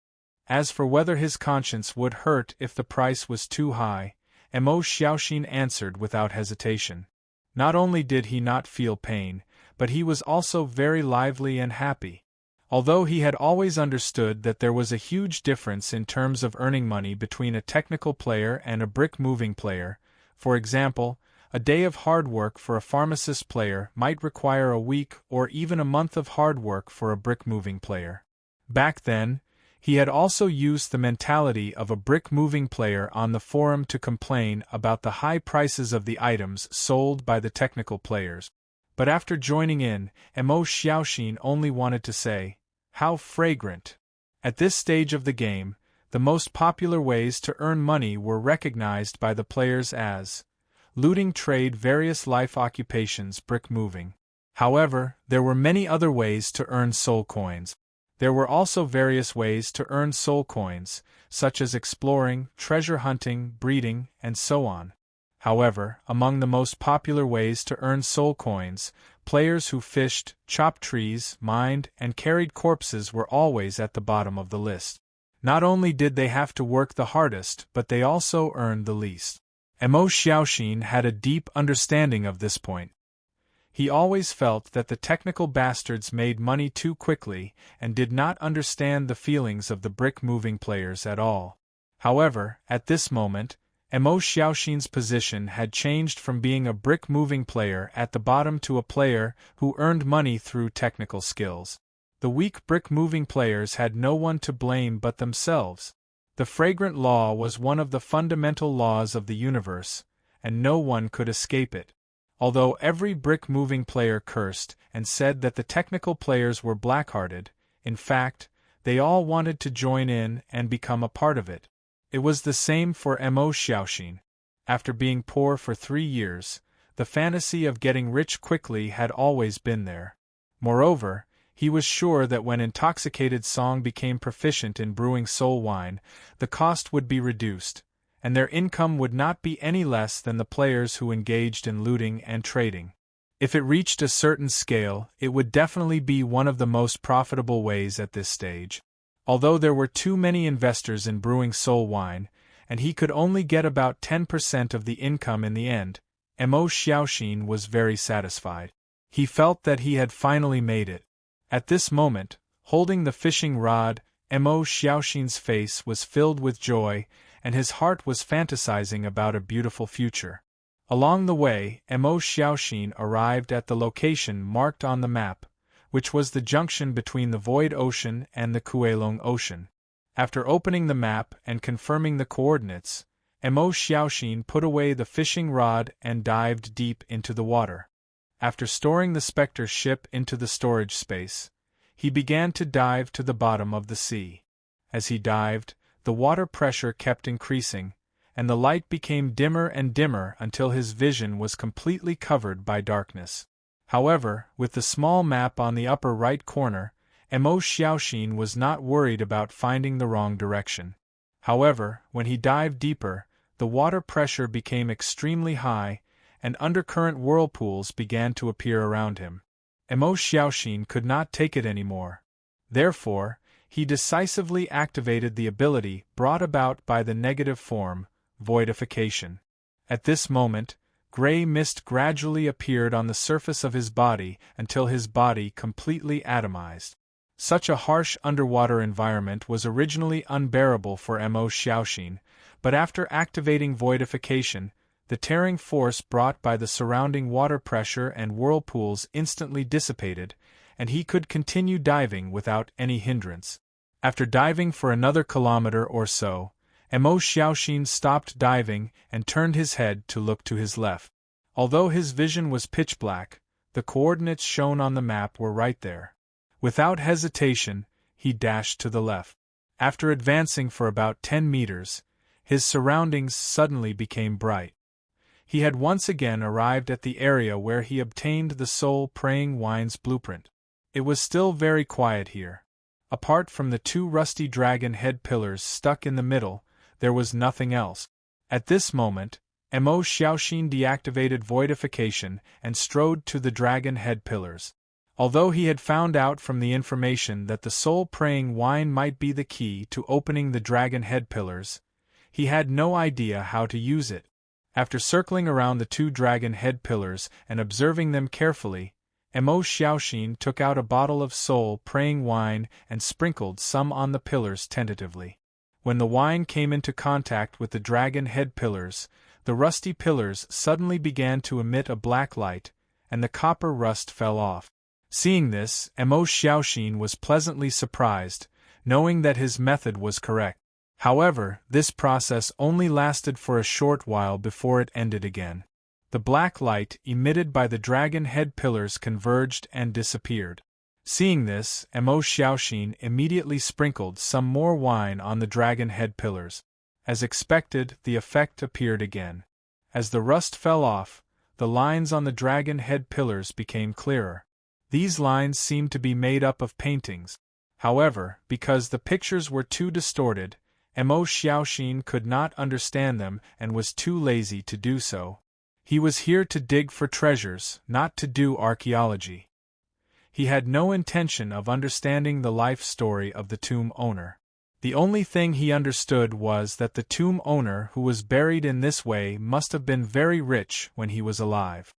As for whether his conscience would hurt if the price was too high, Mo Xiaoxin answered without hesitation. Not only did he not feel pain, but he was also very lively and happy. Although he had always understood that there was a huge difference in terms of earning money between a technical player and a brick-moving player, for example, a day of hard work for a pharmacist player might require a week or even a month of hard work for a brick-moving player. Back then, he had also used the mentality of a brick-moving player on the forum to complain about the high prices of the items sold by the technical players. But after joining in, Mo Xiaoxin only wanted to say, "How fragrant!" At this stage of the game, the most popular ways to earn money were recognized by the players as looting, trade, various life occupations, brick moving. However, there were many other ways to earn soul coins. There were also various ways to earn soul coins, such as exploring, treasure hunting, breeding, and so on. However, among the most popular ways to earn soul coins, players who fished, chopped trees, mined, and carried corpses were always at the bottom of the list. Not only did they have to work the hardest, but they also earned the least. Mo Xiaoxin had a deep understanding of this point. He always felt that the technical bastards made money too quickly and did not understand the feelings of the brick-moving players at all. However, at this moment, Mo Xiaoxin's position had changed from being a brick-moving player at the bottom to a player who earned money through technical skills. The weak brick-moving players had no one to blame but themselves. The fragrant law was one of the fundamental laws of the universe, and no one could escape it. Although every brick-moving player cursed and said that the technical players were black-hearted, in fact, they all wanted to join in and become a part of it. It was the same for Mo Xiaoxin. After being poor for 3 years, the fantasy of getting rich quickly had always been there. Moreover, he was sure that when Intoxicated Song became proficient in brewing soul wine, the cost would be reduced, and their income would not be any less than the players who engaged in looting and trading. If it reached a certain scale, it would definitely be one of the most profitable ways at this stage. Although there were too many investors in brewing soul wine, and he could only get about 10% of the income in the end, Mo Xiaoxin was very satisfied. He felt that he had finally made it. At this moment, holding the fishing rod, Mo Xiaoxin's face was filled with joy, and his heart was fantasizing about a beautiful future. Along the way, Mo Xiaoxin arrived at the location marked on the map, which was the junction between the Void Ocean and the Kuelong Ocean. After opening the map and confirming the coordinates, Mo Xiaoxin put away the fishing rod and dived deep into the water. After storing the Spectre ship into the storage space, he began to dive to the bottom of the sea. As he dived, the water pressure kept increasing, and the light became dimmer and dimmer until his vision was completely covered by darkness. However, with the small map on the upper right corner, Mo Xiaoxin was not worried about finding the wrong direction. However, when he dived deeper, the water pressure became extremely high, and undercurrent whirlpools began to appear around him. Mo Xiaoxin could not take it anymore. Therefore, he decisively activated the ability brought about by the negative form, voidification. At this moment, Gray mist gradually appeared on the surface of his body until his body completely atomized. Such a harsh underwater environment was originally unbearable for Mo Xiaoxin, but after activating voidification, the tearing force brought by the surrounding water pressure and whirlpools instantly dissipated, and he could continue diving without any hindrance. After diving for another kilometer or so, Mo Xiaoxin stopped diving and turned his head to look to his left. Although his vision was pitch black, the coordinates shown on the map were right there. Without hesitation, he dashed to the left. After advancing for about 10 meters, his surroundings suddenly became bright. He had once again arrived at the area where he obtained the soul-praying wine's blueprint. It was still very quiet here. Apart from the 2 rusty dragon head pillars stuck in the middle, there was nothing else. At this moment, Mo Xiaoxin deactivated voidification and strode to the dragon head pillars. Although he had found out from the information that the soul-praying wine might be the key to opening the dragon head pillars, he had no idea how to use it. After circling around the 2 dragon head pillars and observing them carefully, Mo Xiaoxin took out a bottle of soul-praying wine and sprinkled some on the pillars tentatively. When the wine came into contact with the dragon head pillars, the rusty pillars suddenly began to emit a black light, and the copper rust fell off. Seeing this, Mo Xiaoxin was pleasantly surprised, knowing that his method was correct. However, this process only lasted for a short while before it ended again. The black light emitted by the dragon head pillars converged and disappeared. Seeing this, Mo Xiaoxin immediately sprinkled some more wine on the dragon head pillars. As expected, the effect appeared again. As the rust fell off, the lines on the dragon head pillars became clearer. These lines seemed to be made up of paintings. However, because the pictures were too distorted, Mo Xiaoxin could not understand them and was too lazy to do so. He was here to dig for treasures, not to do archaeology. He had no intention of understanding the life story of the tomb owner. The only thing he understood was that the tomb owner who was buried in this way must have been very rich when he was alive.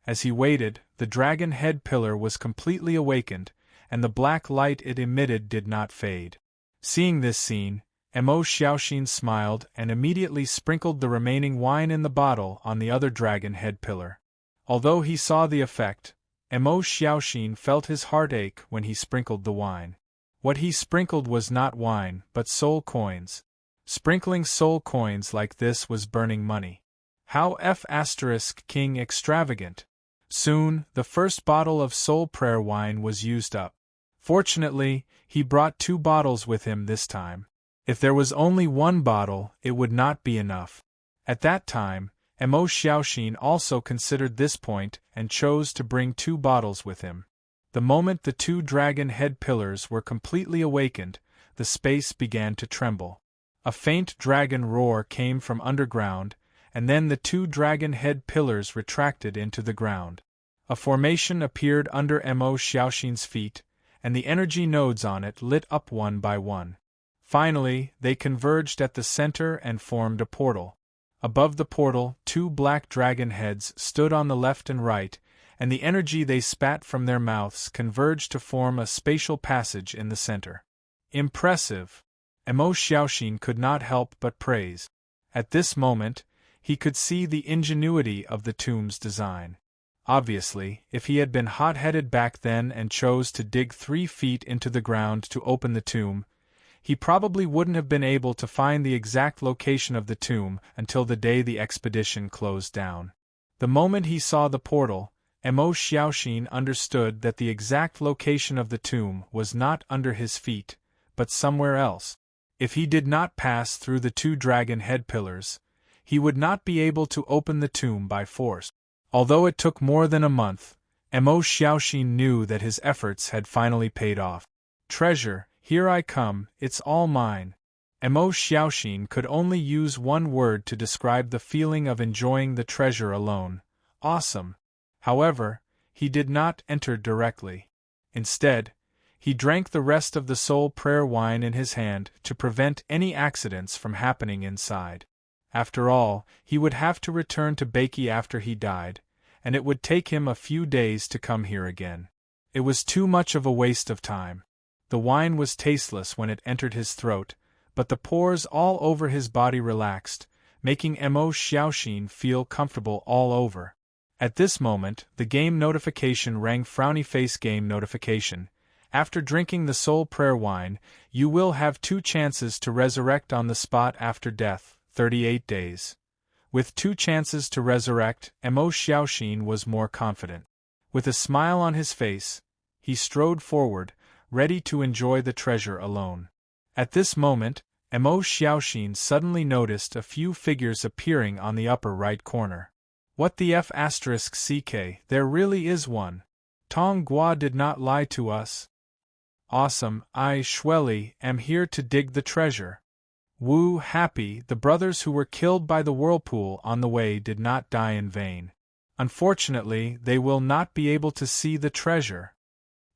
As he waited, the dragon head pillar was completely awakened, and the black light it emitted did not fade. Seeing this scene, Mo Xiaoxin smiled and immediately sprinkled the remaining wine in the bottle on the other dragon head pillar. Although he saw the effect, Mo Xiaoxin felt his heart ache when he sprinkled the wine. What he sprinkled was not wine, but soul coins. Sprinkling soul coins like this was burning money. How *King extravagant. Soon, the first bottle of soul prayer wine was used up. Fortunately, he brought 2 bottles with him this time. If there was only 1 bottle, it would not be enough. At that time, Mo Xiaoxin also considered this point and chose to bring 2 bottles with him. The moment the 2 dragon head pillars were completely awakened, the space began to tremble. A faint dragon roar came from underground, and then the 2 dragon head pillars retracted into the ground. A formation appeared under Mo Xiaoxin's feet, and the energy nodes on it lit up one by one. Finally, they converged at the center and formed a portal. Above the portal, 2 black dragon heads stood on the left and right, and the energy they spat from their mouths converged to form a spatial passage in the center. Impressive! Mo Xiaoxin could not help but praise. At this moment, he could see the ingenuity of the tomb's design. Obviously, if he had been hot-headed back then and chose to dig 3 feet into the ground to open the tomb, he probably wouldn't have been able to find the exact location of the tomb until the day the expedition closed down. The moment he saw the portal, Mo Xiaoxin understood that the exact location of the tomb was not under his feet, but somewhere else. If he did not pass through the 2 dragon head pillars, he would not be able to open the tomb by force. Although it took more than a month, Mo Xiaoxin knew that his efforts had finally paid off. Treasure, here I come, it's all mine. Mo Xiaoxin could only use one word to describe the feeling of enjoying the treasure alone: awesome. However, he did not enter directly. Instead, he drank the rest of the soul prayer wine in his hand to prevent any accidents from happening inside. After all, he would have to return to Bakey after he died, and it would take him a few days to come here again. It was too much of a waste of time. The wine was tasteless when it entered his throat, but the pores all over his body relaxed, making Mo Xiaoxin feel comfortable all over. At this moment, the game notification rang. Frowny face game notification. After drinking the soul prayer wine, you will have 2 chances to resurrect on the spot after death, 38 days. With 2 chances to resurrect, Mo Xiaoxin was more confident. With a smile on his face, he strode forward, ready to enjoy the treasure alone. At this moment, Mo Xiaoxin suddenly noticed a few figures appearing on the upper right corner. What the F***ck, there really is one. Tong Gua did not lie to us. Awesome, I, Xueli, am here to dig the treasure. Wu, happy, the brothers who were killed by the whirlpool on the way did not die in vain. Unfortunately, they will not be able to see the treasure.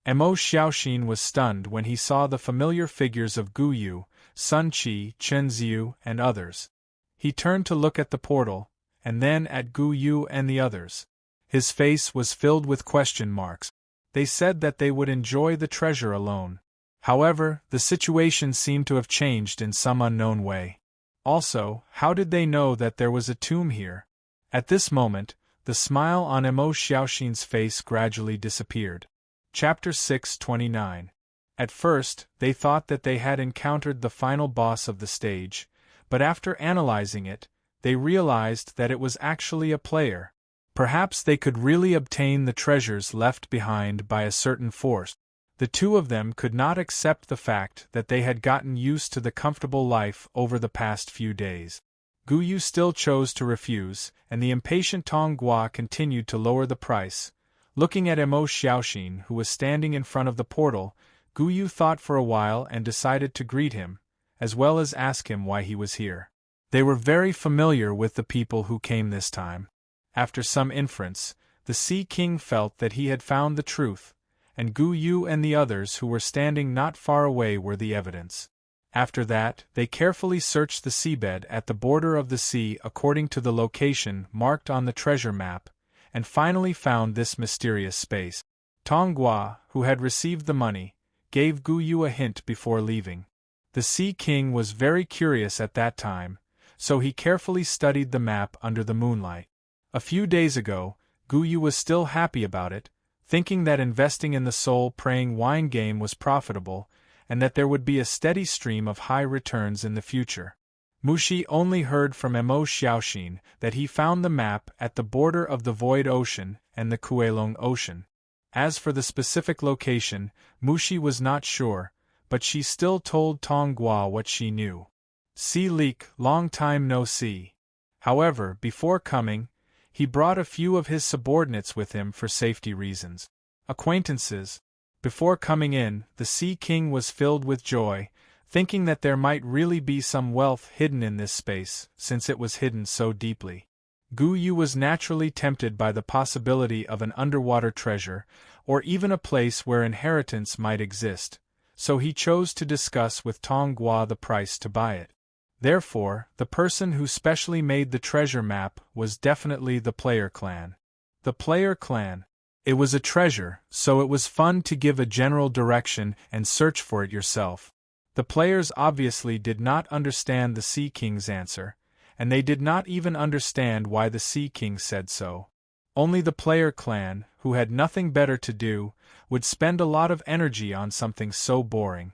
Mo Xiaoxin was stunned when he saw the familiar figures of Gu Yu, Sun Qi, Chen Xiu, and others. He turned to look at the portal, and then at Gu Yu and the others. His face was filled with question marks. They said that they would enjoy the treasure alone. However, the situation seemed to have changed in some unknown way. Also, how did they know that there was a tomb here? At this moment, the smile on Mo Xiaoxin's face gradually disappeared. Chapter 629. At first, they thought that they had encountered the final boss of the stage, but after analyzing it, they realized that it was actually a player. Perhaps they could really obtain the treasures left behind by a certain force. The 2 of them could not accept the fact that they had gotten used to the comfortable life over the past few days. Gu Yu still chose to refuse, and the impatient Tong Gua continued to lower the price. Looking at Mo Xiaoxin, who was standing in front of the portal, Gu Yu thought for a while and decided to greet him, as well as ask him why he was here. They were very familiar with the people who came this time. After some inference, the Sea King felt that he had found the truth, and Gu Yu and the others who were standing not far away were the evidence. After that, they carefully searched the seabed at the border of the sea according to the location marked on the treasure map, and finally found this mysterious space. Tong Gua, who had received the money, gave Gu Yu a hint before leaving. The Sea King was very curious at that time, so he carefully studied the map under the moonlight. A few days ago, Gu Yu was still happy about it, thinking that investing in the soul-praying wine game was profitable, and that there would be a steady stream of high returns in the future. Mushi only heard from Mo Xiaoxin that he found the map at the border of the Void Ocean and the Kuelong Ocean. As for the specific location, Mushi was not sure, but she still told Tong Gua what she knew. See Leek, long time no see. However, before coming, he brought a few of his subordinates with him for safety reasons. Acquaintances. Before coming in, the Sea King was filled with joy, thinking that there might really be some wealth hidden in this space, since it was hidden so deeply. Gu Yu was naturally tempted by the possibility of an underwater treasure, or even a place where inheritance might exist, so he chose to discuss with Tong Gua the price to buy it. Therefore, the person who specially made the treasure map was definitely the player clan. The player clan. It was a treasure, so it was fun to give a general direction and search for it yourself. The players obviously did not understand the Sea King's answer, and they did not even understand why the Sea King said so. Only the player clan, who had nothing better to do, would spend a lot of energy on something so boring.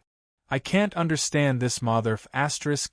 I can't understand this mother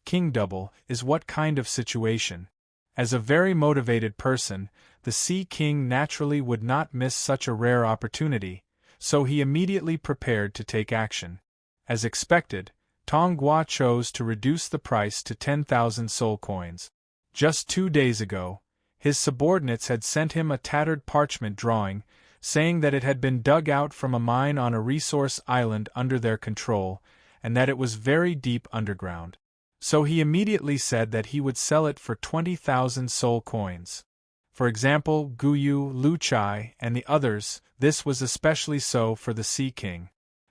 *King double is what kind of situation. As a very motivated person, the Sea King naturally would not miss such a rare opportunity, so he immediately prepared to take action. As expected, Tong Gua chose to reduce the price to 10,000 soul coins. Just 2 days ago, his subordinates had sent him a tattered parchment drawing, saying that it had been dug out from a mine on a resource island under their control, and that it was very deep underground. So he immediately said that he would sell it for 20,000 soul coins. For example, Gu Yu, Lu Chai, and the others, this was especially so for the Sea King.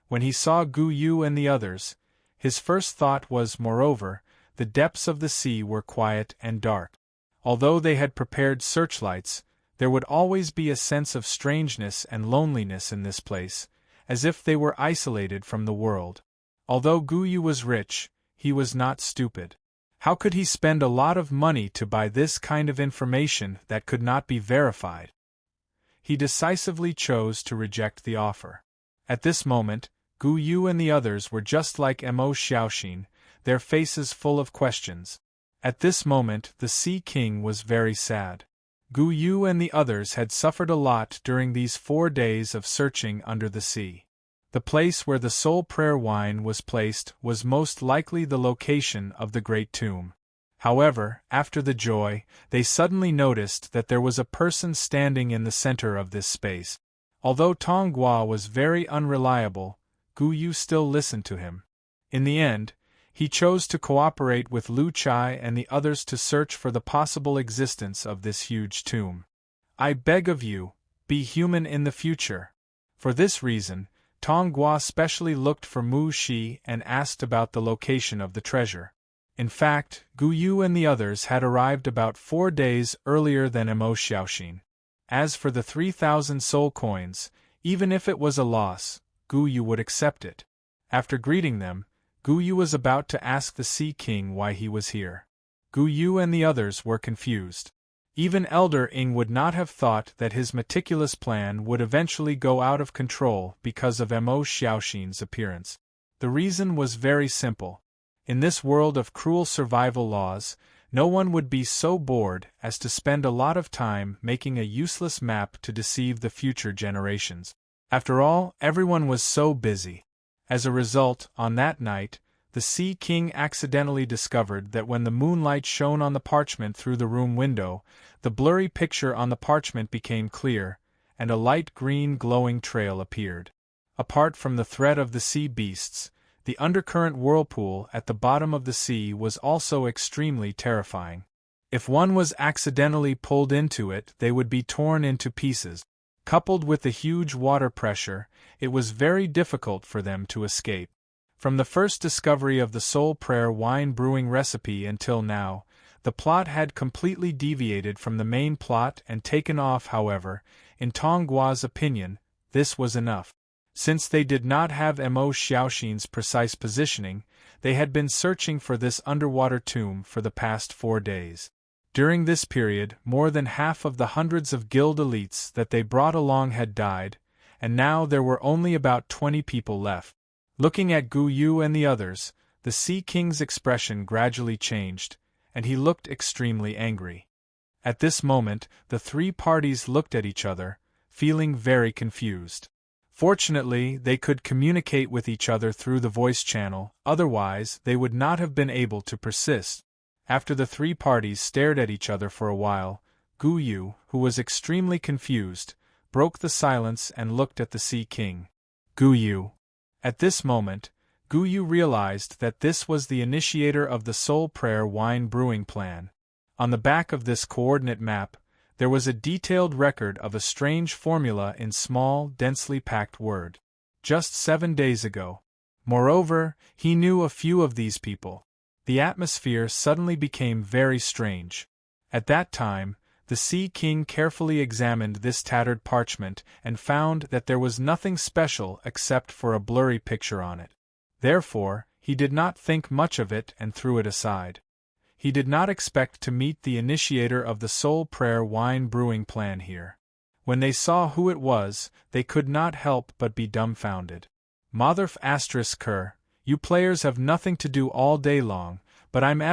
When he saw Gu Yu and the others, his first thought was, moreover, the depths of the sea were quiet and dark. Although they had prepared searchlights, there would always be a sense of strangeness and loneliness in this place, as if they were isolated from the world. Although Guyu was rich, he was not stupid. How could he spend a lot of money to buy this kind of information that could not be verified? He decisively chose to reject the offer. At this moment, Guyu and the others were just like Mo Xiaoxin, their faces full of questions. At this moment, the Sea King was very sad. Guyu and the others had suffered a lot during these 4 days of searching under the sea. The place where the soul prayer wine was placed was most likely the location of the Great Tomb. However, after the joy, they suddenly noticed that there was a person standing in the center of this space. Although Tonghua was very unreliable, Guyu still listened to him. In the end, he chose to cooperate with Lu Chai and the others to search for the possible existence of this huge tomb. I beg of you, be human in the future. For this reason, Tonghua specially looked for Mu Shi and asked about the location of the treasure. In fact, Guyu and the others had arrived about 4 days earlier than Mo Xiaoxin. As for the 3,000 soul coins, even if it was a loss, Guyu would accept it. After greeting them, Guyu was about to ask the Sea King why he was here. Guyu and the others were confused. Even Elder Ing would not have thought that his meticulous plan would eventually go out of control because of Mo Xiaoxin's appearance. The reason was very simple. In this world of cruel survival laws, no one would be so bored as to spend a lot of time making a useless map to deceive the future generations. After all, everyone was so busy. As a result, on that night, the Sea King accidentally discovered that when the moonlight shone on the parchment through the room window, the blurry picture on the parchment became clear, and a light green glowing trail appeared. Apart from the threat of the sea beasts, the undercurrent whirlpool at the bottom of the sea was also extremely terrifying. If one was accidentally pulled into it, they would be torn into pieces. Coupled with the huge water pressure, it was very difficult for them to escape. From the first discovery of the soul prayer wine brewing recipe until now, the plot had completely deviated from the main plot and taken off. However, in Tonggua's opinion, this was enough. Since they did not have Mo Xiaoxin's precise positioning, they had been searching for this underwater tomb for the past 4 days. During this period, more than half of the hundreds of guild elites that they brought along had died, and now there were only about 20 people left. Looking at Guyu and the others, the Sea King's expression gradually changed, and he looked extremely angry. At this moment, the 3 parties looked at each other, feeling very confused. Fortunately, they could communicate with each other through the voice channel, otherwise they would not have been able to persist. After the 3 parties stared at each other for a while, Guyu, who was extremely confused, broke the silence and looked at the Sea King. Guyu. At this moment, Guyu realized that this was the initiator of the soul prayer wine brewing plan. On the back of this coordinate map, there was a detailed record of a strange formula in small, densely packed word. Just 7 days ago. Moreover, he knew a few of these people. The atmosphere suddenly became very strange. At that time, the Sea King carefully examined this tattered parchment and found that there was nothing special except for a blurry picture on it. Therefore, he did not think much of it and threw it aside. He did not expect to meet the initiator of the soul prayer wine brewing plan here. When they saw who it was, they could not help but be dumbfounded. Motherf *Ker, you players have nothing to do all day long, but I'm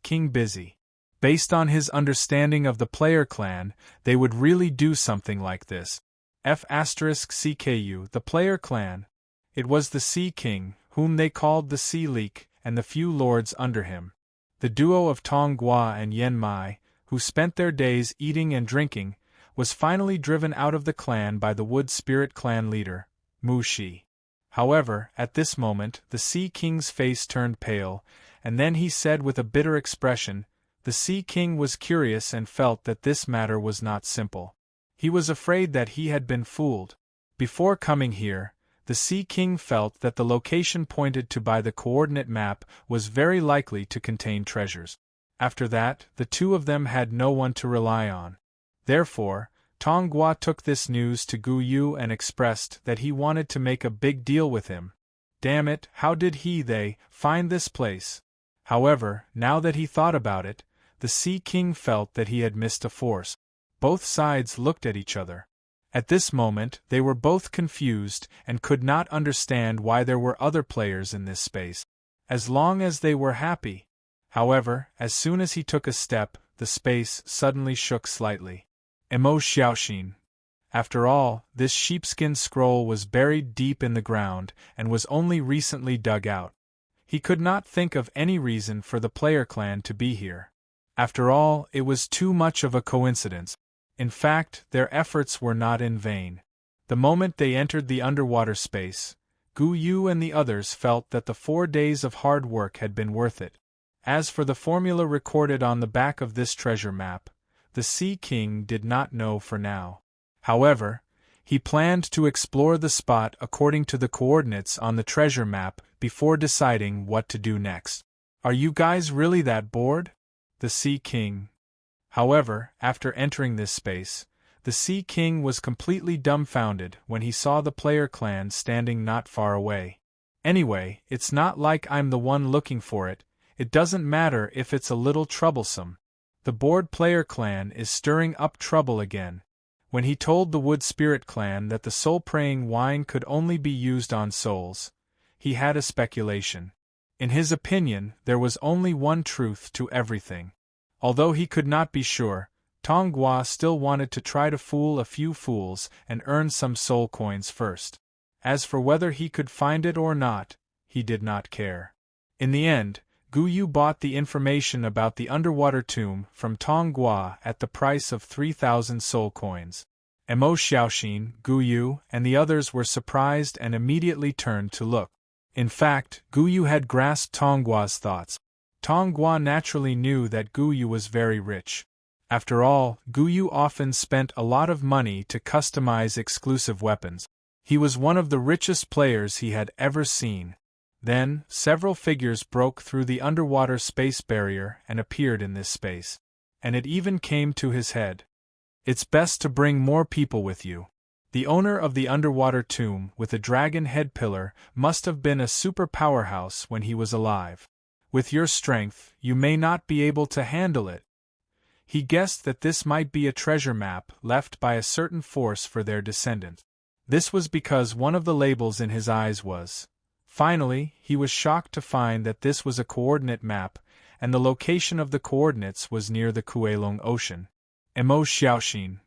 King busy. Based on his understanding of the player clan, they would really do something like this. CKU, the player clan. It was the Sea King, whom they called the Sea Leak, and the few lords under him. The duo of Tonghua and Yen Mai, who spent their days eating and drinking, was finally driven out of the clan by the Wood Spirit clan leader, Mu Shi. However, at this moment, the Sea King's face turned pale, and then he said with a bitter expression, the Sea King was curious and felt that this matter was not simple. He was afraid that he had been fooled. Before coming here, The Sea King felt that the location pointed to by the coordinate map was very likely to contain treasures. After that, the two of them had no one to rely on. Therefore, Tong Gua took this news to Gu Yu and expressed that he wanted to make a big deal with him. Damn it, how did they find this place? However, now that he thought about it, the Sea King felt that he had missed a force. Both sides looked at each other. At this moment, they were both confused and could not understand why there were other players in this space. As long as they were happy. However, as soon as he took a step, the space suddenly shook slightly. Emo Xiaoxin. After all, this sheepskin scroll was buried deep in the ground and was only recently dug out. He could not think of any reason for the player clan to be here. After all, it was too much of a coincidence. In fact, their efforts were not in vain. The moment they entered the underwater space, Gu Yu and the others felt that the 4 days of hard work had been worth it. As for the formula recorded on the back of this treasure map, the Sea King did not know for now. However, he planned to explore the spot according to the coordinates on the treasure map before deciding what to do next. Are you guys really that bored? The Sea King. However, after entering this space, the Sea King was completely dumbfounded when he saw the player clan standing not far away. Anyway, it's not like I'm the one looking for it. It doesn't matter if it's a little troublesome. The bored player clan is stirring up trouble again. When he told the Wood Spirit clan that the soul-praying wine could only be used on souls, he had a speculation. In his opinion, there was only one truth to everything. Although he could not be sure, Tong Gua still wanted to try to fool a few fools and earn some soul coins first. As for whether he could find it or not, he did not care. In the end, Gu Yu bought the information about the underwater tomb from Tong Gua at the price of 3,000 soul coins. Emo Xiaoxin, Gu Yu, and the others were surprised and immediately turned to look. In fact, Gu Yu had grasped Tong Gua's thoughts. Tong Gua naturally knew that Gu Yu was very rich. After all, Gu Yu often spent a lot of money to customize exclusive weapons. He was one of the richest players he had ever seen. Then, several figures broke through the underwater space barrier and appeared in this space. And it even came to his head. It's best to bring more people with you. The owner of the underwater tomb with a dragon head pillar must have been a super powerhouse when he was alive. With your strength, you may not be able to handle it. He guessed that this might be a treasure map left by a certain force for their descendant. This was because one of the labels in his eyes was. Finally, he was shocked to find that this was a coordinate map, and the location of the coordinates was near the Kuelong Ocean. Emo Xiaoxin.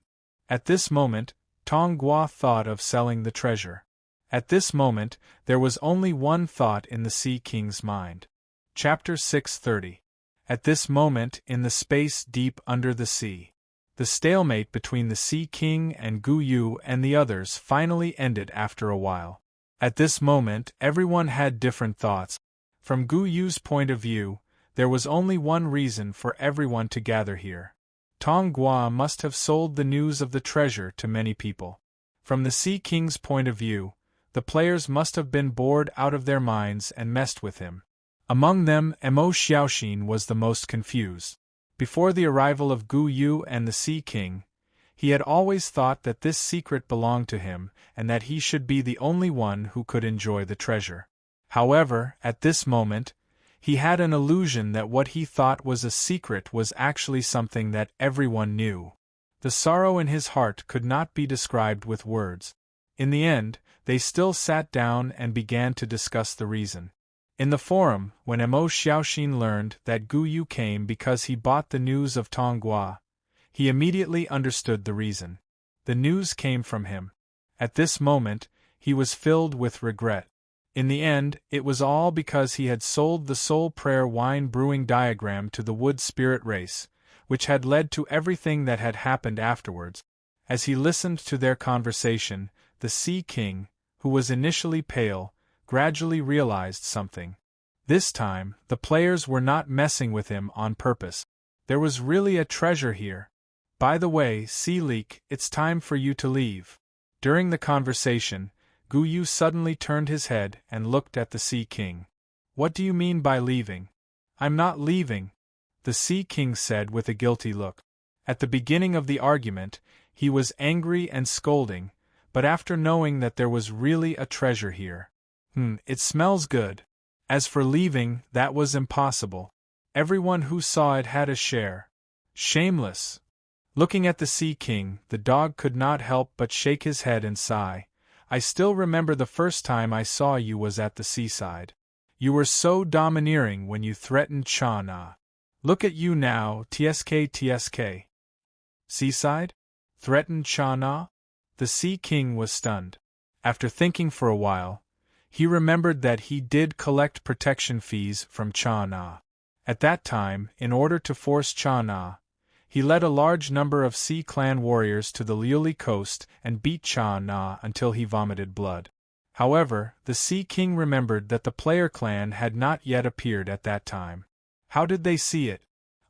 At this moment, Tong Gua thought of selling the treasure. At this moment, there was only one thought in the Sea King's mind. Chapter 630. At this moment, in the space deep under the sea, the stalemate between the Sea King and Gu Yu and the others finally ended after a while. At this moment, everyone had different thoughts. From Gu Yu's point of view, there was only one reason for everyone to gather here. Tong Gua must have sold the news of the treasure to many people. From the Sea King's point of view, the players must have been bored out of their minds and messed with him. Among them, Emo Xiaoxin was the most confused. Before the arrival of Gu Yu and the Sea King, he had always thought that this secret belonged to him and that he should be the only one who could enjoy the treasure. However, at this moment, he had an illusion that what he thought was a secret was actually something that everyone knew. The sorrow in his heart could not be described with words. In the end, they still sat down and began to discuss the reason. In the forum, when Emo Xiaoxin learned that Gu Yu came because he bought the news of Tong Gua, he immediately understood the reason. The news came from him. At this moment, he was filled with regret. In the end, it was all because he had sold the Soul Prayer wine brewing diagram to the Wood Spirit race, which had led to everything that had happened afterwards. As he listened to their conversation, the Sea King, who was initially pale, gradually realized something. This time, the players were not messing with him on purpose. There was really a treasure here. By the way, Sea Leak, it's time for you to leave. During the conversation, Gu Yu suddenly turned his head and looked at the Sea King. What do you mean by leaving? I'm not leaving, the Sea King said with a guilty look. At the beginning of the argument, he was angry and scolding, but after knowing that there was really a treasure here. It smells good. As for leaving, that was impossible. Everyone who saw it had a share. Shameless. Looking at the Sea King, the dog could not help but shake his head and sigh. I still remember the first time I saw you was at the seaside. You were so domineering when you threatened Cha-Na. Look at you now, tsk. Seaside? Threatened Cha-Na? The Sea King was stunned. After thinking for a while, he remembered that he did collect protection fees from Cha-Na. At that time, in order to force Cha-Na, he led a large number of Sea Clan warriors to the Liuli coast and beat Cha-Na until he vomited blood. However, the Sea King remembered that the player clan had not yet appeared at that time. How did they see it?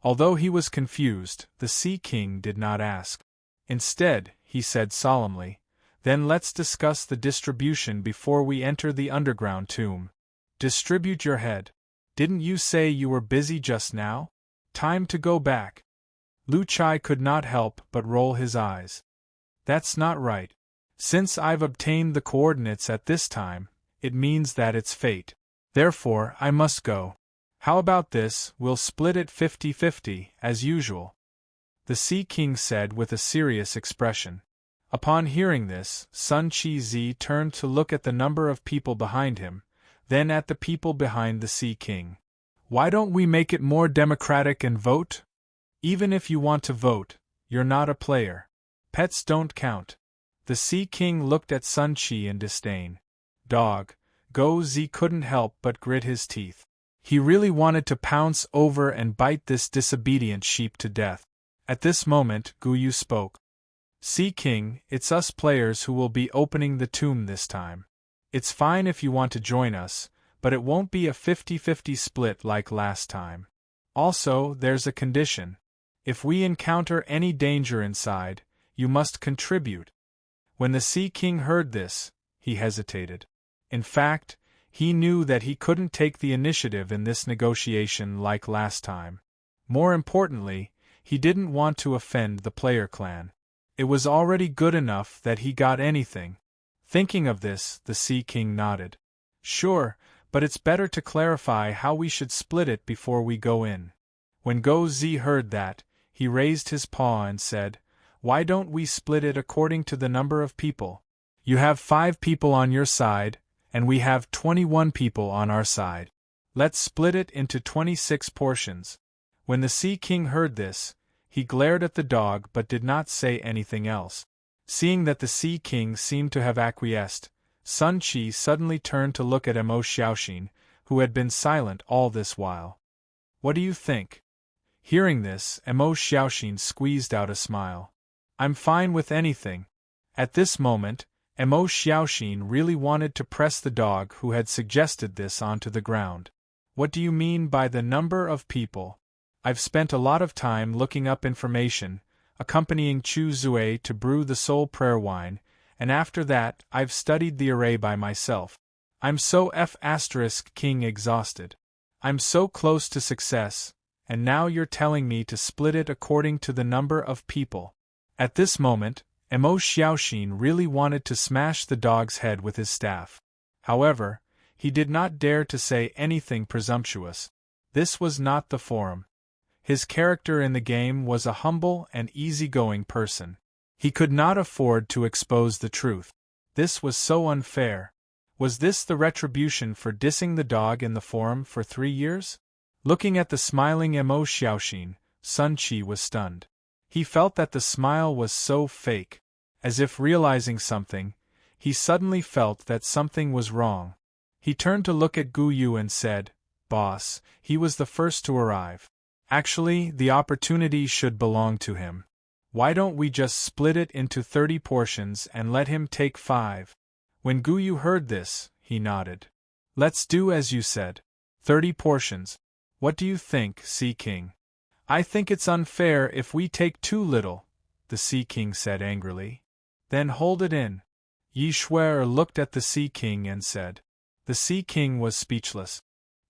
Although he was confused, the Sea King did not ask. Instead, he said solemnly, "Then let's discuss the distribution before we enter the underground tomb." Distribute your head. Didn't you say you were busy just now? Time to go back. Lu Chai could not help but roll his eyes. That's not right. Since I've obtained the coordinates at this time, it means that it's fate. Therefore, I must go. How about this, we'll split it 50-50, as usual. The Sea King said with a serious expression. Upon hearing this, Sun Chi-Zi turned to look at the number of people behind him, then at the people behind the Sea King. Why don't we make it more democratic and vote? Even if you want to vote, you're not a player. Pets don't count. The Sea King looked at Sun Chi in disdain. Dog, Go Zi couldn't help but grit his teeth. He really wanted to pounce over and bite this disobedient sheep to death. At this moment, Gu Yu spoke. Sea King, it's us players who will be opening the tomb this time. It's fine if you want to join us, but it won't be a 50-50 split like last time. Also, there's a condition. If we encounter any danger inside, you must contribute. When the Sea King heard this, he hesitated. In fact, he knew that he couldn't take the initiative in this negotiation like last time. More importantly, he didn't want to offend the player clan. It was already good enough that he got anything. Thinking of this, the Sea King nodded. Sure, but it's better to clarify how we should split it before we go in. When Go Zi heard that, he raised his paw and said, Why don't we split it according to the number of people? You have 5 people on your side, and we have 21 people on our side. Let's split it into 26 portions. When the Sea King heard this, he glared at the dog but did not say anything else. Seeing that the Sea King seemed to have acquiesced, Sun Chi suddenly turned to look at Mo Xiaoxin, who had been silent all this while. What do you think? Hearing this, Mo Xiaoxin squeezed out a smile. I'm fine with anything. At this moment, Mo Xiaoxin really wanted to press the dog who had suggested this onto the ground. What do you mean by the number of people? I've spent a lot of time looking up information, accompanying Chu Zue to brew the soul prayer wine, and after that I've studied the array by myself. I'm so King exhausted. I'm so close to success, and now you're telling me to split it according to the number of people. At this moment, Mo Xiaoxin really wanted to smash the dog's head with his staff. However, he did not dare to say anything presumptuous. This was not the forum. His character in the game was a humble and easygoing person. He could not afford to expose the truth. This was so unfair. Was this the retribution for dissing the dog in the forum for 3 years? Looking at the smiling Mo Xiaoxin, Sun Chi was stunned. He felt that the smile was so fake. As if realizing something, he suddenly felt that something was wrong. He turned to look at Gu Yu and said, Boss, he was the first to arrive. Actually, the opportunity should belong to him. Why don't we just split it into 30 portions and let him take 5? When Gu Yu heard this, he nodded. Let's do as you said. 30 portions. What do you think, Sea King? I think it's unfair if we take too little, the Sea King said angrily. Then hold it in. Yi Shuer looked at the Sea King and said. The Sea King was speechless.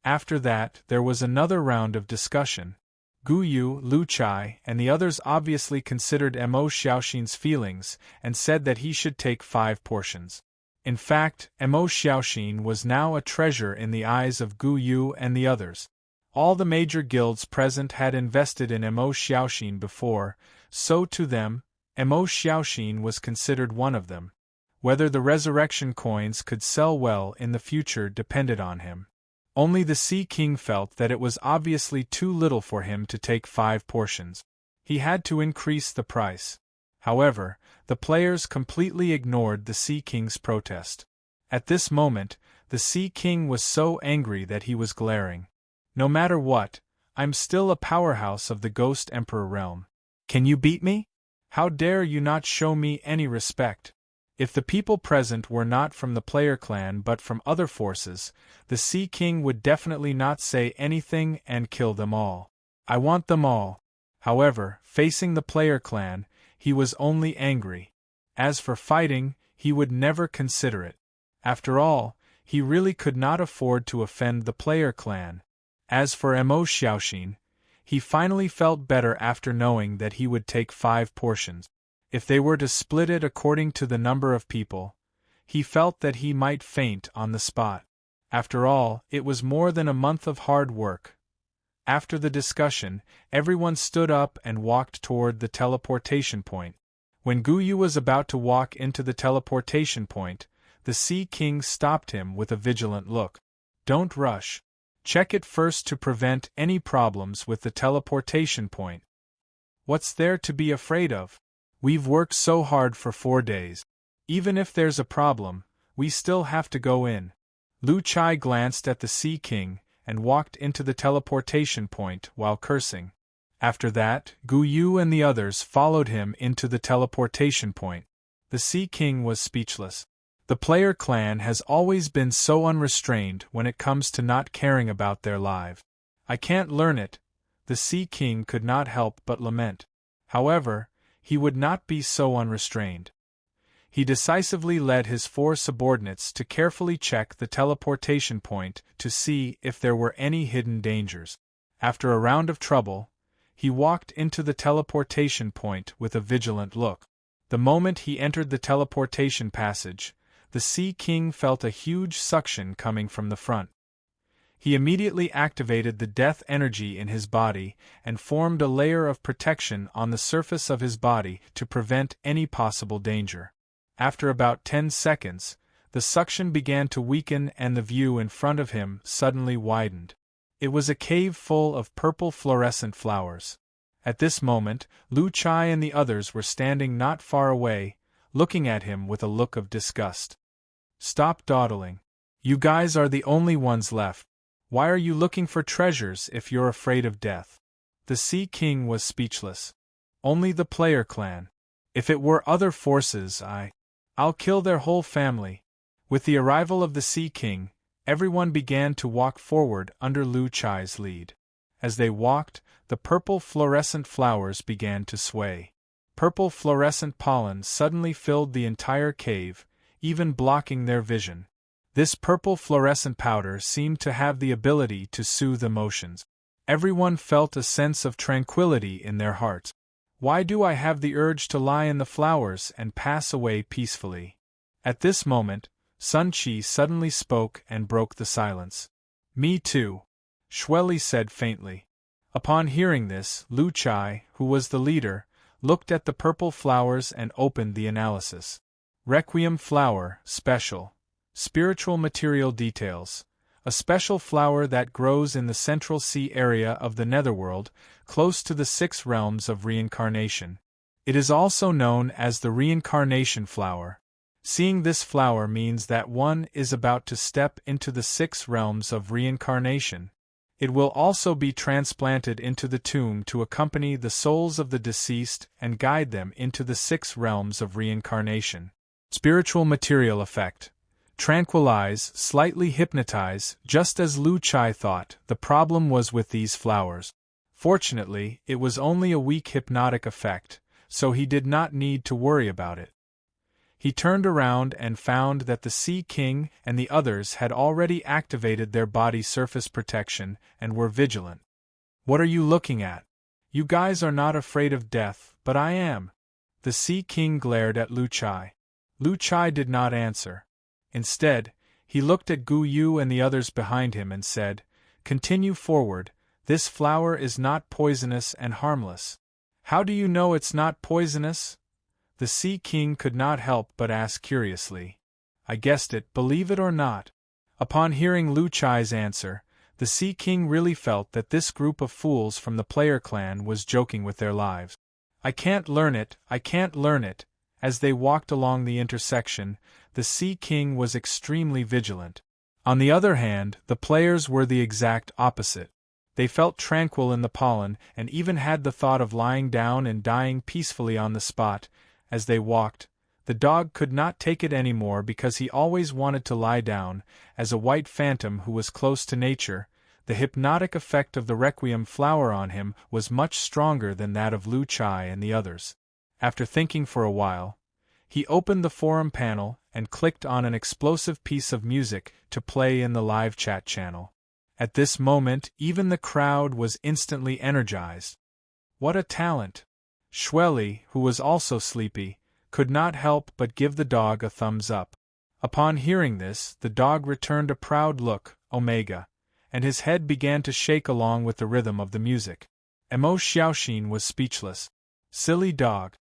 After that, there was another round of discussion. Gu Yu, Lu Chai, and the others obviously considered Mo Xiaoxin's feelings and said that he should take 5 portions. In fact, Mo Xiaoxin was now a treasure in the eyes of Gu Yu and the others. All the major guilds present had invested in Mo Xiaoxin before, so to them, Mo Xiaoxin was considered one of them. Whether the resurrection coins could sell well in the future depended on him. Only the Sea King felt that it was obviously too little for him to take 5 portions. He had to increase the price. However, the players completely ignored the Sea King's protest. At this moment, the Sea King was so angry that he was glaring. No matter what, I'm still a powerhouse of the Ghost Emperor realm. Can you beat me? How dare you not show me any respect? If the people present were not from the player clan but from other forces, the Sea King would definitely not say anything and kill them all. I want them all. However, facing the player clan, he was only angry. As for fighting, he would never consider it. After all, he really could not afford to offend the player clan. As for Mo Xiaoxin, he finally felt better after knowing that he would take 5 portions. If they were to split it according to the number of people, he felt that he might faint on the spot. After all, it was more than a month of hard work. After the discussion, everyone stood up and walked toward the teleportation point. When Gu Yu was about to walk into the teleportation point, the Sea King stopped him with a vigilant look. Don't rush. Check it first to prevent any problems with the teleportation point. What's there to be afraid of? We've worked so hard for 4 days. Even if there's a problem, we still have to go in. Lu Chai glanced at the Sea King and walked into the teleportation point while cursing. After that, Gu Yu and the others followed him into the teleportation point. The Sea King was speechless. The player clan has always been so unrestrained when it comes to not caring about their lives. I can't learn it, the Sea King could not help but lament. However, he would not be so unrestrained. He decisively led his 4 subordinates to carefully check the teleportation point to see if there were any hidden dangers. After a round of trouble, he walked into the teleportation point with a vigilant look. The moment he entered the teleportation passage, the Sea King felt a huge suction coming from the front. He immediately activated the death energy in his body and formed a layer of protection on the surface of his body to prevent any possible danger. After about 10 seconds, the suction began to weaken and the view in front of him suddenly widened. It was a cave full of purple fluorescent flowers. At this moment, Lu Chai and the others were standing not far away, looking at him with a look of disgust. Stop dawdling. You guys are the only ones left. Why are you looking for treasures if you're afraid of death? The Sea King was speechless. Only the player clan. If it were other forces, I'll kill their whole family. With the arrival of the Sea King, everyone began to walk forward under Lu Chai's lead. As they walked, the purple fluorescent flowers began to sway. Purple fluorescent pollen suddenly filled the entire cave, even blocking their vision. This purple fluorescent powder seemed to have the ability to soothe emotions. Everyone felt a sense of tranquility in their hearts. Why do I have the urge to lie in the flowers and pass away peacefully? At this moment, Sun Qi suddenly spoke and broke the silence. Me too, Xueli said faintly. Upon hearing this, Lu Chai, who was the leader, looked at the purple flowers and opened the analysis. Requiem flower, special. Spiritual material details. A special flower that grows in the Central Sea area of the Netherworld, close to the 6 realms of reincarnation. It is also known as the reincarnation flower. Seeing this flower means that one is about to step into the 6 realms of reincarnation. It will also be transplanted into the tomb to accompany the souls of the deceased and guide them into the 6 realms of reincarnation. Spiritual material effect. Tranquilize, slightly hypnotize, just as Lu Chai thought. The problem was with these flowers. Fortunately, it was only a weak hypnotic effect, so he did not need to worry about it. He turned around and found that the Sea King and the others had already activated their body surface protection and were vigilant. "What are you looking at? You guys are not afraid of death, but I am." The Sea King glared at Lu Chai. Lu Chai did not answer. Instead, he looked at Gu Yu and the others behind him and said, "Continue forward, this flower is not poisonous and harmless." "How do you know it's not poisonous?" The Sea King could not help but ask curiously. "I guessed it, believe it or not." Upon hearing Lu Chai's answer, the Sea King really felt that this group of fools from the player clan was joking with their lives. "I can't learn it, I can't learn it." As they walked along the intersection, the Sea King was extremely vigilant. On the other hand, the players were the exact opposite. They felt tranquil in the pollen and even had the thought of lying down and dying peacefully on the spot. As they walked, the dog could not take it anymore because he always wanted to lie down. As a white phantom who was close to nature, the hypnotic effect of the requiem flower on him was much stronger than that of Lu Chai and the others. After thinking for a while, he opened the forum panel and clicked on an explosive piece of music to play in the live chat channel. At this moment, even the crowd was instantly energized. What a talent! Shueli, who was also sleepy, could not help but give the dog a thumbs up. Upon hearing this, the dog returned a proud look, Omega, and his head began to shake along with the rhythm of the music. Mo Xiaoxin was speechless. Silly dog.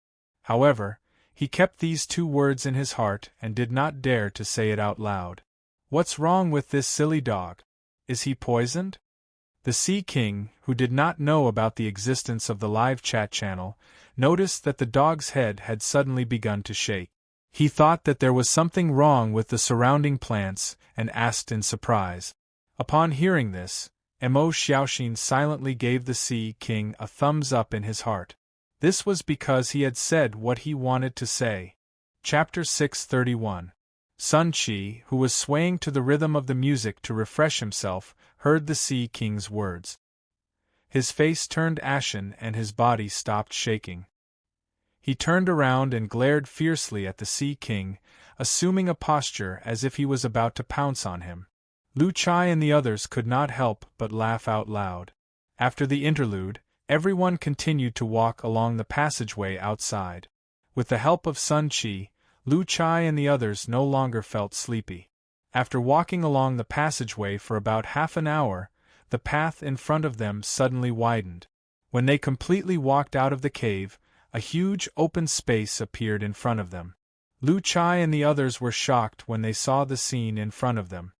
However, he kept these two words in his heart and did not dare to say it out loud. What's wrong with this silly dog? Is he poisoned? The Sea King, who did not know about the existence of the live chat channel, noticed that the dog's head had suddenly begun to shake. He thought that there was something wrong with the surrounding plants and asked in surprise. Upon hearing this, Mo Xiaoxin silently gave the Sea King a thumbs up in his heart. This was because he had said what he wanted to say. Chapter 631. Sun Qi, who was swaying to the rhythm of the music to refresh himself, heard the Sea King's words. His face turned ashen and his body stopped shaking. He turned around and glared fiercely at the Sea King, assuming a posture as if he was about to pounce on him. Lu Chai and the others could not help but laugh out loud. After the interlude, everyone continued to walk along the passageway outside. With the help of Sun Qi, Lu Chai and the others no longer felt sleepy. After walking along the passageway for about half an hour, the path in front of them suddenly widened. When they completely walked out of the cave, a huge open space appeared in front of them. Lu Chai and the others were shocked when they saw the scene in front of them.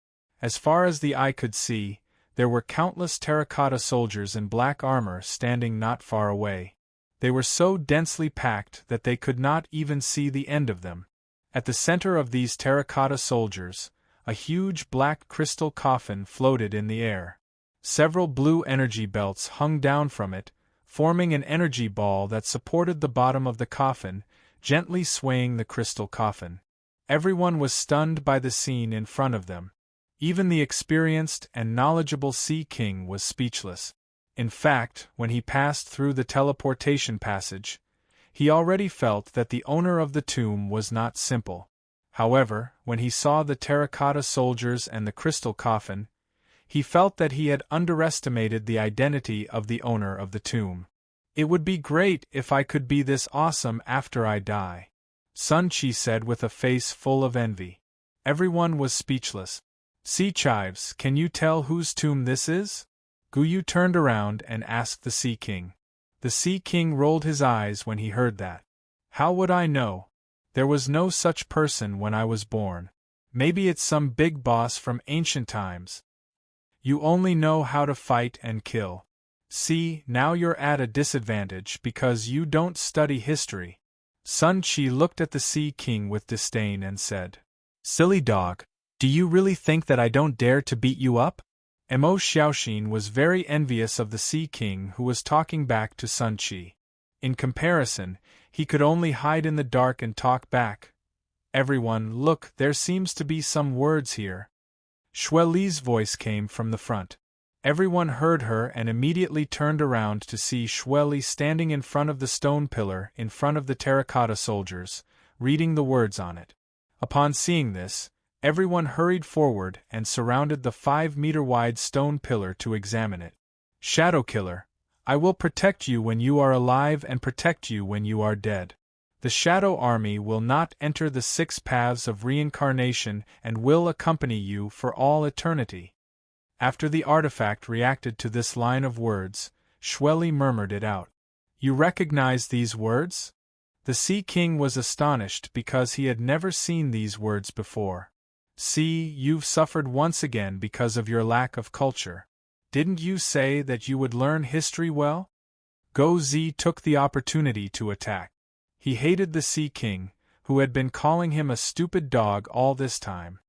As far as the eye could see, there were countless terracotta soldiers in black armor standing not far away. They were so densely packed that they could not even see the end of them. At the center of these terracotta soldiers, a huge black crystal coffin floated in the air. Several blue energy belts hung down from it, forming an energy ball that supported the bottom of the coffin, gently swaying the crystal coffin. Everyone was stunned by the scene in front of them. Even the experienced and knowledgeable Sea King was speechless. In fact, when he passed through the teleportation passage, he already felt that the owner of the tomb was not simple. However, when he saw the terracotta soldiers and the crystal coffin, he felt that he had underestimated the identity of the owner of the tomb. "It would be great if I could be this awesome after I die," Sun Qi said with a face full of envy. Everyone was speechless. "Sea Chives, can you tell whose tomb this is?" Gu Yu turned around and asked the Sea King. The Sea King rolled his eyes when he heard that. "How would I know? There was no such person when I was born. Maybe it's some big boss from ancient times. You only know how to fight and kill. See, now you're at a disadvantage because you don't study history." Sun Qi looked at the Sea King with disdain and said, "Silly dog, do you really think that I don't dare to beat you up?" Mo Xiaoxin was very envious of the Sea King who was talking back to Sun Qi. In comparison, he could only hide in the dark and talk back. "Everyone, look, there seems to be some words here." Shueli's voice came from the front. Everyone heard her and immediately turned around to see Shueli standing in front of the stone pillar in front of the terracotta soldiers, reading the words on it. Upon seeing this, everyone hurried forward and surrounded the 5-meter-wide stone pillar to examine it. Shadow Killer, I will protect you when you are alive and protect you when you are dead. The Shadow Army will not enter the 6 paths of reincarnation and will accompany you for all eternity. After the artifact reacted to this line of words, Shweli murmured it out. You recognize these words? The Sea King was astonished because he had never seen these words before. See, you've suffered once again because of your lack of culture. Didn't you say that you would learn history well? Go Z took the opportunity to attack. He hated the Sea King, who had been calling him a stupid dog all this time.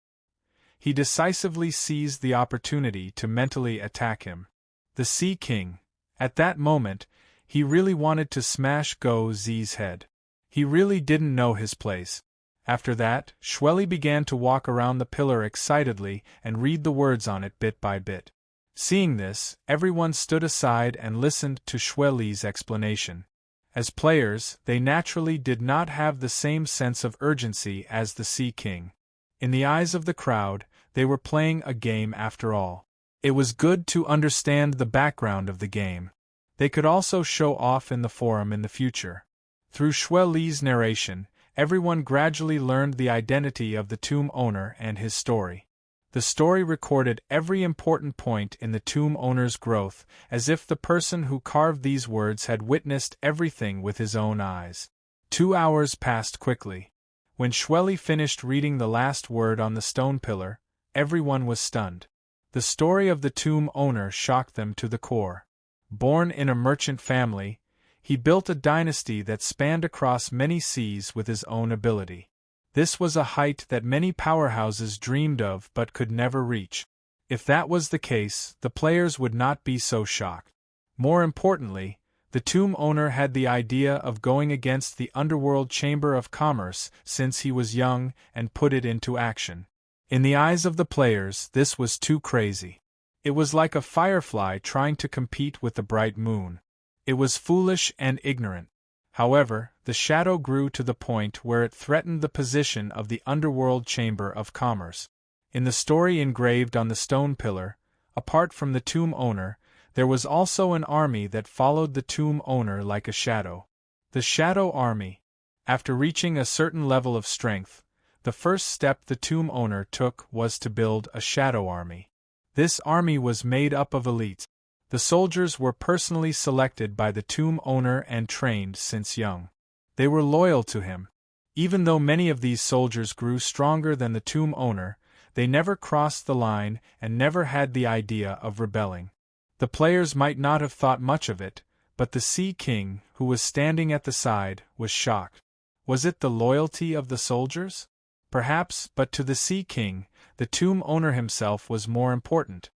He decisively seized the opportunity to mentally attack him. The Sea King, at that moment, he really wanted to smash Go Z's head. He really didn't know his place. After that, Shweli began to walk around the pillar excitedly and read the words on it bit by bit. Seeing this, everyone stood aside and listened to Shweli's explanation. As players, they naturally did not have the same sense of urgency as the Sea King. In the eyes of the crowd, they were playing a game after all. It was good to understand the background of the game. They could also show off in the forum in the future. Through Shweli's narration, everyone gradually learned the identity of the tomb owner and his story. The story recorded every important point in the tomb owner's growth, as if the person who carved these words had witnessed everything with his own eyes. 2 hours passed quickly. When Shweli finished reading the last word on the stone pillar, everyone was stunned. The story of the tomb owner shocked them to the core. Born in a merchant family, he built a dynasty that spanned across many seas with his own ability. This was a height that many powerhouses dreamed of but could never reach. If that was the case, the players would not be so shocked. More importantly, the tomb owner had the idea of going against the underworld Chamber of Commerce since he was young and put it into action. In the eyes of the players, this was too crazy. It was like a firefly trying to compete with the bright moon. It was foolish and ignorant. However, the shadow grew to the point where it threatened the position of the underworld Chamber of Commerce. In the story engraved on the stone pillar, apart from the tomb owner, there was also an army that followed the tomb owner like a shadow. The Shadow Army. After reaching a certain level of strength, the first step the tomb owner took was to build a shadow army. This army was made up of elites. The soldiers were personally selected by the tomb owner and trained since young. They were loyal to him. Even though many of these soldiers grew stronger than the tomb owner, they never crossed the line and never had the idea of rebelling. The players might not have thought much of it, but the Sea King, who was standing at the side, was shocked. Was it the loyalty of the soldiers? Perhaps, but to the Sea King, the tomb owner himself was more important.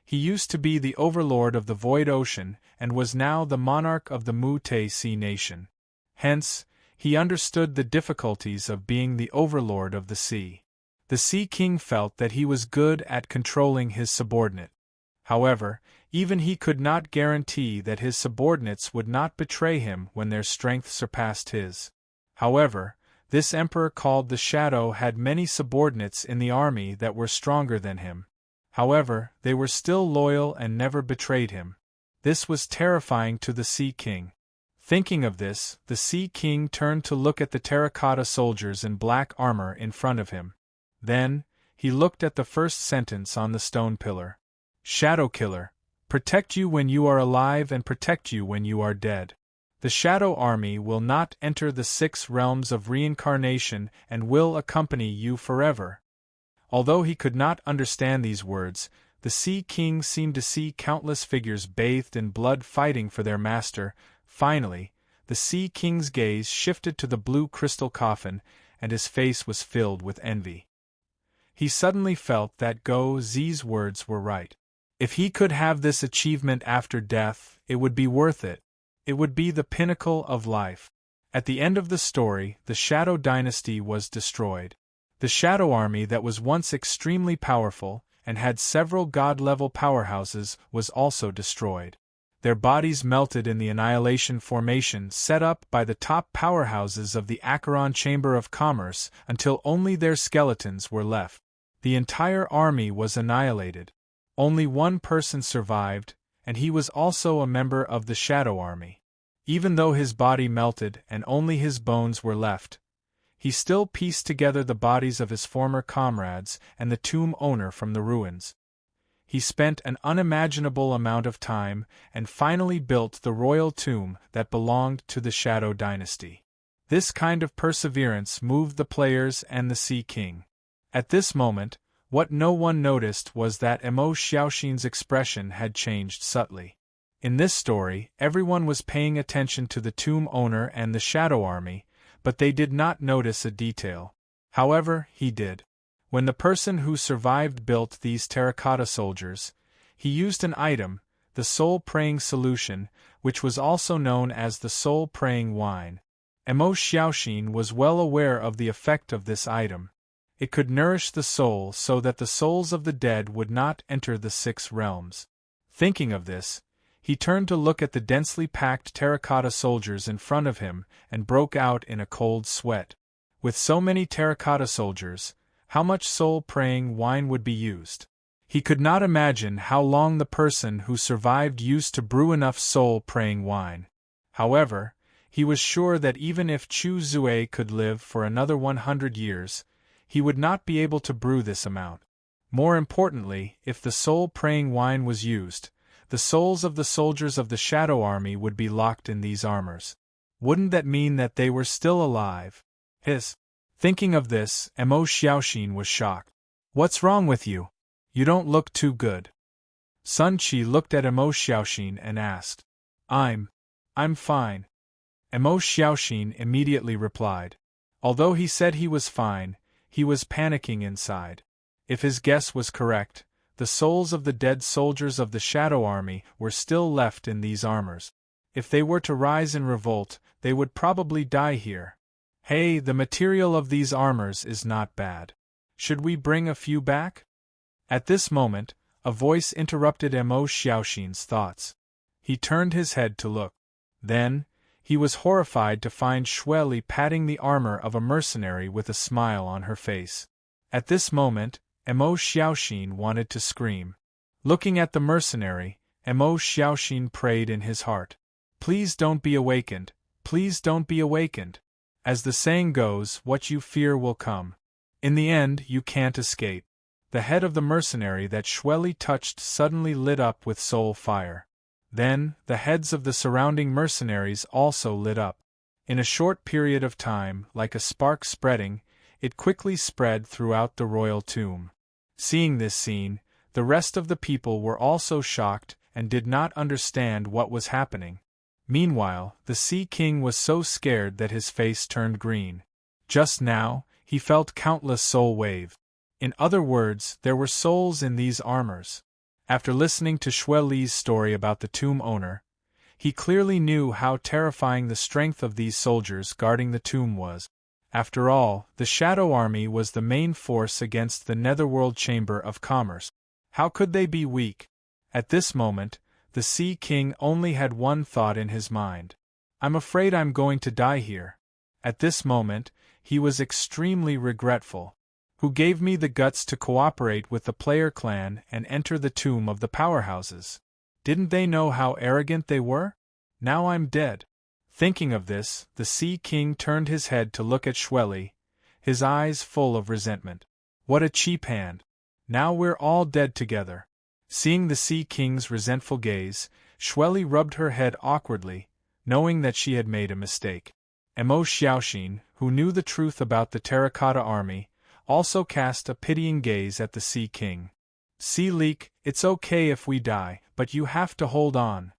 He used to be the overlord of the Void Ocean and was now the monarch of the Mu-Te Sea Nation. Hence, he understood the difficulties of being the overlord of the sea. The Sea King felt that he was good at controlling his subordinate. However, even he could not guarantee that his subordinates would not betray him when their strength surpassed his. However, this emperor called the Shadow had many subordinates in the army that were stronger than him. However, they were still loyal and never betrayed him. This was terrifying to the Sea King. Thinking of this, the Sea King turned to look at the terracotta soldiers in black armor in front of him. Then, he looked at the first sentence on the stone pillar. Shadow Killer, protect you when you are alive and protect you when you are dead. The Shadow Army will not enter the 6 realms of reincarnation and will accompany you forever. Although he could not understand these words, the Sea King seemed to see countless figures bathed in blood fighting for their master. Finally, the Sea King's gaze shifted to the blue crystal coffin, and his face was filled with envy. He suddenly felt that Go Z's words were right. If he could have this achievement after death, it would be worth it. It would be the pinnacle of life. At the end of the story, the Shadow Dynasty was destroyed. The Shadow Army that was once extremely powerful, and had several god-level powerhouses, was also destroyed. Their bodies melted in the annihilation formation set up by the top powerhouses of the Acheron Chamber of Commerce until only their skeletons were left. The entire army was annihilated. Only one person survived, and he was also a member of the Shadow Army. Even though his body melted and only his bones were left, he still pieced together the bodies of his former comrades and the tomb owner from the ruins. He spent an unimaginable amount of time and finally built the royal tomb that belonged to the Shadow Dynasty. This kind of perseverance moved the players and the Sea King. At this moment, what no one noticed was that Emo Xiaoxin's expression had changed subtly. In this story, everyone was paying attention to the tomb owner and the Shadow Army, but they did not notice a detail. However, he did. When the person who survived built these terracotta soldiers, he used an item, the soul-praying solution, which was also known as the soul-praying wine. Emo Xiaoxin was well aware of the effect of this item. It could nourish the soul so that the souls of the dead would not enter the six realms. Thinking of this, he turned to look at the densely packed terracotta soldiers in front of him and broke out in a cold sweat. With so many terracotta soldiers, how much soul-praying wine would be used? He could not imagine how long the person who survived used to brew enough soul-praying wine. However, he was sure that even if Chu Zue could live for another 100 years, he would not be able to brew this amount. More importantly, if the soul-praying wine was used, the souls of the soldiers of the Shadow Army would be locked in these armors. Wouldn't that mean that they were still alive? Thinking of this, Emo Xiaoxin was shocked. "What's wrong with you? You don't look too good." Sun Qi looked at Emo Xiaoxin and asked. I'm fine." Emo Xiaoxin immediately replied. Although he said he was fine, he was panicking inside. If his guess was correct, the souls of the dead soldiers of the Shadow Army were still left in these armors. If they were to rise in revolt, they would probably die here. "Hey, the material of these armors is not bad. Should we bring a few back?" At this moment, a voice interrupted Emo Xiaoxin's thoughts. He turned his head to look. Then, he was horrified to find Xue Li patting the armor of a mercenary with a smile on her face. At this moment, Emo Xiaoxin wanted to scream. Looking at the mercenary, Emo Xiaoxin prayed in his heart. "Please don't be awakened, please don't be awakened. As the saying goes, what you fear will come. In the end, you can't escape." The head of the mercenary that Xue Li touched suddenly lit up with soul fire. Then, the heads of the surrounding mercenaries also lit up. In a short period of time, like a spark spreading, it quickly spread throughout the royal tomb. Seeing this scene, the rest of the people were also shocked and did not understand what was happening. Meanwhile, the Sea King was so scared that his face turned green. Just now, he felt countless soul waves. In other words, there were souls in these armors. After listening to Xue Li's story about the tomb owner, he clearly knew how terrifying the strength of these soldiers guarding the tomb was. After all, the Shadow Army was the main force against the Netherworld Chamber of Commerce. How could they be weak? At this moment, the Sea King only had one thought in his mind. "I'm afraid I'm going to die here." At this moment, he was extremely regretful. Who gave me the guts to cooperate with the player clan and enter the tomb of the powerhouses? Didn't they know how arrogant they were? Now I'm dead. Thinking of this, the Sea King turned his head to look at Xue Li, his eyes full of resentment. "What a cheap hand. Now we're all dead together." Seeing the Sea King's resentful gaze, Xue Li rubbed her head awkwardly, knowing that she had made a mistake. Emo Xiaoxin, who knew the truth about the Terracotta Army, also cast a pitying gaze at the Sea King. "Sea Leek, it's okay if we die, but you have to hold on.